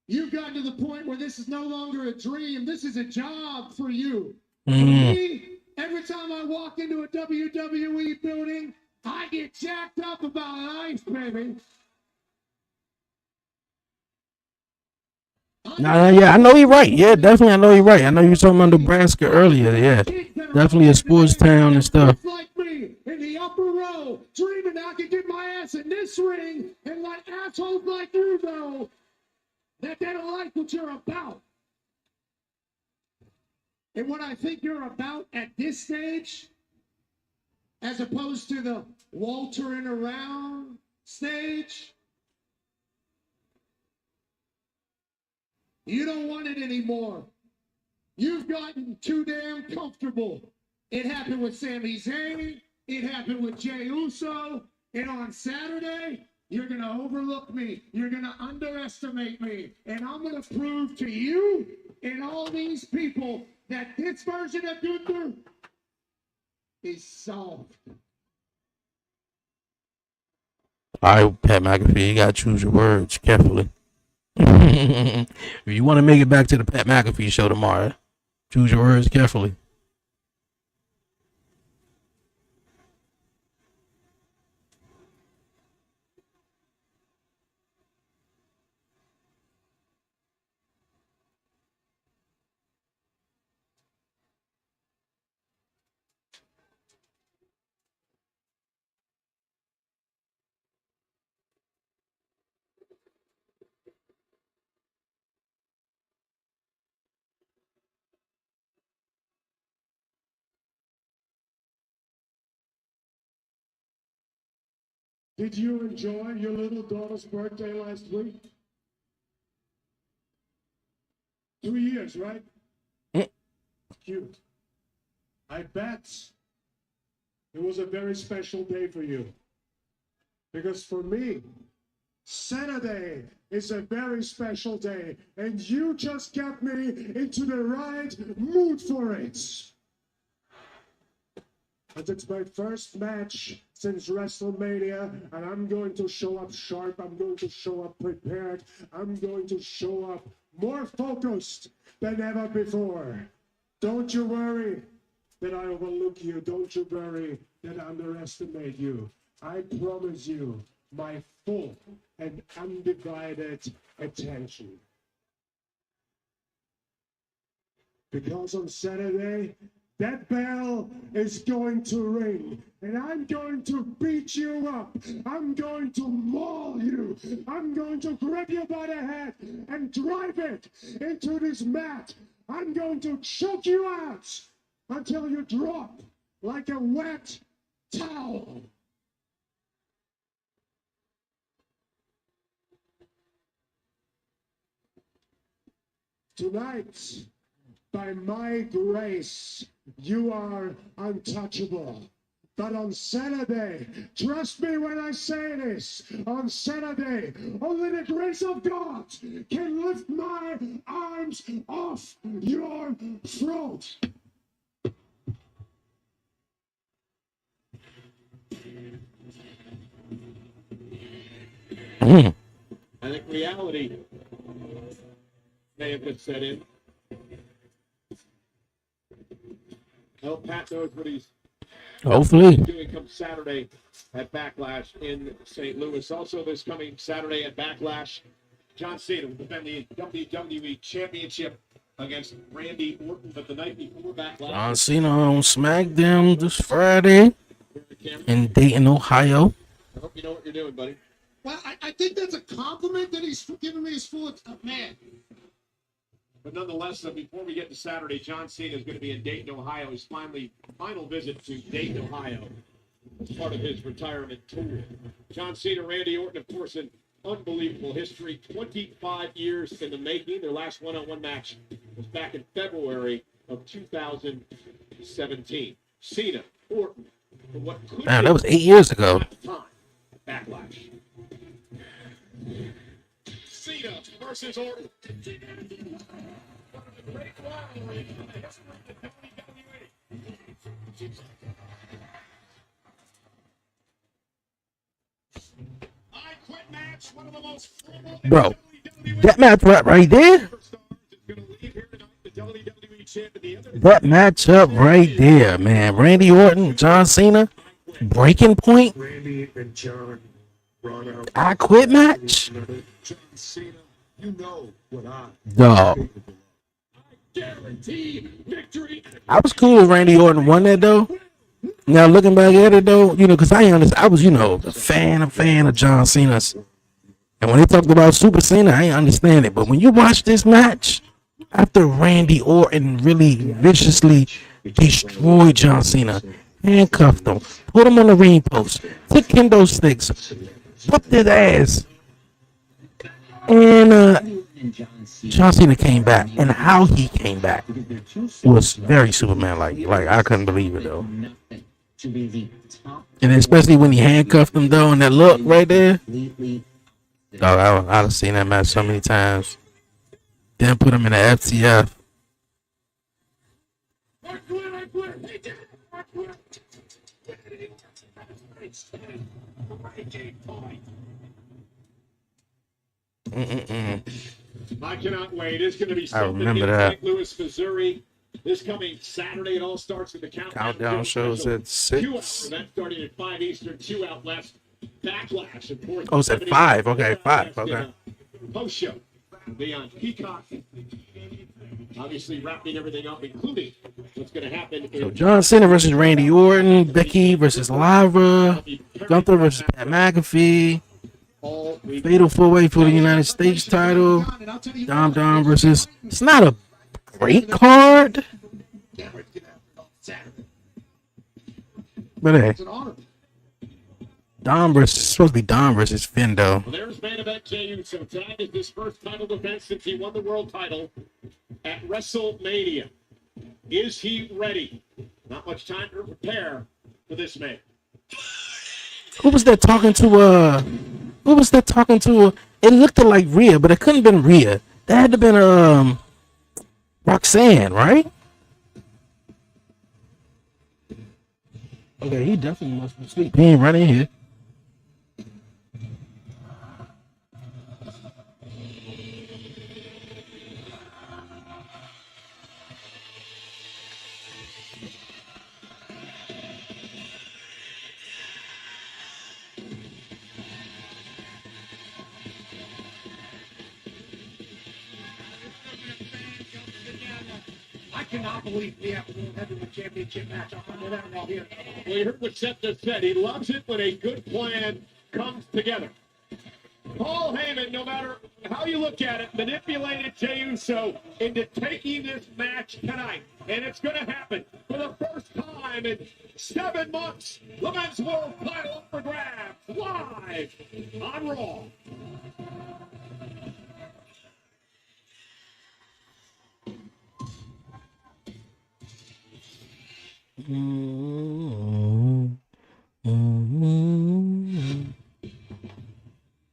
You've gotten to the point where this is no longer a dream. This is a job for you. For me, every time I walk into a WWE building, I get jacked up about life, baby. Yeah, I know you're right. Yeah, definitely, I know you're right. I know you were talking about Nebraska earlier. Yeah, definitely a sports town and stuff. Like me in the upper row, dreaming I could get my ass in this ring and let assholes like you know that they don't like what you're about. And what I think you're about at this stage, as opposed to the Waltering around stage, you don't want it anymore. You've gotten too damn comfortable. It happened with Sami Zayn. It happened with Jey Uso. And on Saturday, you're going to overlook me. You're going to underestimate me. And I'm going to prove to you and all these people that this version of Gunther is soft. All right, Pat McAfee, you got to choose your words carefully. If you want to make it back to the Pat McAfee show tomorrow, choose your words carefully. Did you enjoy your little daughter's birthday last week? 2 years, right? Cute. I bet it was a very special day for you. Because for me, Saturday is a very special day, and you just got me into the right mood for it. And it's my first match since WrestleMania, and I'm going to show up sharp, I'm going to show up prepared, I'm going to show up more focused than ever before. Don't you worry that I overlook you. Don't you worry that I underestimate you. I promise you my full and undivided attention. Because on Saturday, that bell is going to ring, and I'm going to beat you up. I'm going to maul you. I'm going to grab you by the head and drive it into this mat. I'm going to choke you out until you drop like a wet towel. Tonight, by my grace, you are untouchable. But on Saturday, trust me when I say this, on Saturday, only the grace of God can lift my arms off your throat. I think reality may have been set in. Well, Pat knows what he's Hopefully. doing come Saturday at Backlash in St. Louis. Also, this coming Saturday at Backlash, John Cena will defend the WWE Championship against Randy Orton. But the night before Backlash, John Cena on SmackDown this Friday in Dayton, Ohio. I hope you know what you're doing, buddy. Well, I think that's a compliment that he's giving me his full man. But nonetheless, before we get to Saturday, John Cena is going to be in Dayton, Ohio. His final visit to Dayton, Ohio, as part of his retirement tour. John Cena, Randy Orton, of course, an unbelievable history. 25 years in the making. Their last one-on-one match was back in February of 2017. Cena, Orton, for what could Man, that was 8 years ago. at the time, Backlash. Cena versus Orton. Bro, that match right there. That matchup right there, man. Randy Orton, John Cena, breaking point. Randy and John brought out I quit match. John Cena. You know what Dog. I was cool with Randy Orton won that though. Now looking back at it though, because I was, a fan of John Cena's. And when they talked about Super Cena, I ain't understand it. But when you watch this match, after Randy Orton really viciously destroyed John Cena, handcuffed him, put him on the ring post, took kendo sticks, whooped his ass, and John Cena came back, and how he came back was very Superman-like. Like, I couldn't believe it, though. And especially when he handcuffed him, though, and that look right there. Dog, I've seen that match so many times. Then put him in the FTF. I cannot wait. It's going to be I something remember in that. St. Louis, Missouri. This coming Saturday, it all starts with the Countdown shows at 6. 2 hour event starting at 5 Eastern, 2 out west. Backlash. Of course, Oh, it's at 5. Okay, 5. Okay. Post show. Be on Peacock. Obviously, wrapping everything up, including what's going to happen. So John Cena versus Randy Orton, Becky versus Lara, Gunther versus Pat McAfee, Fatal 4-Way for the United States title, Dom versus. It's not a great card, but hey, supposed to be Dom versus Finn, though. Well, there's main event Jey Uso. Tonight is his first title defense since he won the world title at WrestleMania. Is he ready? Not much time to prepare for this man. Who was that talking to? Who was that talking to? It looked like Rhea, but it couldn't have been Rhea. That had to have been Roxanne, right? Okay, he definitely must be asleep. He ain't right in here. I cannot believe we have a World Heavyweight Championship match on Monday Night Raw here. Well, you heard what Seth just said. He loves it when a good plan comes together. Paul Heyman, no matter how you look at it, manipulated Jey Uso into taking this match tonight. And it's going to happen for the first time in 7 months. The men's world title up for grabs live on Raw.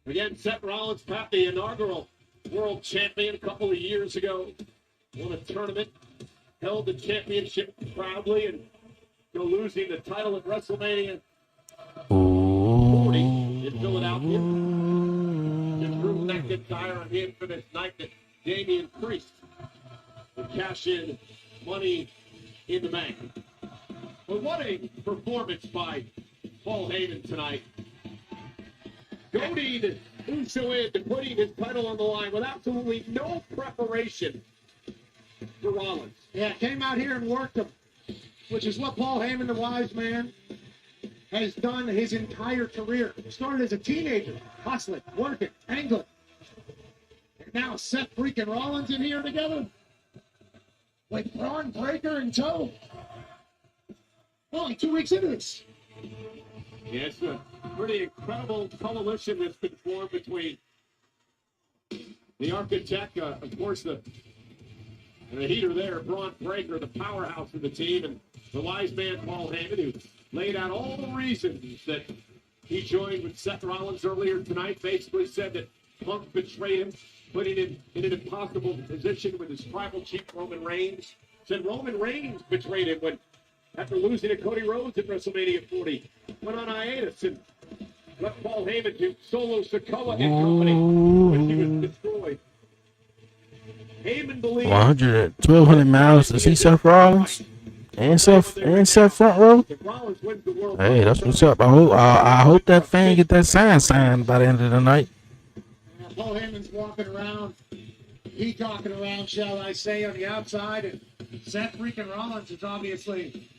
Again, Seth Rollins, Pat, the inaugural world champion a couple of years ago, won a tournament, held the championship proudly, and losing the title at WrestleMania 40 in Philadelphia. And Drew McIntyre on the infamous night that Damian Priest would cash in Money in the Bank. But what a performance by Paul Heyman tonight. Goading Uso into putting his title on the line with absolutely no preparation for Rollins. Yeah, came out here and worked him, which is what Paul Heyman, the wise man, has done his entire career. Started as a teenager, hustling, working, angling. And now Seth freaking Rollins in here together with Braun Breaker in tow. Only 2 weeks into this. Yeah, it's a pretty incredible coalition that's been formed between the architect, of course, the heater there, Braun Breaker, the powerhouse of the team, and the wise man, Paul Heyman, who laid out all the reasons that he joined with Seth Rollins earlier tonight, basically said that Punk betrayed him, putting him in an impossible position with his tribal chief, Roman Reigns. Said Roman Reigns betrayed him when, after losing to Cody Rhodes at WrestleMania 40, went on hiatus and left Paul Heyman to solo Sikoa and company when he was destroyed. Heyman believes 1,200 miles to see Seth Rollins and Seth front row. Hey, that's what's up. I hope that fan get that sign signed by the end of the night. Paul Heyman's walking around, peacocking around, shall I say, on the outside, and Seth freaking Rollins is obviously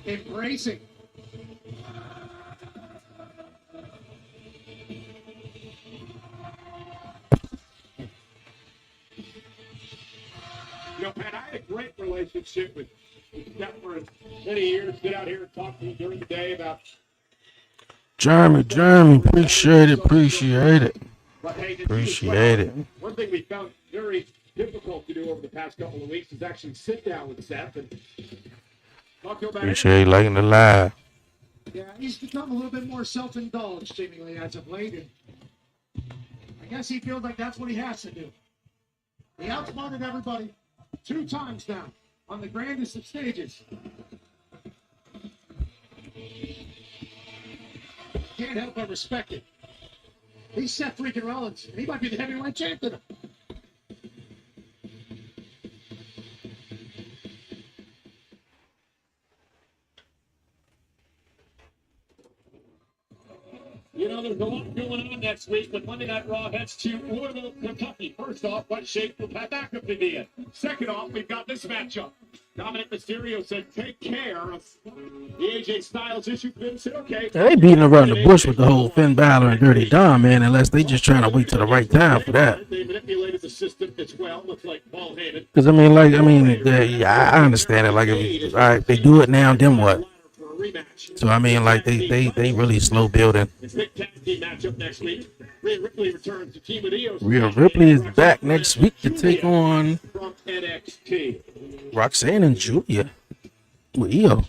embracing. You know, Pat, I had a great relationship with Seth for many years. Get out here and talk to him during the day about. Jeremy, appreciate it. But hey, Appreciate it. One thing we found very difficult to do over the past couple of weeks is actually sit down with Seth and talk to him about Appreciate liking the live. Yeah, he's become a little bit more self-indulged, seemingly, as of late, and I guess he feels like that's what he has to do. He outsmarted everybody 2 times now on the grandest of stages. Can't help but respect it. He's Seth freaking Rollins, and he might be the heavyweight champion. You know, there's a lot going on next week, but Monday Night Raw heads to Louisville, Kentucky. First off, what shape will Pat McAfee be in? Second off, we've got this matchup. Dominic Mysterio said, take care of the AJ Styles issue. Vince said, okay. They beating around the bush with the whole Finn Balor and Dirty Dom, man, unless they just trying to wait till the right time for that. They manipulated the system as well, looks like Paul Heyman. Because, I understand it. Like, if all right, they do it now, then what? rematch. So I mean, like they really slow building. It's big tag team matchup next week. Rhea Ripley returns to team with Io. Rhea Ripley is back next week to take on from NXT. Roxanne and Julia with Io.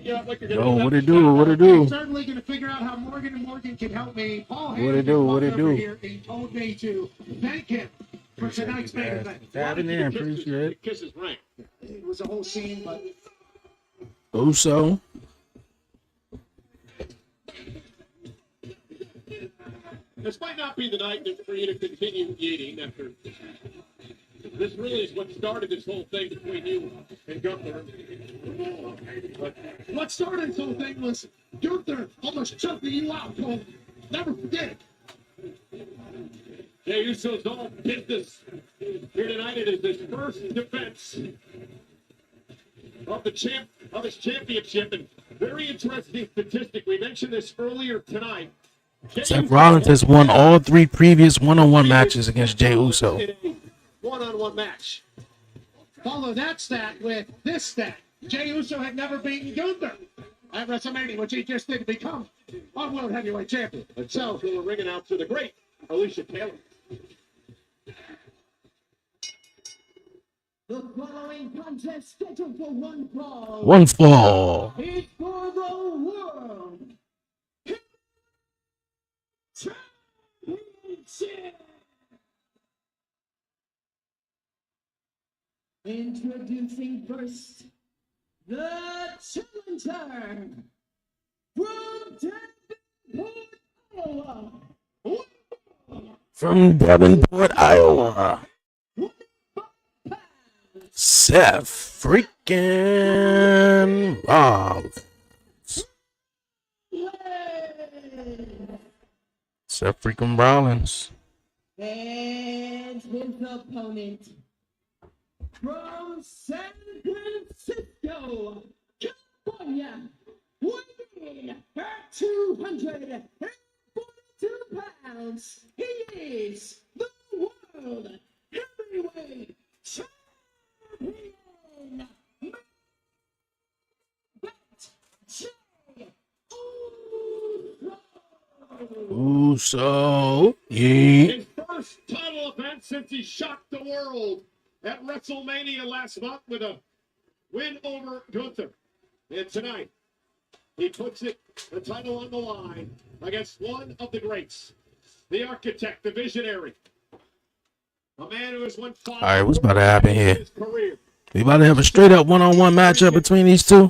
Yeah, like Yo, what it do? What it do? I'm certainly going to figure out how Morgan and Morgan can help me. Paul What it do? What it do? Here, he told me to thank him for tonight's main event. Diving in, appreciate it. Kisses ring. It was a whole scene, but Uso. This might not be the night for you to continue eating after. This really is what started this whole thing between you and Gunther. but what started this whole thing was Gunther almost choking you out, Cole. Never forget it. Jey Uso's all business here tonight. It is his first defense of his championship, and very interesting statistic. We mentioned this earlier tonight. Seth Rollins has won all 3 previous one-on-one matches against Jey Uso. One-on-one match. Follow that stat with this stat. Jey Uso had never beaten Gunther at WrestleMania, which he just did become our World Heavyweight Champion. So we're ringing out to the great Alicia Taylor. The following contest scheduled for one fall. One fall. It's for the world championship. Introducing first the challenger from Davenport, Iowa. From Davenport, Iowa. Seth freaking Rollins. Seth freaking Rollins. And his opponent from San Francisco, California, weighing at 242 pounds, he is the World Heavyweight Champion, Uso. Yeah. His first title event since he shocked the world at WrestleMania last month with a win over Gunther. And tonight, he puts the title on the line against one of the greats, the architect, the visionary, a man who has won 5 All right, what's about to happen here? in his career. We about to have a straight up one-on-one matchup between these two.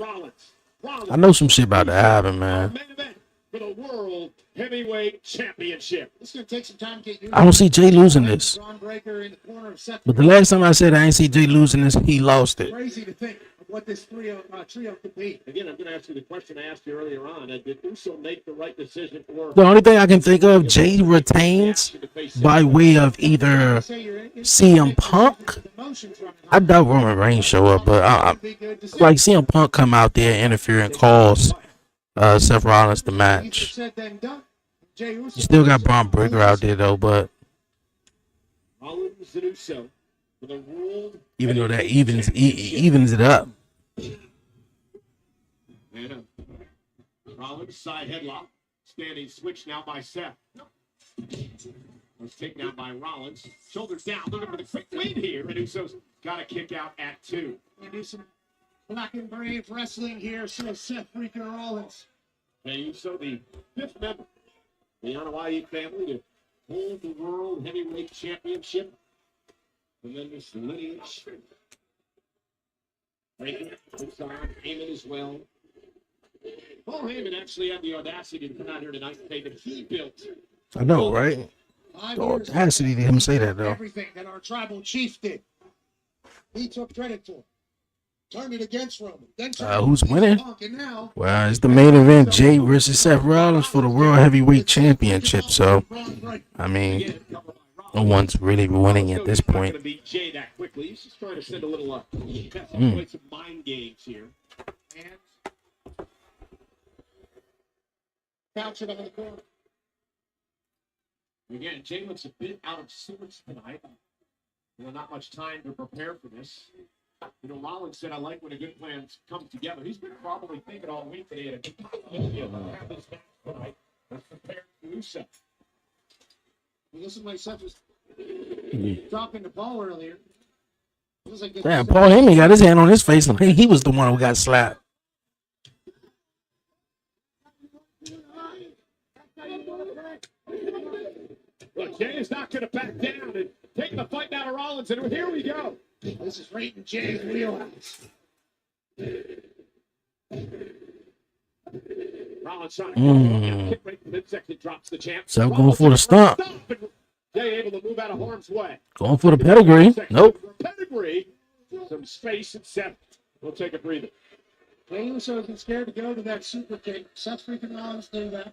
I know some shit about to happen, man. Main event for the World Heavyweight Championship. It's going to take some time to get used I don't see Jay losing this. Braun Breaker in the corner of Seth. But the last time I said I ain't see Jay losing this, he lost it. Crazy to think of what this trio could be. Again, I'm going to ask you the question I asked you earlier on. Did Uso make the right decision? Or The only thing I can think of, Jay retains by way of either CM Punk. I doubt Roman Reigns show up, but like CM Punk come out there, interfere, and cause Seth Rollins the match. You still got Braun Breaker out there though, but Rollins and Uso for the World even though that evens it up. And Rollins side headlock, standing switch now by Seth. Let's take down by Rollins. Shoulders down, looking for the quick lead here. And Uso's got a kick out at 2. We do some black and brave wrestling here. So Seth freaking Rollins. And Uso, the 5th member, the Anoa'i family, to hold the World Heavyweight Championship. And then this lineage. Breaker, Heyman as well. Paul Heyman actually had the audacity to come out here tonight and say that he built. I know, right? The audacity to him say that though. Everything that our tribal chief did, he took credit for. Turned it against Roman. Then Who's winning? Punk, and now, Well, it's the main event, Jay versus Seth Rollins for the World Heavyweight Championship. So, I mean, no one's really winning at this point. Going to beat Jay that quickly. He's just trying to send a little play some mind games here. and Couch it on the corner. Again, Jay looks a bit out of sorts tonight. Not much time to prepare for this. Rollins said, I like when a good plan comes together. He's been probably thinking all week that he had a good idea to have this match tonight. Let's prepare for Rusev. Listen, my son was talking to Paul earlier. Damn, Paul Heyman got his hand on his face. He was the one who got slapped. Look, Jay is not going to back down and taking the fight down to Rollins. And here we go. This is right in Jay's wheelhouse. Rollins trying to kick right midsection, drops the champ. So going for the stomp. Jay able to move out of harm's way. Going for the pedigree. Nope. Pedigree. Some space and Seth will take a breather. Jey Uso isn't scared to go to that super kick. Seth freaking Rollins knew that.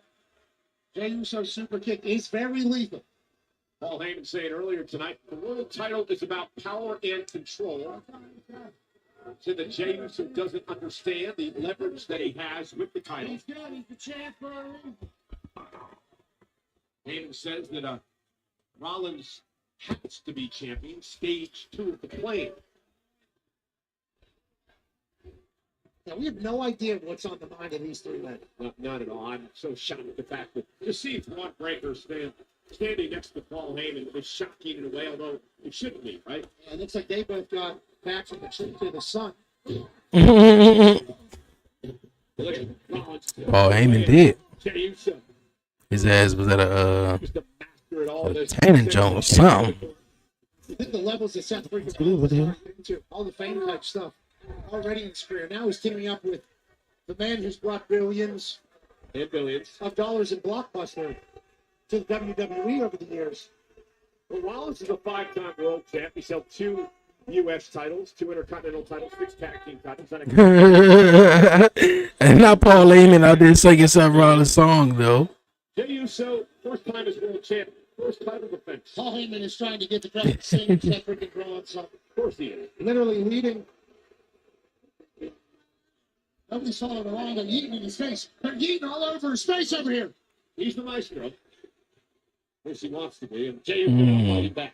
Jey Uso's super kick is very lethal. Paul Heyman saying earlier tonight, the world title is about power and control. Said that Jey Uso doesn't understand the leverage that he has with the title. He's good. He's the champ for a reason. Heyman says that Rollins has to be champion. Stage 2 of the plan. Now, we have no idea what's on the mind of these three men. Not at all. I'm so shocked at the fact that to see Braun Breaker standing next to Paul Heyman is shocking in a way, although it shouldn't be, right? Yeah, it looks like they both got backs from the trip to the sun. Paul Heyman did. His ass was at a tanning joint or something. I think the levels that Seth freaking into all the fame type stuff already in his career. Now he's teaming up with the man who's brought billions of dollars in Blockbuster to the WWE over the years. Well, Rollins is a 5-time world champ. He's held 2 U.S. titles, 2 Intercontinental titles, 6 tag team titles. And not Paul Heyman out there singing Seth Rollins' song, though. Jey Uso, first time as world champ, first title defense. Paul Heyman is trying to get the crowd to sing Seth freaking Rollins' song. Of course he is. Literally leading. Nobody's following along. They're yeeting in his face. They're yeeting all over his face over here. He's the maestro. Of course he wants to be. And Jey Uso fighting back.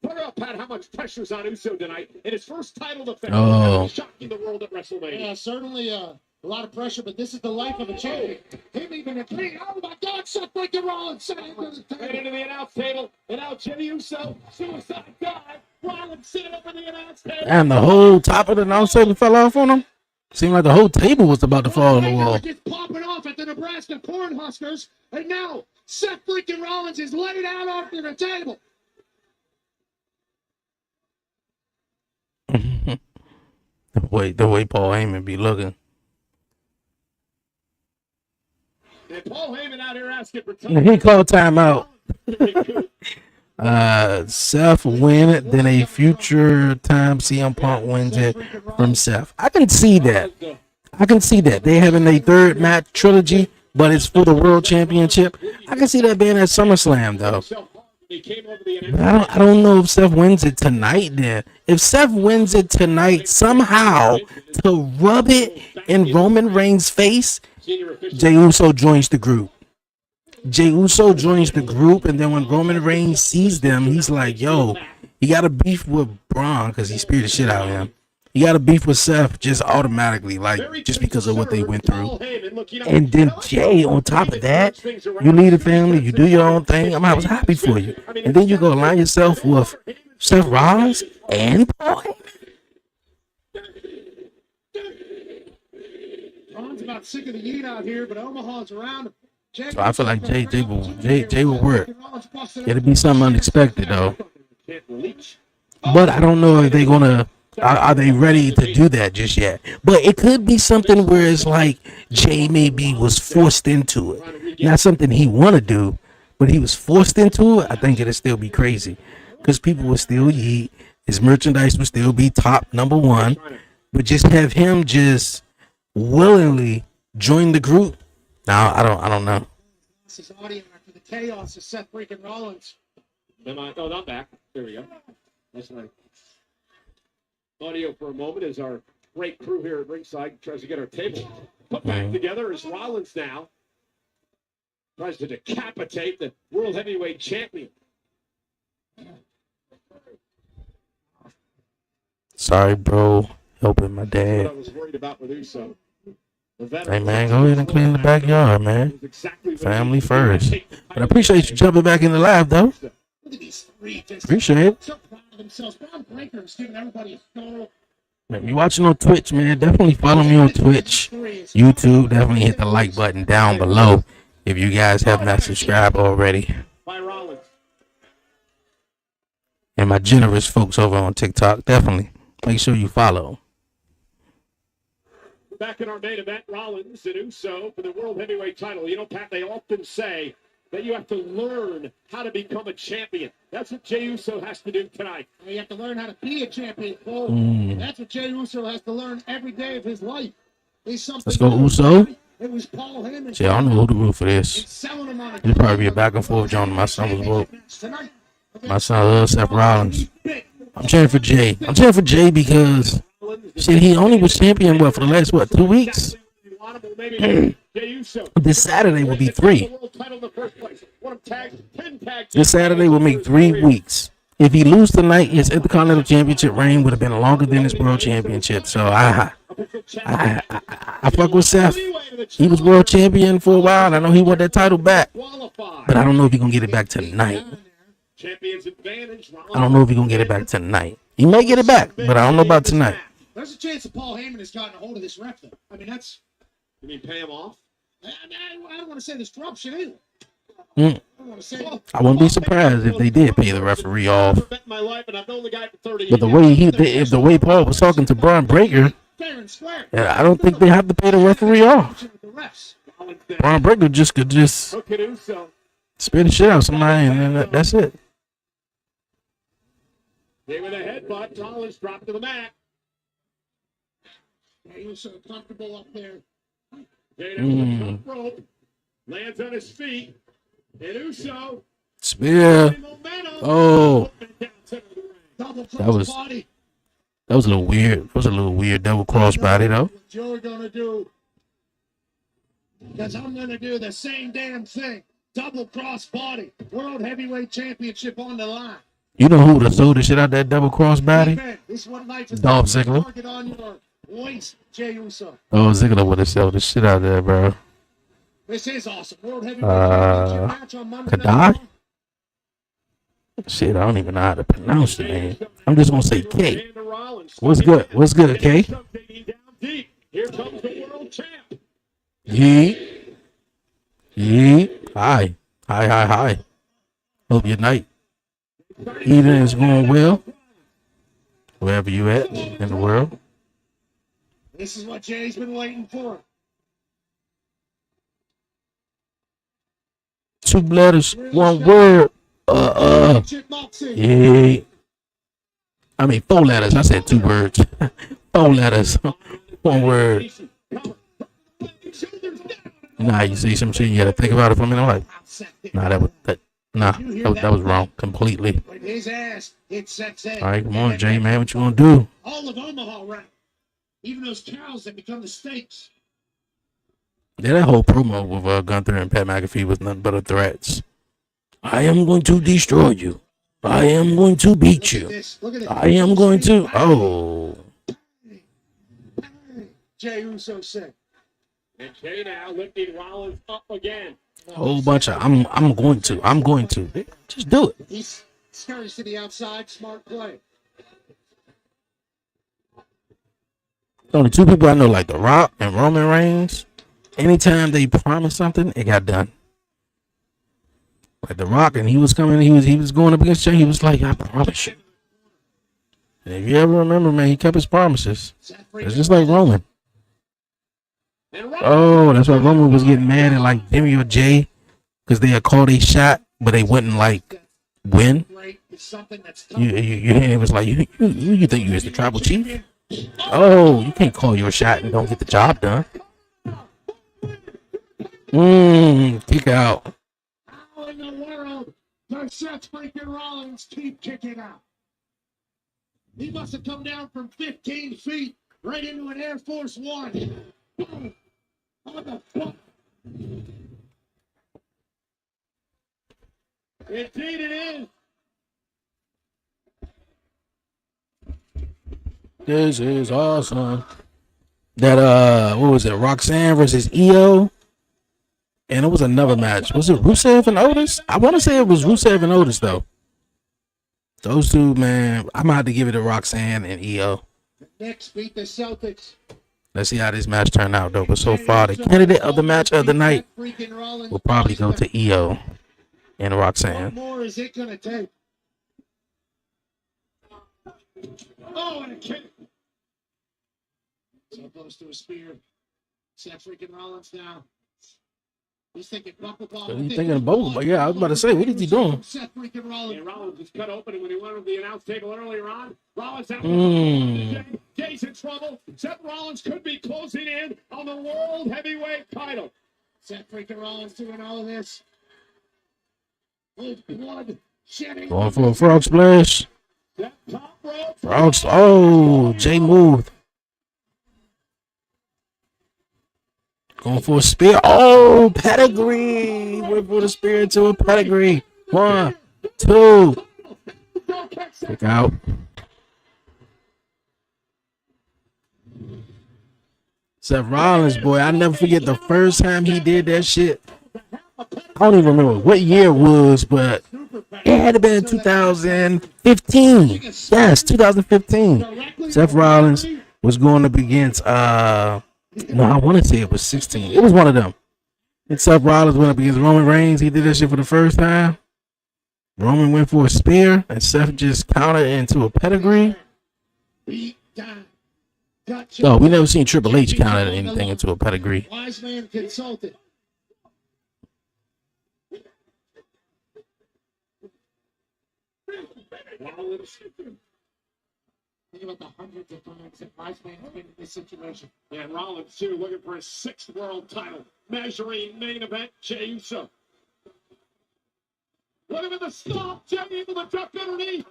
Put up, Pat, how much pressure's on Uso tonight in his first title defense. Shocking the world at WrestleMania. Yeah, certainly a lot of pressure, but this is the life of a champion. Him even a king. Oh my God, Seth freaking Rollins. Right into the announce table. And now Jey Uso, suicide dive. Rollins sitting over the announce table. And the whole top of the announce table fell off on him. Seemed like the whole table was about to fall on the wall. Just popping off at the Nebraska Cornhuskers, and now Seth freaking Rollins is laid out onto the table. The way Paul Heyman be looking. And Paul Heyman out here asking for time. He called timeout. Seth win it, then a future time CM Punk wins it from Seth. I can see that. They having a third match trilogy, but it's for the world championship. I can see that being at SummerSlam though. But I don't know if Seth wins it tonight then. If Seth wins it tonight somehow to rub it in Roman Reigns' face, Jey Uso joins the group. Jey Uso joins the group, and then when Roman Reigns sees them, he's like, yo, he got a beef with Braun because he speared the shit out of him. He got a beef with Seth just automatically, like, just because of what they went through. And then Jay, on top of that, you lead a family, you do your own thing. I was happy for you. And then you go align yourself with Seth Rollins and Paul Heyman. Ron's about sick of the yeet out here, but Omaha's around him. So I feel like Jay will work. It'll be something unexpected though. But I don't know if they're gonna. Are they ready to do that just yet? But it could be something where it's like Jay maybe was forced into it. Not something he want to do, but he was forced into it. I think it'll still be crazy because people will still eat. His merchandise will still be top #1. But just have him just willingly join the group. Now I don't know. This is audio after the chaos of Seth freaking Rollins. Oh, not back. There we go. That's right. Audio for a moment as our great crew here at ringside tries to get our table put back together as Rollins now Tries to decapitate the World Heavyweight Champion. Sorry, bro. Helping my What dad. I was worried about with Uso. Hey, man, go ahead and clean the backyard, man. Family first. But I appreciate you jumping back in the live, though. Look at these three. Just Appreciate it. so proud of themselves. Bob Breaker is giving everybody a photo. If you're watching on Twitch, man, definitely follow me on Twitch, YouTube. Definitely hit the like button down below if you guys have not subscribed already. By Rollins. And my generous folks over on TikTok, definitely make sure you follow. Back in our main event, Rollins and Uso for the World Heavyweight title. You know, Pat, they often say that you have to learn how to become a champion. That's what Jey Uso has to do tonight. You have to learn how to be a champion, Paul. That's what Jey Uso has to learn every day of his life. Let's go, Uso. It was Paul Heyman. See, I don't know who to root for this. It'll probably be a back and forth, John. My son was woke. My son loves Seth Rollins. I'm cheering for Jey. I'm cheering for Jey because shit, he only was champion for the last 2 weeks. This Saturday will be 3. This Saturday will make 3 weeks. If he lose tonight, his Intercontinental Championship reign would have been longer than his World Championship. So I fuck with Seth. He was World Champion for a while. I know he want that title back, but I don't know if he gonna get it back tonight. I don't know if he gonna get it back tonight. He may get it back, but I don't know about tonight. There's a chance that Paul Heyman has gotten a hold of this ref, though. I mean, that's. You mean pay him off? I don't want to say disruption either. I wouldn't be surprised if they did pay the referee off. But the way Paul was talking to Braun Breaker, I don't think they have to pay the referee off. Braun Breaker could just spit the shit out of somebody, and then that's it. Gave it a headbutt. Rollins dropped to the mat. He was so comfortable up there. Jey down the top rope. Lands on his feet. And Uso. Spear. Oh. That was a little weird. That was a little weird double crossbody though. What you're gonna do? Because I'm gonna do the same damn thing. Double crossbody. World Heavyweight Championship on the line. You know who would have thrown the shit out that double crossbody? Dolph Ziggler. Oh, Ziggler would have sold the shit out there, bro. This is awesome. World Heavyweight Championship match on Monday night. Shit, I don't even know how to pronounce the name. I'm just gonna say K. What's good? What's good, K? Here comes the world champ. Yee. Hi. Hi. Hope your night eating is going well. Wherever you at in the world. This is what Jay's been waiting for. 2 letters, 1 word. Yeah. I mean 4 letters. I said 2 words. 4 letters, 1 word. Nah, you see some shit, you gotta think about it for a minute. I'm like, that was wrong completely. All right, come on, Jay, man, what you gonna do? All of Omaha, right? Even those cows that become the steaks. Yeah, that whole promo with Gunther and Pat McAfee was nothing but threats. I am going to destroy you. I am going to beat you. I am going to. Oh. Jey Uso said. And Jey now lifting Rollins up again. Whole bunch of I'm going to. Just do it. He scurries to the outside. Smart play. Only 2 people I know, like The Rock and Roman Reigns. Anytime they promise something, it got done. Like The Rock, and he was coming, he was going up against Jey. He was like, I promise you. And if you ever remember, man, he kept his promises. It's just like Roman. Oh, that's why Roman was getting mad at like Jimmy or Jay because they had called a shot, but they wouldn't like win. It was like you think you was the tribal chief? Oh, you can't call your shot and don't get the job done. Kick out. How in the world does Seth freaking Rollins keep kicking out? He must have come down from 15 feet right into an Air Force One. What the fuck? Indeed it is. This is awesome. That what was it? Roxanne versus EO, and it was another match. Was it Rusev and Otis? I want to say it was Rusev and Otis though. Those two, man, I'm gonna have to give it to Roxanne and EO. Knicks beat the Celtics. Let's see how this match turned out though. But so far, the candidate of the match of the night will probably go to EO and What Roxanne. more is it gonna take? Oh, and a kick. So close to a spear. Seth freaking Rollins now. He's thinking knuckleball. So he's thinking of both, but yeah, I was about to say, what is he doing? Seth freaking Rollins. And Rollins was cut open when he went over the announce table earlier on. Rollins out. Jay's in trouble. Seth Rollins could be closing in on the World Heavyweight title. Seth freaking Rollins doing all of this. With blood shedding. Going for a frog splash. That top rope. Frogs. Oh, Jay moved. Going for a spear. Oh, pedigree. Went for the spear into a pedigree. 1, 2. Kick out. Seth Rollins, boy, I never forget the first time he did that shit. I don't even remember what year it was, but it had to been 2015. Yes, 2015. Seth Rollins was going up against no, I want to say it was 16. It was one of them. And Seth Rollins went up against Roman Reigns. He did that shit for the first time. Roman went for a spear, and Seth just countered into a pedigree. Oh, we never seen Triple H counter anything into a pedigree. Wise man consulted. Think about the hundreds of times that Wise man's been in this situation. And Rollins, too, looking for his 6th world title. Measuring main event, Jey Uso. Look at the stop. Jey able to duck underneath.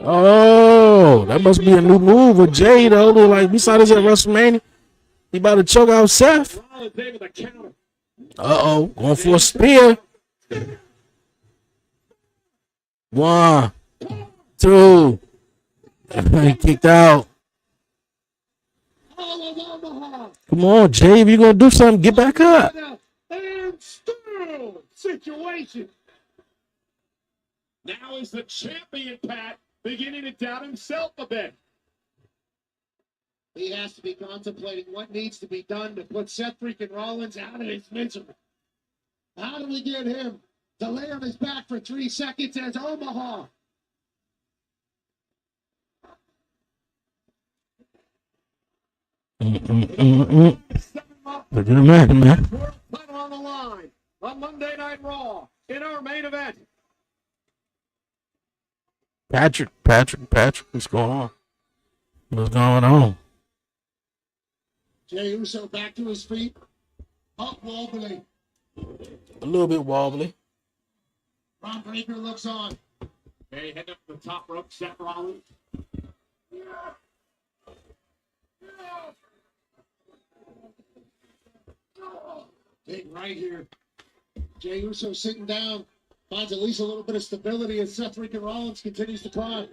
Oh, that must be a new move with Jay, though. Like, we saw this at WrestleMania. He about to choke out Seth. Rollins able to counter. Uh-oh, going for a spear. 1, 2. He kicked out. Come on, Jay. If you're going to do something, get back up. And still situation. Now is the champion, Pat, beginning to doubt himself a bit. He has to be contemplating what needs to be done to put Seth freaking Rollins out of his misery. How do we get him to lay on his back for 3 seconds as Omaha? Look at the man, man. Title on the line on Monday Night Raw in our main event. Patrick, what's going on? What's going on? Jey Uso back to his feet. Up wobbly. A little bit wobbly. Ron Breaker looks on. Okay, heading up the top rope, Seth Rollins. Big right here. Jey Uso sitting down. Finds at least a little bit of stability as Seth freaking Rollins continues to climb.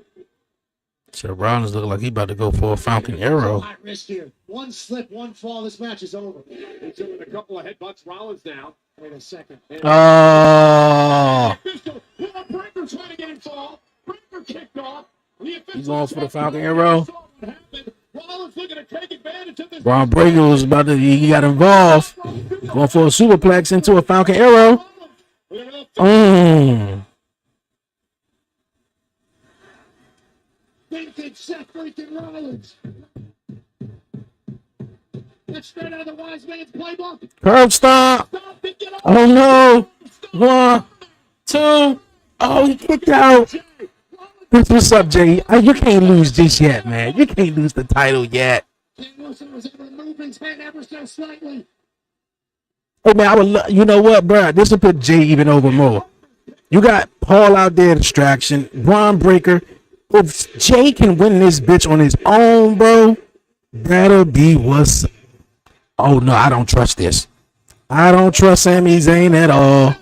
Seth Rollins look like he about to go for a Falcon Arrow. High risk here. One slip, one fall. This match is over. He's doing a couple of headbutts. Rollins now. Wait a second. Oh! Breaker trying to get him fall. Breaker kicked off. He's going for the Falcon Arrow. Rollins looking to take advantage of this. Ron Breaker was about to, he got involved. Going for a superplex into a Falcon Arrow. Vintage Seth freaking Rollins. That's straight out of the Wise Man's playbook. Curb stop. Oh no. 1, 2. Oh, he kicked out. What's up, Jay? You can't lose just yet, man. You can't lose the title yet. Jey Uso was able to move his head ever so slightly. Hey, man, I would you know what, bro? This will put Jay even over more. You got Paul out there, distraction. Braun Breaker. If Jay can win this bitch on his own, bro, that'll be what's. Oh, no, I don't trust this. I don't trust Sami Zayn at all.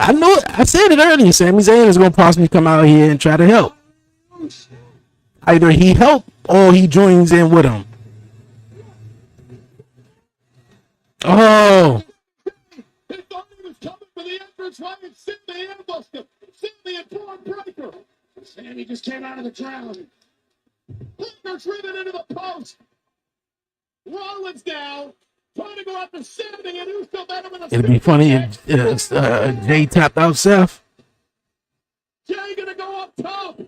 I know it. I said it earlier. Sami Zayn is gonna possibly come out here and try to help. Either he help or he joins in with him. Oh. He thought he was coming for the entrance right, and Sydney ambushed him. Sydney and Braun Breaker. Sammy just came out of the crowd. Breaker driven into the post. Rollins down. Trying to go after Sydney, and Uso met him in a It'd be funny if Jay tapped out Seth. Jay gonna go up top.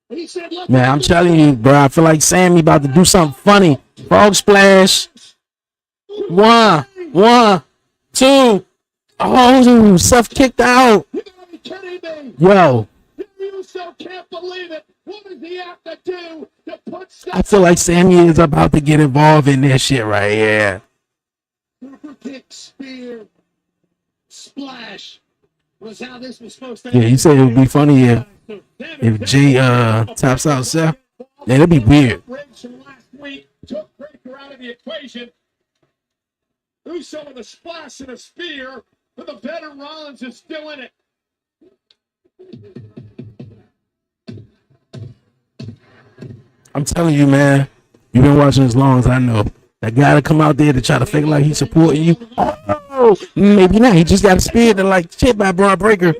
He said, Man, I'm telling you, bro. I feel like Sammy about to do something funny. Frog splash. One, two. Oh, Seth kicked out. You gotta be kidding me. Yo. Uso can't believe it. What does he have to do to put Seth? I feel like Sammy is about to get involved in this shit right here. Super kick, spear, splash was how this was supposed to Yeah, you said it would be funny if Jay taps out Seth. Yeah, that'd be weird. From last week took Breaker out of the equation. Uso with a splash and a spear, but the veteran Rollins is still in it. I'm telling you, man. You've been watching as long as I know. That guy to come out there to try to fake like he's supporting you. Oh, maybe not. He just got a spear to like shit by Braun Breaker.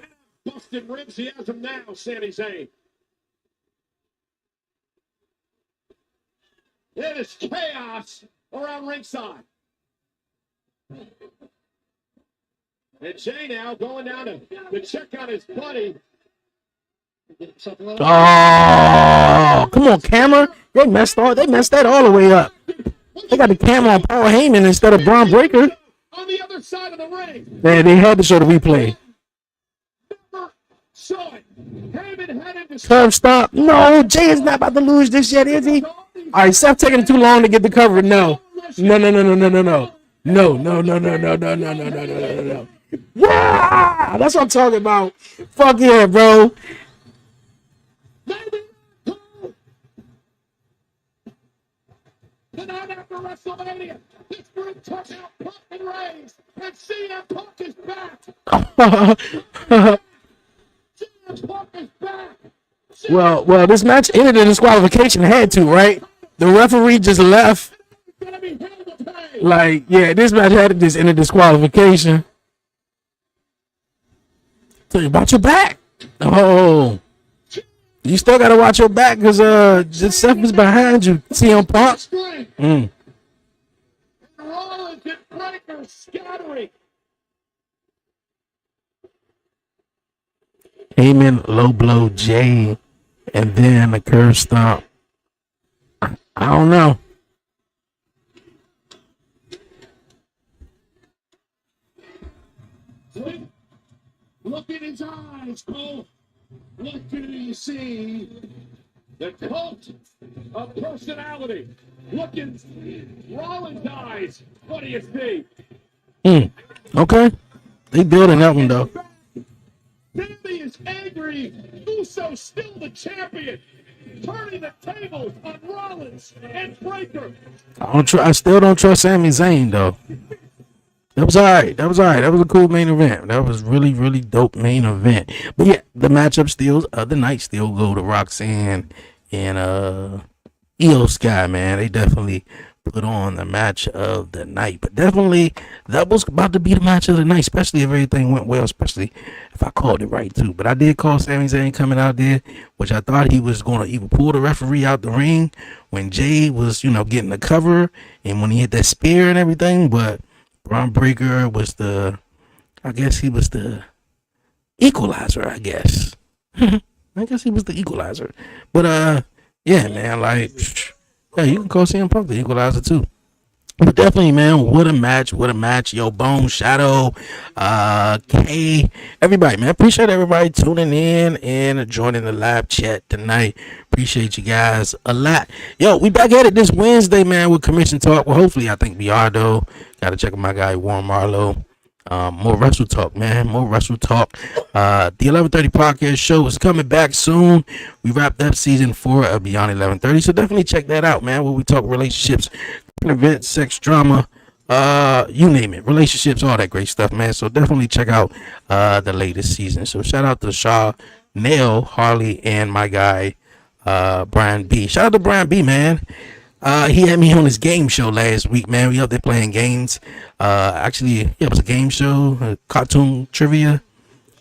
Busted ribs, he has him now, Sami Zayn. It is chaos around ringside. And Jay now going down to check on his buddy. Oh, come on, camera. They messed that all the way up. They got the camera on Paul Heyman instead of Braun Breaker. On the other side of the ring. Man, they had to show the replay. Never saw it. Heyman headed to Curve stop. No, Jay is not about to lose this yet, is he? All right, Seth taking too long to get the cover. No. No. Yeah, that's what I'm talking about. Fuck yeah, bro. The night after WrestleMania, Pittsburgh took out Punk and Reigns, and CM Punk is back. CM Punk is back. Well, this match ended in disqualification. Had to, right? The referee just left. Like, yeah, this match had to just end in disqualification. Tell you about your back. Oh, you still gotta watch your back because Seth is behind you. CM Punk. Rollins and Breaker scattering. Heyman low blow Jay, and then a curve stomp. I don't know. Look in his eyes, Cole. What do you see? The cult of personality. Look in Rollins' eyes. What do you see? Okay. They building that one though. Sammy is angry. Uso's still the champion. Turning the tables on Rollins and Breaker. I still don't trust Sami Zayn though. That was all right. That was a cool main event. That was really, really dope main event. But yeah, the matchup still, the night still go to Roxanne and Io Sky, man. They definitely put on the match of the night. But definitely, that was about to be the match of the night, especially if everything went well, especially if I called it right, too. But I did call Sami Zayn coming out there, which I thought he was going to either pull the referee out the ring when Jay was, getting the cover and when he hit that spear and everything. But Braun Breaker was I guess he was the equalizer, I guess. I guess he was the equalizer. But, yeah, man, like, yeah, you can call CM Punk the equalizer, too. But definitely, man, what a match. Yo, Bone, Shadow, K, everybody, man. Appreciate everybody tuning in and joining the live chat tonight. Appreciate you guys a lot. Yo, we back at it this Wednesday, man, with Commission Talk. Well, hopefully, I think we are, though. Got to check out my guy, Warren Marlowe. More Wrestle Talk, man. More Wrestle Talk. The 11:30 podcast show is coming back soon. We wrapped up season 4 of Beyond 11:30, so definitely check that out, man, where we talk relationships, events, sex, drama, you name it, relationships, all that great stuff, man. So definitely check out the latest season. So shout out to Shaw, Nail, Harley, and my guy Brian B. Shout out to Brian B, man. He had me on his game show last week, man. We out there playing games. Actually, yeah, it was a game show, cartoon trivia.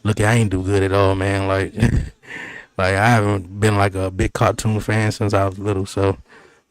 Look, I ain't do good at all, man. Like, like I haven't been like a big cartoon fan since I was little. So,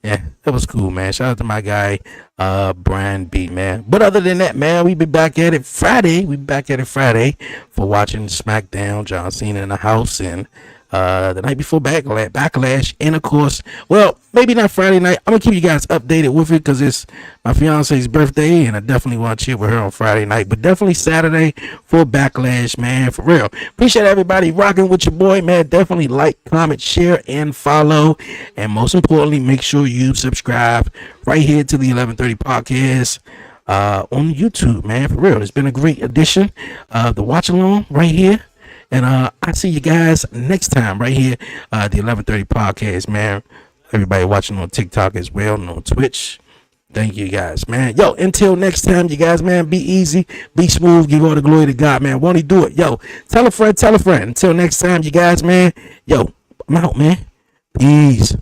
yeah, that was cool, man. Shout out to my guy, Brian B, man. But other than that, man, we be back at it Friday. We be back at it Friday for watching SmackDown, John Cena in the house, and the night before Backlash, and of course, well, maybe not Friday night. I'm gonna keep you guys updated with it because it's my fiance's birthday, and I definitely want to chill with her on Friday night. But definitely Saturday for Backlash, man, for real. Appreciate everybody rocking with your boy, man. Definitely like, comment, share, and follow, and most importantly, make sure you subscribe right here to the 1130 podcast. On YouTube, man, for real. It's been a great addition. The watch along right here. And I see you guys next time right here, the 1130 podcast, man. Everybody watching on TikTok as well and on Twitch. Thank you guys, man. Yo, until next time, you guys, man, be easy, be smooth, give all the glory to God, man. Won't he do it? Yo, tell a friend, tell a friend. Until next time, you guys, man. Yo, I'm out, man. Peace.